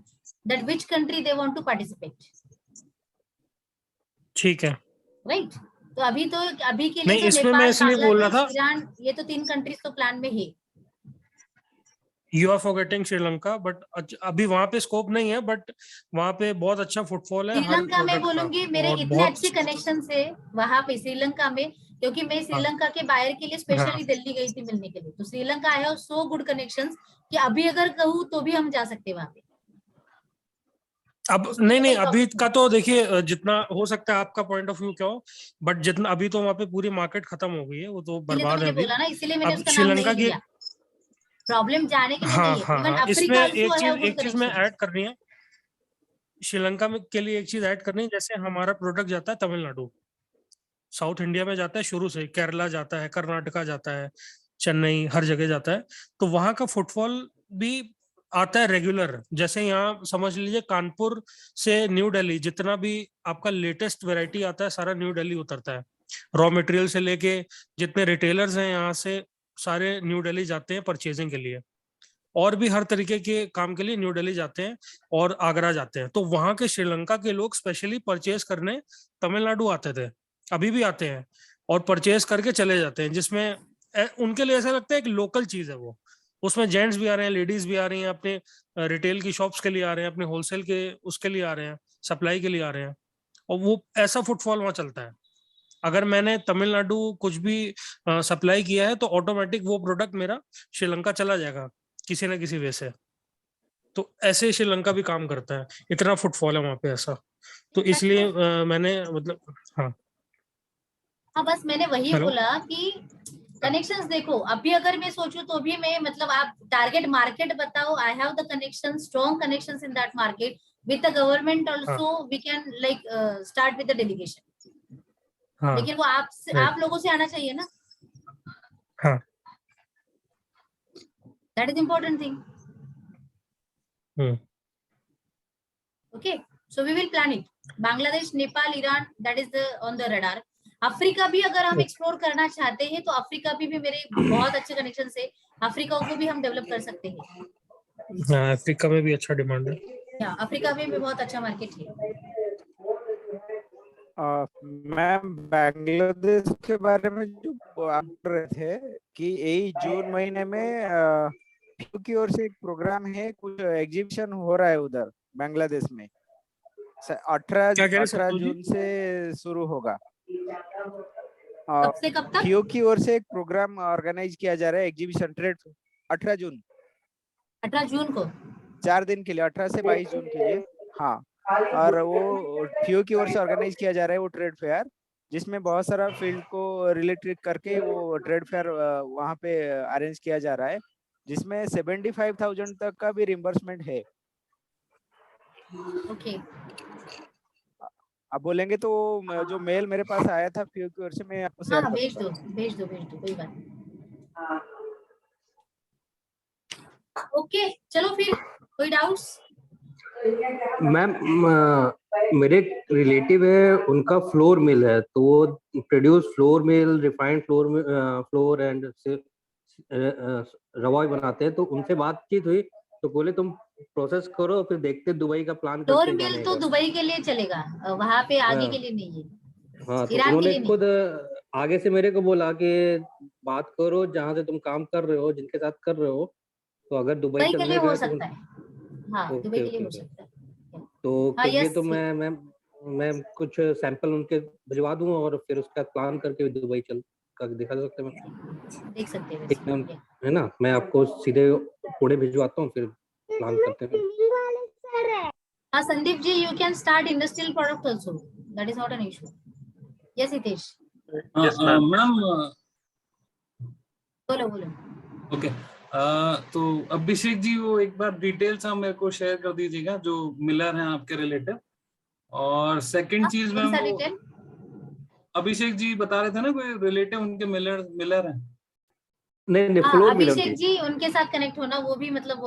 Speaker 1: that which country they want to participate.
Speaker 5: ठीक है,
Speaker 1: राइट। तो अभी के लिए
Speaker 5: नहीं, इसमें मैं इसलिए बोल रहा था,
Speaker 1: ईरान, ये तो 3 कंट्रीज तो प्लान में है।
Speaker 5: You are forgetting Sri Lanka, but अभी वहां पे स्कोप नहीं है, बट वहां पे बहुत अच्छा फुटफॉल है।
Speaker 1: श्रीलंका में बोलूंगी मेरे इतने अच्छे कनेक्शन है वहां पे श्रीलंका में, क्योंकि मैं श्रीलंका के बायर के लिए स्पेशली दिल्ली गई थी मिलने के लिए। तो Sri Lanka I have so good connections कि अभी अगर कहूँ तो भी हम जा सकते वहां पे।
Speaker 5: अब नहीं अभी का तो देखिए, जितना हो सकता है आपका पॉइंट ऑफ व्यू क्या हो, बट जितना अभी तो वहाँ पे पूरी मार्केट खत्म हो गई है, वो तो बर्बाद है अभी।
Speaker 1: बोला ना, इसीलिए मैंने
Speaker 5: अब
Speaker 1: उसका नाम
Speaker 5: श्रीलंका
Speaker 1: नहीं
Speaker 5: की
Speaker 1: लिया। प्रॉब्लम जाने के लिए
Speaker 5: हाँ
Speaker 1: नहीं है।
Speaker 5: हाँ
Speaker 1: इवन
Speaker 5: हाँ, इसमें
Speaker 1: अफ्रीका
Speaker 5: एक चीज में ऐड करनी है, श्रीलंका में के लिए एक चीज ऐड करनी है। जैसे हमारा प्रोडक्ट जाता है तमिलनाडु, साउथ इंडिया में जाता है शुरू से, केरला जाता है, कर्नाटका जाता है, चेन्नई, हर जगह जाता है। तो वहां का फुटफॉल भी आता है रेगुलर। जैसे यहाँ समझ लीजिए कानपुर से न्यू दिल्ली जितना भी आपका लेटेस्ट वैरायटी आता है सारा न्यू दिल्ली उतरता है। रॉ मटेरियल से लेके जितने रिटेलर्स हैं यहाँ से सारे न्यू दिल्ली जाते हैं परचेजिंग के लिए, और भी हर तरीके के काम के लिए न्यू दिल्ली जाते हैं और आगरा जाते हैं। तो वहां के श्रीलंका के लोग स्पेशली परचेज करने तमिलनाडु आते थे, अभी भी आते हैं, और परचेज करके चले जाते हैं, जिसमें उनके लिए ऐसा लगता है एक लोकल चीज है वो। उसमें जेंट्स भी आ रहे हैं, लेडीज भी आ रही हैं, अपने रिटेल की शॉप्स के लिए आ रहे हैं, अपने होलसेल के उसके लिए आ रहे हैं, सप्लाई के लिए आ रहे हैं, और वो ऐसा फुटफॉल वहां चलता है। अगर मैंने तमिलनाडु कुछ भी सप्लाई किया है तो ऑटोमेटिक वो प्रोडक्ट मेरा श्रीलंका चला जाएगा किसी ना किसी वे से। तो ऐसे श्रीलंका भी काम करता है, इतना फुटफॉल है वहां पे ऐसा। तो इसलिए मैंने मतलब
Speaker 1: हाँ बस मैंने वही
Speaker 5: हेलो?
Speaker 1: बोला कि कनेक्शंस देखो, अभी अगर मैं सोचूं तो भी मैं मतलब आप टारगेट मार्केट बताओ, I have the connection, strong connections in that market with the government also, we can like start with the delegation. लेकिन वो आप लोगों से आना चाहिए ना।
Speaker 5: हाँ,
Speaker 1: that is important thing. Okay, so we will plan it. Bangladesh, Nepal, Iran, that is on the radar. Africa भी अगर हम एक्सप्लोर करना चाहते हैं तो अफ्रीका भी मेरे बहुत अच्छे कनेक्शन से, अफ्रीका को भी हम डेवलप कर सकते हैं।
Speaker 5: हाँ, अफ्रीका में भी अच्छा डिमांड है।
Speaker 1: अफ्रीका में भी बहुत अच्छा मार्केट है।
Speaker 7: मैम बांग्लादेश के बारे में जो आप कर रहे थे कि यही जून महीने में की ओर से एक प्रोग्राम है, कुछ एग्जीबिशन हो रहा है उधर बांग्लादेश में, 18 जून से शुरू होगा।
Speaker 1: कब से कब तक?
Speaker 7: फियो की ओर से एक प्रोग्राम ऑर्गेनाइज किया जा रहा है, एग्जीबिशन ट्रेड 18 जून को 4 दिन के लिए, 18 से 22 जून के लिए। हाँ, और वो फियो की ओर से ऑर्गेनाइज किया जा रहा है वो ट्रेड फेयर, जिसमें बहुत सारा फील्ड को रिलेटेड करके वो ट्रेड फेयर वहाँ पे अरेंज किया जा रहा है, जिसमें 75,000 तक का भी रिम्बर्समेंट है।
Speaker 1: ओके,
Speaker 7: आप बोलेंगे तो जो मेल मेरे पास आया था फियो की ओर से, मैं आपको शेयर
Speaker 1: भेज दो कोई बात नहीं। ओके, चलो फिर, कोई डाउट्स?
Speaker 2: मैम मेरे रिलेटिव है, उनका फ्लोर मिल है, तो वो produce flour mill, refined floor and रवा बनाते हैं। तो उनसे बातचीत हुई तो बोले तुम प्रोसेस करो, फिर देखते दुबई का प्लान करते हैं।
Speaker 1: फ्लोर मिल तो दुबई के लिए चलेगा, वहां पे आगे के लिए नहीं है।
Speaker 2: हाँ, तो उन्होंने खुद आगे से मेरे को बोला कि बात करो जहाँ से तुम काम कर रहे हो, जिनके साथ कर रहे हो, तो अगर दुबई
Speaker 1: के लिए हो
Speaker 2: तो
Speaker 1: सकता है। हाँ, दुबई के लिए हो सकता है।
Speaker 2: तो कहिए तो मैं कुछ सैंपल उनके भिजवा दूंगा और फिर उसका प्लान करके दुबई चल कर दिखा सकते हैं।
Speaker 1: देख सकते हैं,
Speaker 2: है ना? मैं आपको सीधे कोड़े भिजवाता हूँ, फिर प्लान करते हैं।
Speaker 1: हाँ Sandeep ji, you can start industrial product also, that is not an issue. Yes Hitesh.
Speaker 8: Madam
Speaker 1: बोलो।
Speaker 8: ओके, तो अभिषेक जी वो एक बार डिटेल्स हम मेरे को शेयर कर दीजिएगा, जो मिलर हैं आपके रिलेटिव। और सेकंड चीज में वो अभिषेक जी बता रहे थे ना, कोई रिलेटिव उनके मिलर हैं।
Speaker 2: नहीं फ्लोर
Speaker 1: अभिषेक जी उनके साथ कनेक्ट होना, वो भी मतलब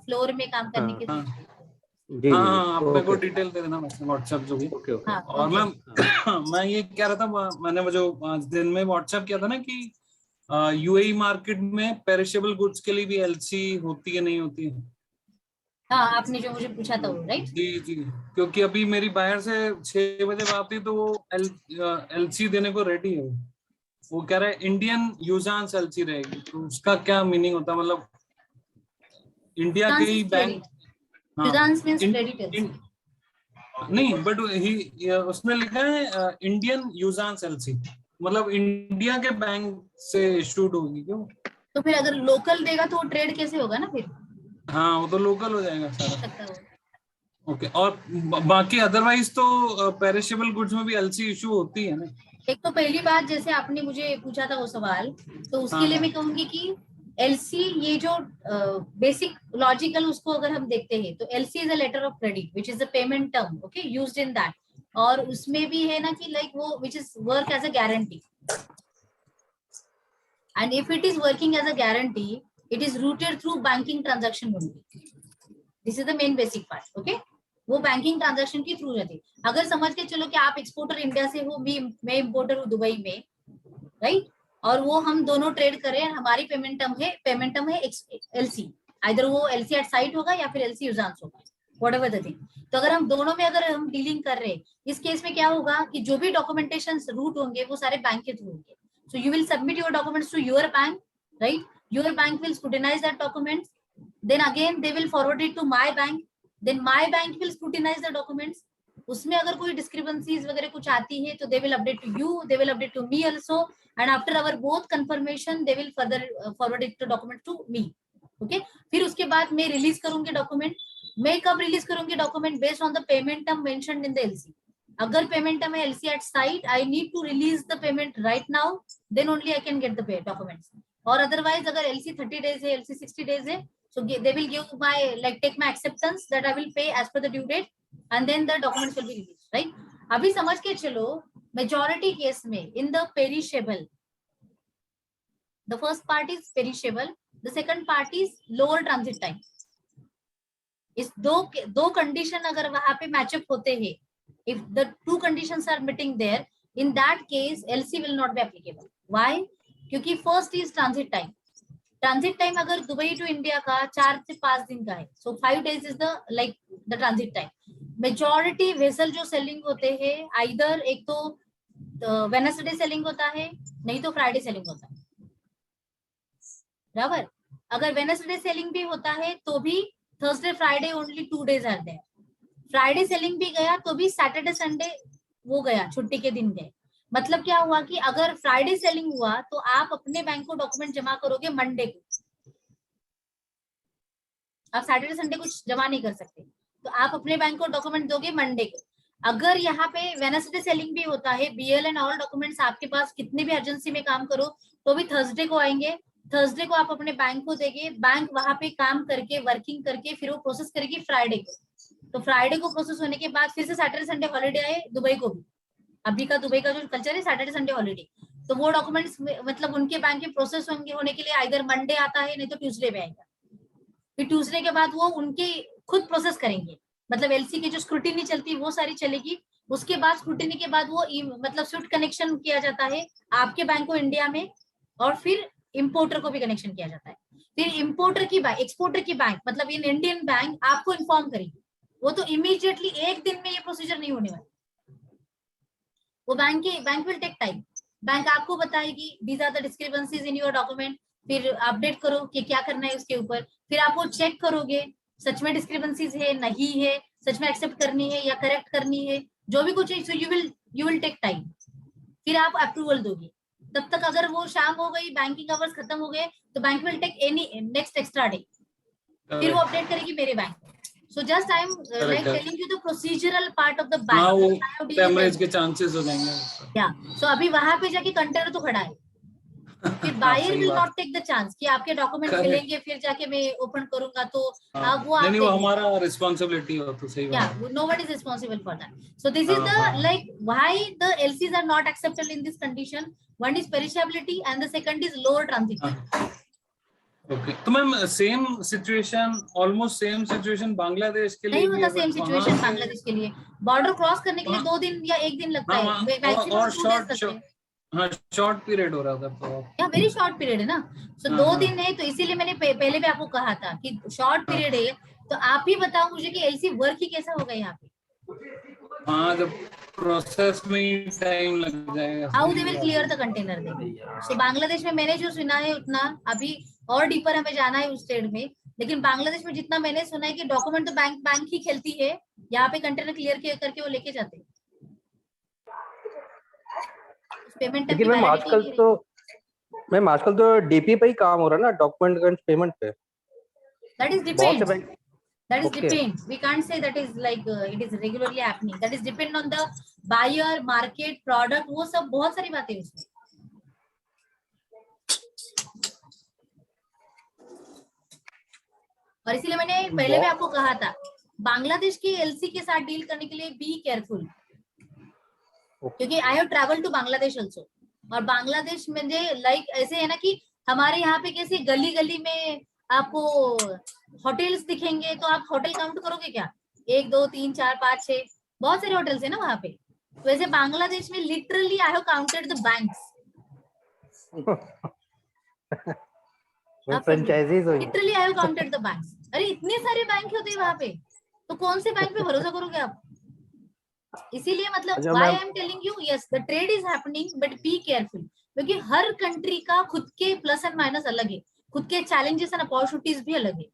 Speaker 1: फ्लोर में काम करने के लिए।
Speaker 8: हाँ, आप मेरे को डिटेल दे देना व्हाट्सएप जो भी। और मैं ये कह रहा था, मैंने वो जो दिन में व्हाट्सएप किया था ना कि यूएई मार्केट में पेरिशेबल गुड्स के लिए भी एलसी होती है नहीं होती है?
Speaker 1: हाँ, आपने जो मुझे पूछा था वो, राइट?
Speaker 8: जी, क्योंकि अभी मेरी बाहर से 6 बजे बात हुई तो वो एलसी देने को रेडी है। वो कह रहा है इंडियन यूजांस एलसी रहेगी, तो उसका क्या मीनिंग होता है? मतलब इंडिया के ही बैंक नहीं, बट उसने लिखा है इंडियन यूजांस एलसी, मतलब इंडिया के बैंक से इशूड होगी क्यों?
Speaker 1: तो फिर अगर लोकल देगा तो वो ट्रेड कैसे होगा ना फिर?
Speaker 8: हाँ, वो तो लोकल हो जाएगा सारा। ओके, और बाकी अदरवाइज तो पेरिशेबल गुड्स में भी एलसी इशू होती है ना?
Speaker 1: एक तो पहली बात, जैसे आपने मुझे पूछा था वो सवाल, तो उसके लिए मैं कहूंगी कि एलसी, ये जो बेसिक लॉजिकल उसको अगर हम देखते हैं तो LC is a letter of credit which is a payment term, okay, used in that, और उसमें भी है ना कि लाइक वो which is work as a guarantee, and if it is working as a guarantee it is routed through banking transaction only, this is the main basic part, okay. वो banking transaction के through रहती है। अगर समझ के चलो कि आप एक्सपोर्टर इंडिया से हो, मैं इंपोर्टर हूँ दुबई में, राइट, और वो हम दोनों ट्रेड करें, हमारी पेमेंट टर्म है एलसी, आइदर वो एलसी एट साइट होगा या फिर एलसी यूजांस होगा, व्हाटएवर द थिंग। तो अगर हम दोनों में अगर हम डीलिंग कर रहे हैं, इस केस में क्या होगा कि जो भी डॉक्यूमेंटेशन रूट होंगे वो सारे बैंक के थ्रू होंगे। So you will submit your documents to your bank, right, your bank will scrutinise that documents, then again they will forward it to my bank, then my bank will scrutinize the documents, उसमें अगर कोई discrepancies वगैरह कुछ आती है तो they will update to you, they will update to me also, and after our both confirmation they will further forward it to document to me, okay. फिर उसके बाद मैं रिलीज करूंगी डॉक्यूमेंट। मैं कब रिलीज करूंगी document? Based on the payment term mentioned in the LC. अगर payment term है LC at sight, I need to release the payment right now, then only I can get the documents. और otherwise अगर LC 30 days है, LC 60 days है, so they will give my, like, take my acceptance that I will pay as per the due date, and then the documents will be released, right? अभी समझ के चलो, majority case में in the perishable, the first part is perishable, the second part is lower transit time. इस दो condition अगर वहां पे मैचअप होते हैं, if the two conditions are meeting there, in that case LC will not be applicable. Why? क्योंकि first is transit time. Transit time अगर Dubai to India का 4 से 5 दिन का है, सो 5 days is the like the transit time. Majority vessel जो selling होते हैं, आइदर एक तो वेडनेसडे सेलिंग होता है, नहीं तो फ्राइडे सेलिंग होता है, बराबर। अगर वेडनेसडे सेलिंग भी होता है तो भी Thursday Friday only 2 days are there. Friday sailing भी गया तो भी सैटरडे संडे वो गया, छुट्टी के दिन गए। मतलब क्या हुआ कि अगर फ्राइडे सेलिंग हुआ तो आप अपने बैंक को डॉक्यूमेंट जमा करोगे मंडे को, आप सैटरडे संडे कुछ जमा नहीं कर सकते, तो आप अपने बैंक को डॉक्यूमेंट दोगे मंडे को। अगर यहाँ पे वेडनेसडे सेलिंग भी होता है, बीएल एंड ऑल डॉक्यूमेंट्स आपके पास कितने भी एजेंसी में काम करो तो भी थर्सडे को आएंगे। थर्सडे को आप अपने बैंक को देंगे, बैंक वहां पे काम करके वर्किंग करके फिर वो प्रोसेस करेगी फ्राइडे को। तो फ्राइडे को प्रोसेस होने के बाद फिर से सैटरडे संडे हॉलीडे आए दुबई को भी। अभी का दुबई का जो कल्चर है सैटरडे संडे हॉलीडे, तो वो डॉक्यूमेंट्स मतलब उनके बैंक में प्रोसेस होने के लिए आइदर मंडे आता है, नहीं तो ट्यूसडे में आएगा। फिर ट्यूसडे के बाद वो उनके खुद प्रोसेस करेंगे, मतलब एलसी की जो स्क्रूटिनी चलती है वो सारी चलेगी। उसके बाद स्क्रूटिनी के बाद वो मतलब स्विफ्ट कनेक्शन किया जाता है आपके बैंक को इंडिया में, और फिर इंपोर्टर को भी कनेक्शन किया जाता है। फिर इंपोर्टर की बैंक, एक्सपोर्टर की बैंक मतलब इन इंडियन बैंक आपको इन्फॉर्म करेगी। वो तो इमीडिएटली एक दिन में ये प्रोसीजर नहीं होने वाला, वो bank will take time. Bank आपको बताएगी these are the discrepancies in your document, फिर अपडेट करो कि क्या करना है उसके ऊपर। फिर आप वो चेक करोगे सच में डिस्क्रिपेंसीज है नहीं है, सच में एक्सेप्ट करनी है या करेक्ट करनी है, जो भी कुछ है। So you will take time, फिर आप अप्रूवल दोगे। तब तक अगर वो शाम हो गई, बैंकिंग आवर्स खत्म हो गए, तो bank will take any next extra day, फिर वो अपडेट करेगी मेरे bank. So just I am like telling you the procedural part of the bank.
Speaker 8: हाँ, वो डैमेज के चांसेस हो जाएंगे।
Speaker 1: Yeah. So अभी वहां पे जाके कंटेनर तो खड़ा है, फिर buyer will not take the chance कि आपके डॉक्यूमेंट मिलेंगे फिर जाके मैं ओपन करूंगा, तो अब वो
Speaker 8: नहीं, वो हमारा रिस्पांसिबिलिटी हो तो सही बात है।
Speaker 1: Nobody is responsible for that. So this is the like why the LCs are not acceptable in this condition. One is perishability and the second is lower transit time.
Speaker 8: Okay, तो ma'am same situation, almost same situation Bangladesh के लिए
Speaker 1: नहीं होता। Same situation Bangladesh के लिए border cross करने के लिए 2 दिन या 1 दिन लगता है,
Speaker 8: और शॉर्ट पीरियड हो रहा था तो
Speaker 1: वेरी शॉर्ट पीरियड है ना। सो 2 दिन है, तो इसीलिए मैंने पहले भी आपको कहा था कि शॉर्ट पीरियड है। तो आप ही बताओ मुझे कि एलसी वर्क ही कैसा होगा यहाँ पे।
Speaker 8: हाँ, जब प्रोसेस में टाइम लग जाएगा।
Speaker 1: How they will clear the container दे। सो बांग्लादेश में मैंने जो सुना है उतना, अभी और डीपर हमें जाना है उस स्टेट में, लेकिन बांग्लादेश में जितना मैंने सुना है कि डॉक्यूमेंट तो बैंक ही खेलती है, यहाँ पे कंटेनर क्लियर करके वो लेके जाते हैं। पेमेंट
Speaker 2: लेकिन मैम आजकल तो डीपी पे ही काम हो रहा है ना, डॉक्यूमेंट पेमेंट पे।
Speaker 1: That is depend. That is
Speaker 2: Okay.
Speaker 1: depends. We can't say that is like it is regularly happening. That is depend on the buyer, market, product. वो सब बहुत सारी बातें हैं उसमें. और इसीलिए मैंने पहले भी आपको कहा था, बांग्लादेश की एलसी के साथ डील करने के लिए बी केयरफुल, क्योंकि I have travel to Bangladesh also. और बांग्लादेश में लाइक ऐसे है ना कि हमारे यहाँ पे कैसे गली गली में आपको होटल्स दिखेंगे, तो आप होटल काउंट करोगे क्या? 1 2 3 4 5 6 बहुत सारे होटल्स है ना वहाँ पे. वैसे बांग्लादेश में literally I have counted the banks.
Speaker 2: Franchises हो.
Speaker 1: Literally I have counted the banks. अरे इतने सारे बैंक होते हैं वहाँ पे, तो कौन से बैंक पे भरोसा करोगे आप? इसीलिए मतलब why I am telling you, yes the trade is happening but B careful, क्योंकि हर कंट्री का खुद के प्लस एंड माइनस अलग है, खुद के चैलेंजेस एंड अपॉर्चुनिटीज भी अलग है.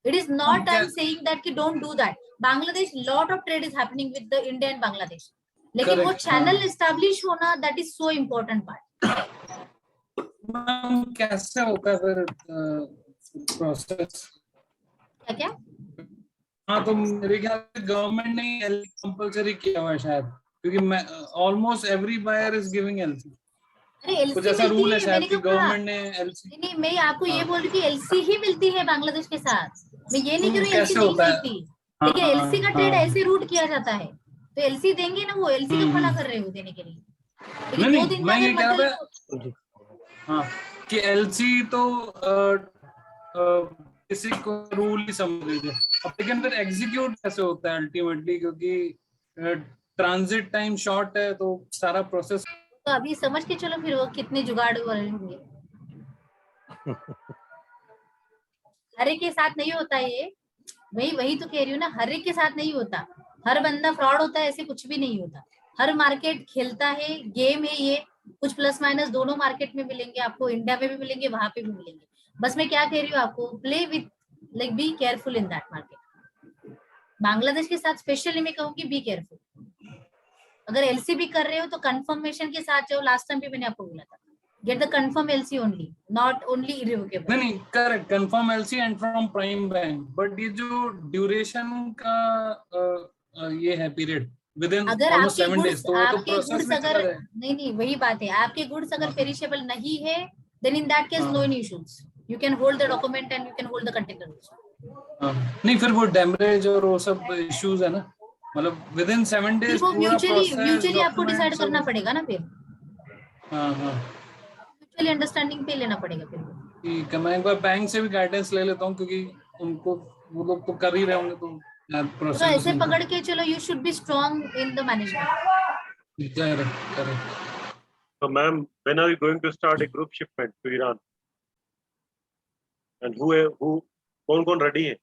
Speaker 1: It is not I am saying that कि don't do that. Bangladesh lot of trade is happening with the India and Bangladesh, लेकिन वो चैनल एस्टैब्लिश होना that is so important part.
Speaker 8: कैसे होता है फिर प्रोसेस?
Speaker 1: क्या?
Speaker 8: हाँ, तो मेरे ख्याल से गवर्नमेंट ने कंपलसरी किया हुआ है शायद, क्योंकि मैं almost every buyer is giving LC.
Speaker 1: अरे एलसी
Speaker 8: कुछ ऐसा रूल है शायद कि गवर्नमेंट ने एलसी.
Speaker 1: नहीं, मैं आपको ये बोल रही हूँ कि एलसी ही मिलती है बांग्लादेश के साथ. मैं ये नहीं कह रही एलसी
Speaker 8: कैसे
Speaker 1: नहीं
Speaker 8: होता है?
Speaker 1: मिलती, लेकिन एलसी का ट्रेड ऐसे रूट किया जाता है, तो एलसी देंगे ना, वो एलसी का मना कर रहे हो देने के लिए. लेकिन 2 दिन
Speaker 8: मैं ये कह रहा
Speaker 1: मतलब
Speaker 8: था हाँ कि एलसी तो किसी को रूल ही समझ लीजिए, अब लेकिन फिर एग्जीक्यूट कैसे होता है अल्टीमेटली, क्योंकि ट्रांजिट टाइम शॉर्ट है, तो सारा प्रोसेस.
Speaker 1: तो अभी समझ के चलो फिर वो कितने जुगाड़ होंगे. हर एक के साथ नहीं होता ये, वही तो कह रही हूँ ना, हर एक के साथ नहीं होता. हर बंदा फ्रॉड होता है ऐसे कुछ भी नहीं होता. हर मार्केट खेलता है, गेम है ये. कुछ प्लस माइनस दोनों मार्केट में मिलेंगे आपको, इंडिया में भी मिलेंगे, वहां पे भी मिलेंगे. बस मैं क्या कह रही हूँ आपको, play with like be careful in that market. Bangladesh के साथ स्पेशली मैं कहूँगी बी केयरफुल. अगर एलसी भी कर रहे हो तो कंफर्मेशन के साथ जाओ. लास्ट टाइम भी मैंने आपको बोला था, get the confirm LC only, not only irrevocable.
Speaker 8: नहीं, correct, confirm LC and from prime bank. But ये जो ड्यूरेशन का ये है period within almost 7 days, तो वो तो प्रोसेस में चला जाए.
Speaker 1: नहीं वही बात है, आपके गुड्स अगर पेरिशेबल नहीं है, then in that case no any issues. You can hold the document and you can hold the container also.
Speaker 8: नहीं, फिर वो डैमेज और वो सब इश्यूज है ना, मतलब विद इन 7 days पूरा प्रोसेस
Speaker 1: म्यूचुअली आपको डिसाइड करना पड़ेगा ना फिर.
Speaker 8: हाँ,
Speaker 1: म्यूचुअली अंडरस्टैंडिंग पे लेना पड़ेगा फिर.
Speaker 8: ठीक है, मैं एक बार बैंक से भी गाइडेंस ले लेता हूँ, क्योंकि उनको वो लोग तो कर ही रहे होंगे, तो
Speaker 1: तो ऐसे पकड़ के चलो. You should be strong in the management.
Speaker 8: Correct.
Speaker 4: So, ma'am, when are you going to start a group shipment to Iran? And कौन ready है?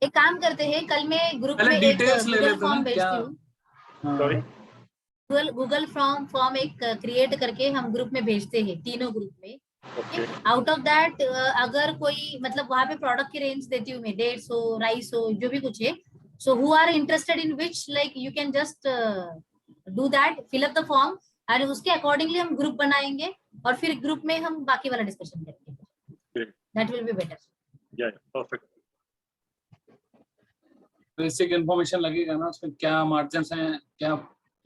Speaker 1: एक काम करते हैं, कल मैं ग्रुप में एक गूगल फॉर्म भेजती हूँ.
Speaker 4: Sorry?
Speaker 1: गूगल फॉर्म एक क्रिएट करके हम ग्रुप में भेजते हैं, तीनों ग्रुप में. आउट ऑफ दैट अगर कोई मतलब वहां पे प्रोडक्ट की रेंज देती हूँ मैं, डेट्स हो, राइस हो, जो भी कुछ है. So who are interested in which, like you can just do that, fill up the form, और उसके अकॉर्डिंगली हम ग्रुप बनाएंगे और फिर ग्रुप में हम बाकी वाला डिस्कशन करेंगे. That will be better.
Speaker 4: Yeah, perfect.
Speaker 8: Basic information लगेगा ना उसमें, क्या मार्जिन्स हैं, क्या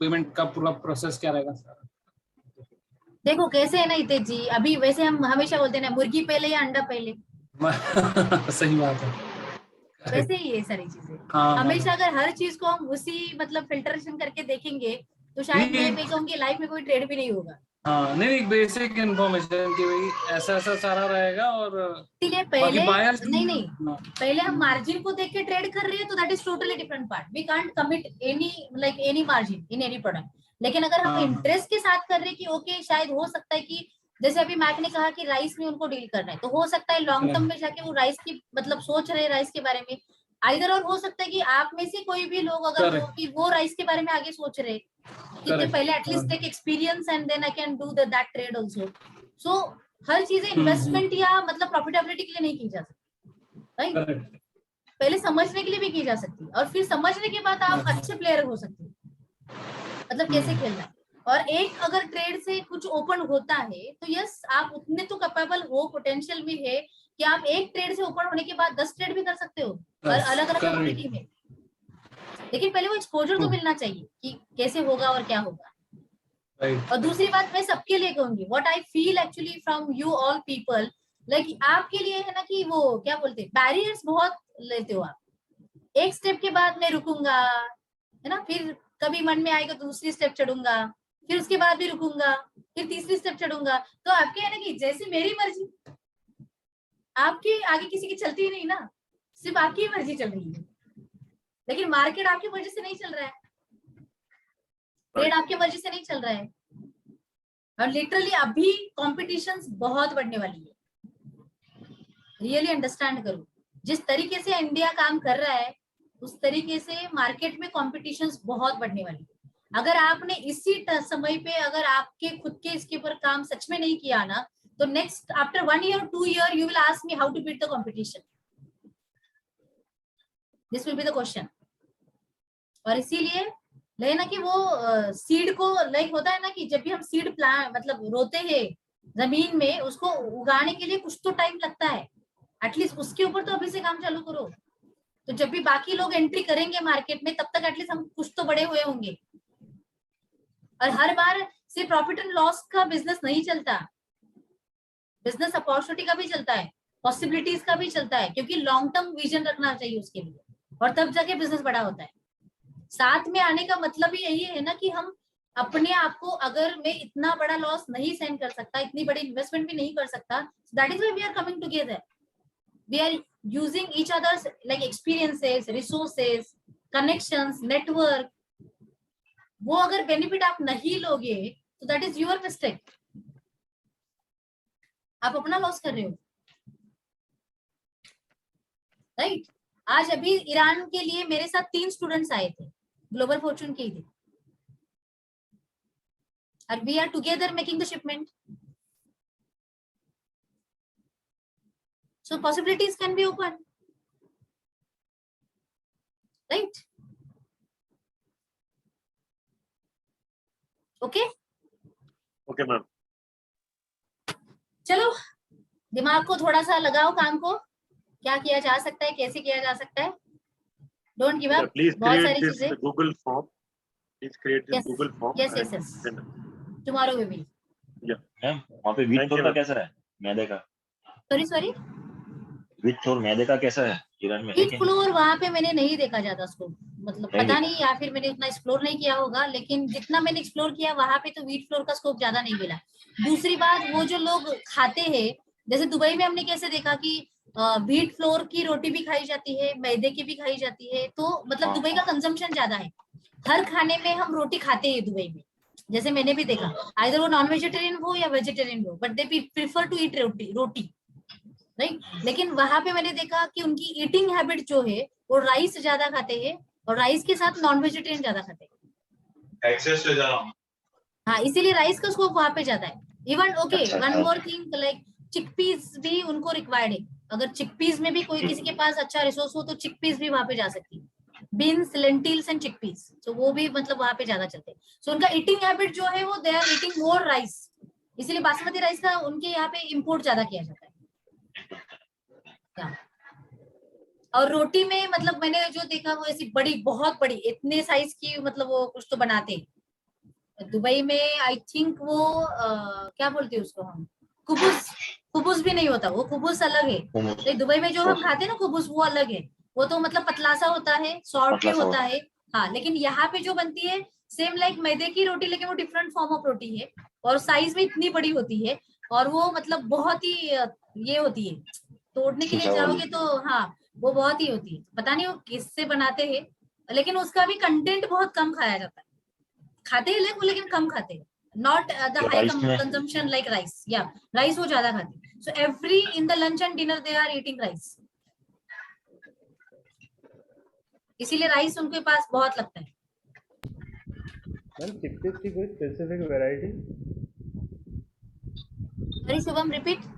Speaker 8: पेमेंट का पूरा प्रोसेस क्या रहेगा.
Speaker 1: देखो कैसे है ना हितेश जी, अभी वैसे हम हमेशा बोलते हैं ना, मुर्गी पहले या अंडा पहले.
Speaker 8: सही बात है.
Speaker 1: वैसे ही ये सारी चीजें हमेशा अगर हर चीज को हम उसी मतलब फिल्ट्रेशन करके देखेंगे, तो शायद मैं कहूँगी लाइफ में कोई ट्रेड भी नहीं होगा.
Speaker 8: हाँ, नहीं, बेसिक इन्फॉर्मेशन की भाई ऐसा सारा रहेगा. और
Speaker 1: इसलिए पहले पहले हम मार्जिन को देख के ट्रेड कर रहे हैं, तो that is totally different part. We can't commit any margin in any product. लेकिन अगर हम इंटरेस्ट के साथ कर रहे हैं कि ओके शायद हो सकता है कि जैसे अभी मैक ने कहा कि राइस में उनको डील करना है, तो हो सकता है लॉन्ग टर्म में जाके वो राइस की मतलब सोच रहे हैं राइस के बारे में. आइदर और हो सकता है कि आप में से कोई भी लोग अगर हो कि वो राइस के बारे में आगे सोच रहे कि पहले at least take experience and then I can do that trade also. So हर चीजें इन्वेस्टमेंट या मतलब प्रॉफिटेबिलिटी के लिए नहीं की जा सकती, राइट. पहले समझने के लिए भी की जा सकती है, और फिर समझने के बाद आप अच्छे प्लेयर हो सकते हैं, मतलब कैसे खेलना है. और एक अगर ट्रेड से कुछ ओपन होता है तो यस आप उतने तो कैपेबल हो, पोटेंशियल भी है कि आप एक ट्रेड से ओपन होने के बाद 10 ट्रेड भी कर सकते हो अलग अलग कम्युनिटी में, लेकिन पहले वो एक्सपोजर तो मिलना चाहिए कि कैसे होगा और क्या होगा। और दूसरी बात मैं सबके लिए कहूंगी, what I feel actually from you all people, like आपके लिए है ना कि वो क्या बोलते हैं, बैरियर्स बहुत लेते हो आप। एक स्टेप के बाद मैं रुकूंगा, है ना, फिर कभी मन में आएगा तो दूसरी स्टेप चढ़ूंगा, फिर उसके बाद भी रुकूंगा, फिर तीसरी स्टेप चढ़ूंगा। तो आपके है ना कि जैसे मेरी मर्जी, आपकी आगे किसी की चलती ही नहीं ना, सिर्फ आपकी मर्जी चल रही है, लेकिन मार्केट आपकी मर्जी से नहीं चल रहा है, ट्रेड आपकी मर्जी से नहीं चल रहा है। और लिटरली अभी कॉम्पिटिशन्स बहुत बढ़ने वाली है, रियली अंडरस्टैंड करो। जिस तरीके से इंडिया काम कर रहा है उस तरीके से मार्केट में कॉम्पिटिशन्स बहुत बढ़ने वाली है। अगर आपने इसी समय पे अगर आपके खुद के इसके ऊपर काम सच में नहीं किया ना, तो next after 1 year 2 year you will ask me how to beat the competition, this will be the question. और इसीलिए लेना कि वो सीड को लाइक होता है ना कि जब भी हम सीड प्लांट मतलब रोते हैं जमीन में, उसको उगाने के लिए कुछ तो टाइम लगता है, एटलीस्ट उसके ऊपर तो अभी से काम चालू करो। तो जब भी बाकी लोग एंट्री करेंगे मार्केट में, तब तक एटलीस्ट हम कुछ तो बड़े हुए होंगे। और हर बार से प्रॉफिट एंड लॉस का बिजनेस नहीं चलता, बिजनेस अपॉर्चुनिटी का भी चलता है, पॉसिबिलिटीज का भी चलता है, क्योंकि लॉन्ग टर्म विजन रखना चाहिए उसके लिए, और तब जाके बिजनेस बड़ा होता है। साथ में आने का मतलब ही यही है ना कि हम अपने आप को, अगर मैं इतना बड़ा लॉस नहीं सहन कर सकता, इतनी बड़ी इन्वेस्टमेंट भी नहीं कर सकता, that is why we are coming together, we are using each others like experiences, resources, connections, network. वो अगर बेनिफिट आप नहीं लोगे तो दैट इज योर मिस्टेक, आप अपना लॉस कर रहे हो, राइट। आज अभी ईरान के लिए मेरे साथ 3 स्टूडेंट्स आए थे, ग्लोबल फॉर्चून के ही थे, and we are together making the shipment, so possibilities can be open, right? Okay
Speaker 4: ma'am.
Speaker 1: चलो दिमाग को थोड़ा सा लगाओ काम को, क्या किया जा सकता है, कैसे किया जा सकता है, डोंट गिव अप। बहुत सारी चीजें
Speaker 4: Google form, please create this Google form.
Speaker 1: Yes tomorrow we will.
Speaker 12: Ma'am वहाँ पे व्हीट फ्लोर का कैसा है, मैदे का?
Speaker 1: सॉरी
Speaker 12: व्हीट फ्लोर मैदे का कैसा है ईरान में?
Speaker 1: व्हीट फ्लोर वहाँ पे मैंने नहीं देखा ज्यादा उसको, मतलब पता नहीं, या फिर मैंने उतना एक्सप्लोर नहीं किया होगा, लेकिन जितना मैंने एक्सप्लोर किया वहाँ पे तो व्हीट फ्लोर का स्कोप ज्यादा नहीं मिला। दूसरी बात, वो जो लोग खाते हैं, जैसे दुबई में हमने कैसे देखा कि व्हीट फ्लोर की रोटी भी खाई जाती है, मैदे की भी खाई जाती है, तो मतलब दुबई का कंजम्पशन ज्यादा है, हर खाने में हम रोटी खाते हैं दुबई में। जैसे मैंने भी देखा, आइदर वो नॉन वेजिटेरियन हो या वेजिटेरियन हो, but they prefer to eat roti, right. लेकिन वहां पे मैंने देखा कि उनकी ईटिंग हैबिट जो है वो राइस ज्यादा खाते हैं, और राइस के साथ नॉन वेजिटेरियन ज्यादा खाते हैं,
Speaker 12: एक्सेस हो जा।
Speaker 1: हाँ, इसीलिए राइस का स्कोप वहां पे ज्यादा है। Even okay, one more thing, like chickpeas भी उनको रिक्वायर्ड है, अगर चिकपीस में भी कोई किसी के पास अच्छा रिसोर्स हो तो चिकपीस भी वहां पे जा सकती है, बीन्स, लेंटिल्स एंड चिकपीस, तो वो भी मतलब वहां पे ज्यादा चलते हैं। सो उनका ईटिंग हैबिट जो है वो they are eating more rice, इसीलिए बासमती राइस का उनके यहाँ पे इम्पोर्ट ज्यादा किया जाता है। और रोटी में मतलब मैंने जो देखा वो ऐसी बड़ी, बहुत बड़ी, इतने साइज की, मतलब वो कुछ तो बनाते हैं दुबई में, आई थिंक वो क्या बोलते हैं उसको हम, कुबुस भी नहीं होता, वो कुबुस अलग है, तो दुबई में जो हम खाते हैं ना कुबुस, वो अलग है, वो तो मतलब पतला सा होता है, सॉफ्ट भी होता है, हाँ। लेकिन यहाँ पे जो बनती है सेम लाइक मैदे की रोटी, लेकिन वो डिफरेंट फॉर्म ऑफ रोटी है, और साइज में इतनी बड़ी होती है, और वो मतलब बहुत ही ये होती है, तोड़ने के लिए जाओगे तो हाँ वो बहुत ही होती है, पता नहीं वो किससे बनाते हैं, लेकिन उसका भी कंटेंट बहुत कम खाया जाता है, खाते हैं लेकिन कम खाते हैं, not the high consumption like rice, या राइस वो ज्यादा खाते हैं। So every in the lunch and dinner they are eating rice, इसीलिए राइस उनके पास बहुत लगता है।
Speaker 13: चिकपीस की कोई स्पेसिफिक वैरायटी?
Speaker 1: अरे शुभम रिपीट।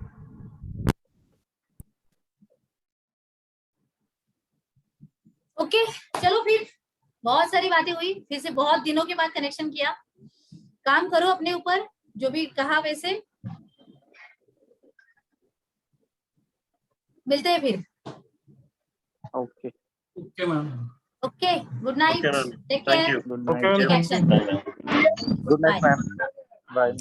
Speaker 1: ओके चलो फिर, बहुत सारी बातें हुई, फिर से बहुत दिनों के बाद कनेक्शन किया, काम करो अपने ऊपर, जो भी कहा वैसे मिलते हैं फिर।
Speaker 3: Okay
Speaker 8: okay ma'am.
Speaker 1: Okay, good night,
Speaker 4: Okay, ma'am.
Speaker 1: Take
Speaker 4: Thank
Speaker 1: care,
Speaker 4: you.
Speaker 3: Good
Speaker 5: Okay,
Speaker 3: night
Speaker 1: take action,
Speaker 3: good night ma'am bye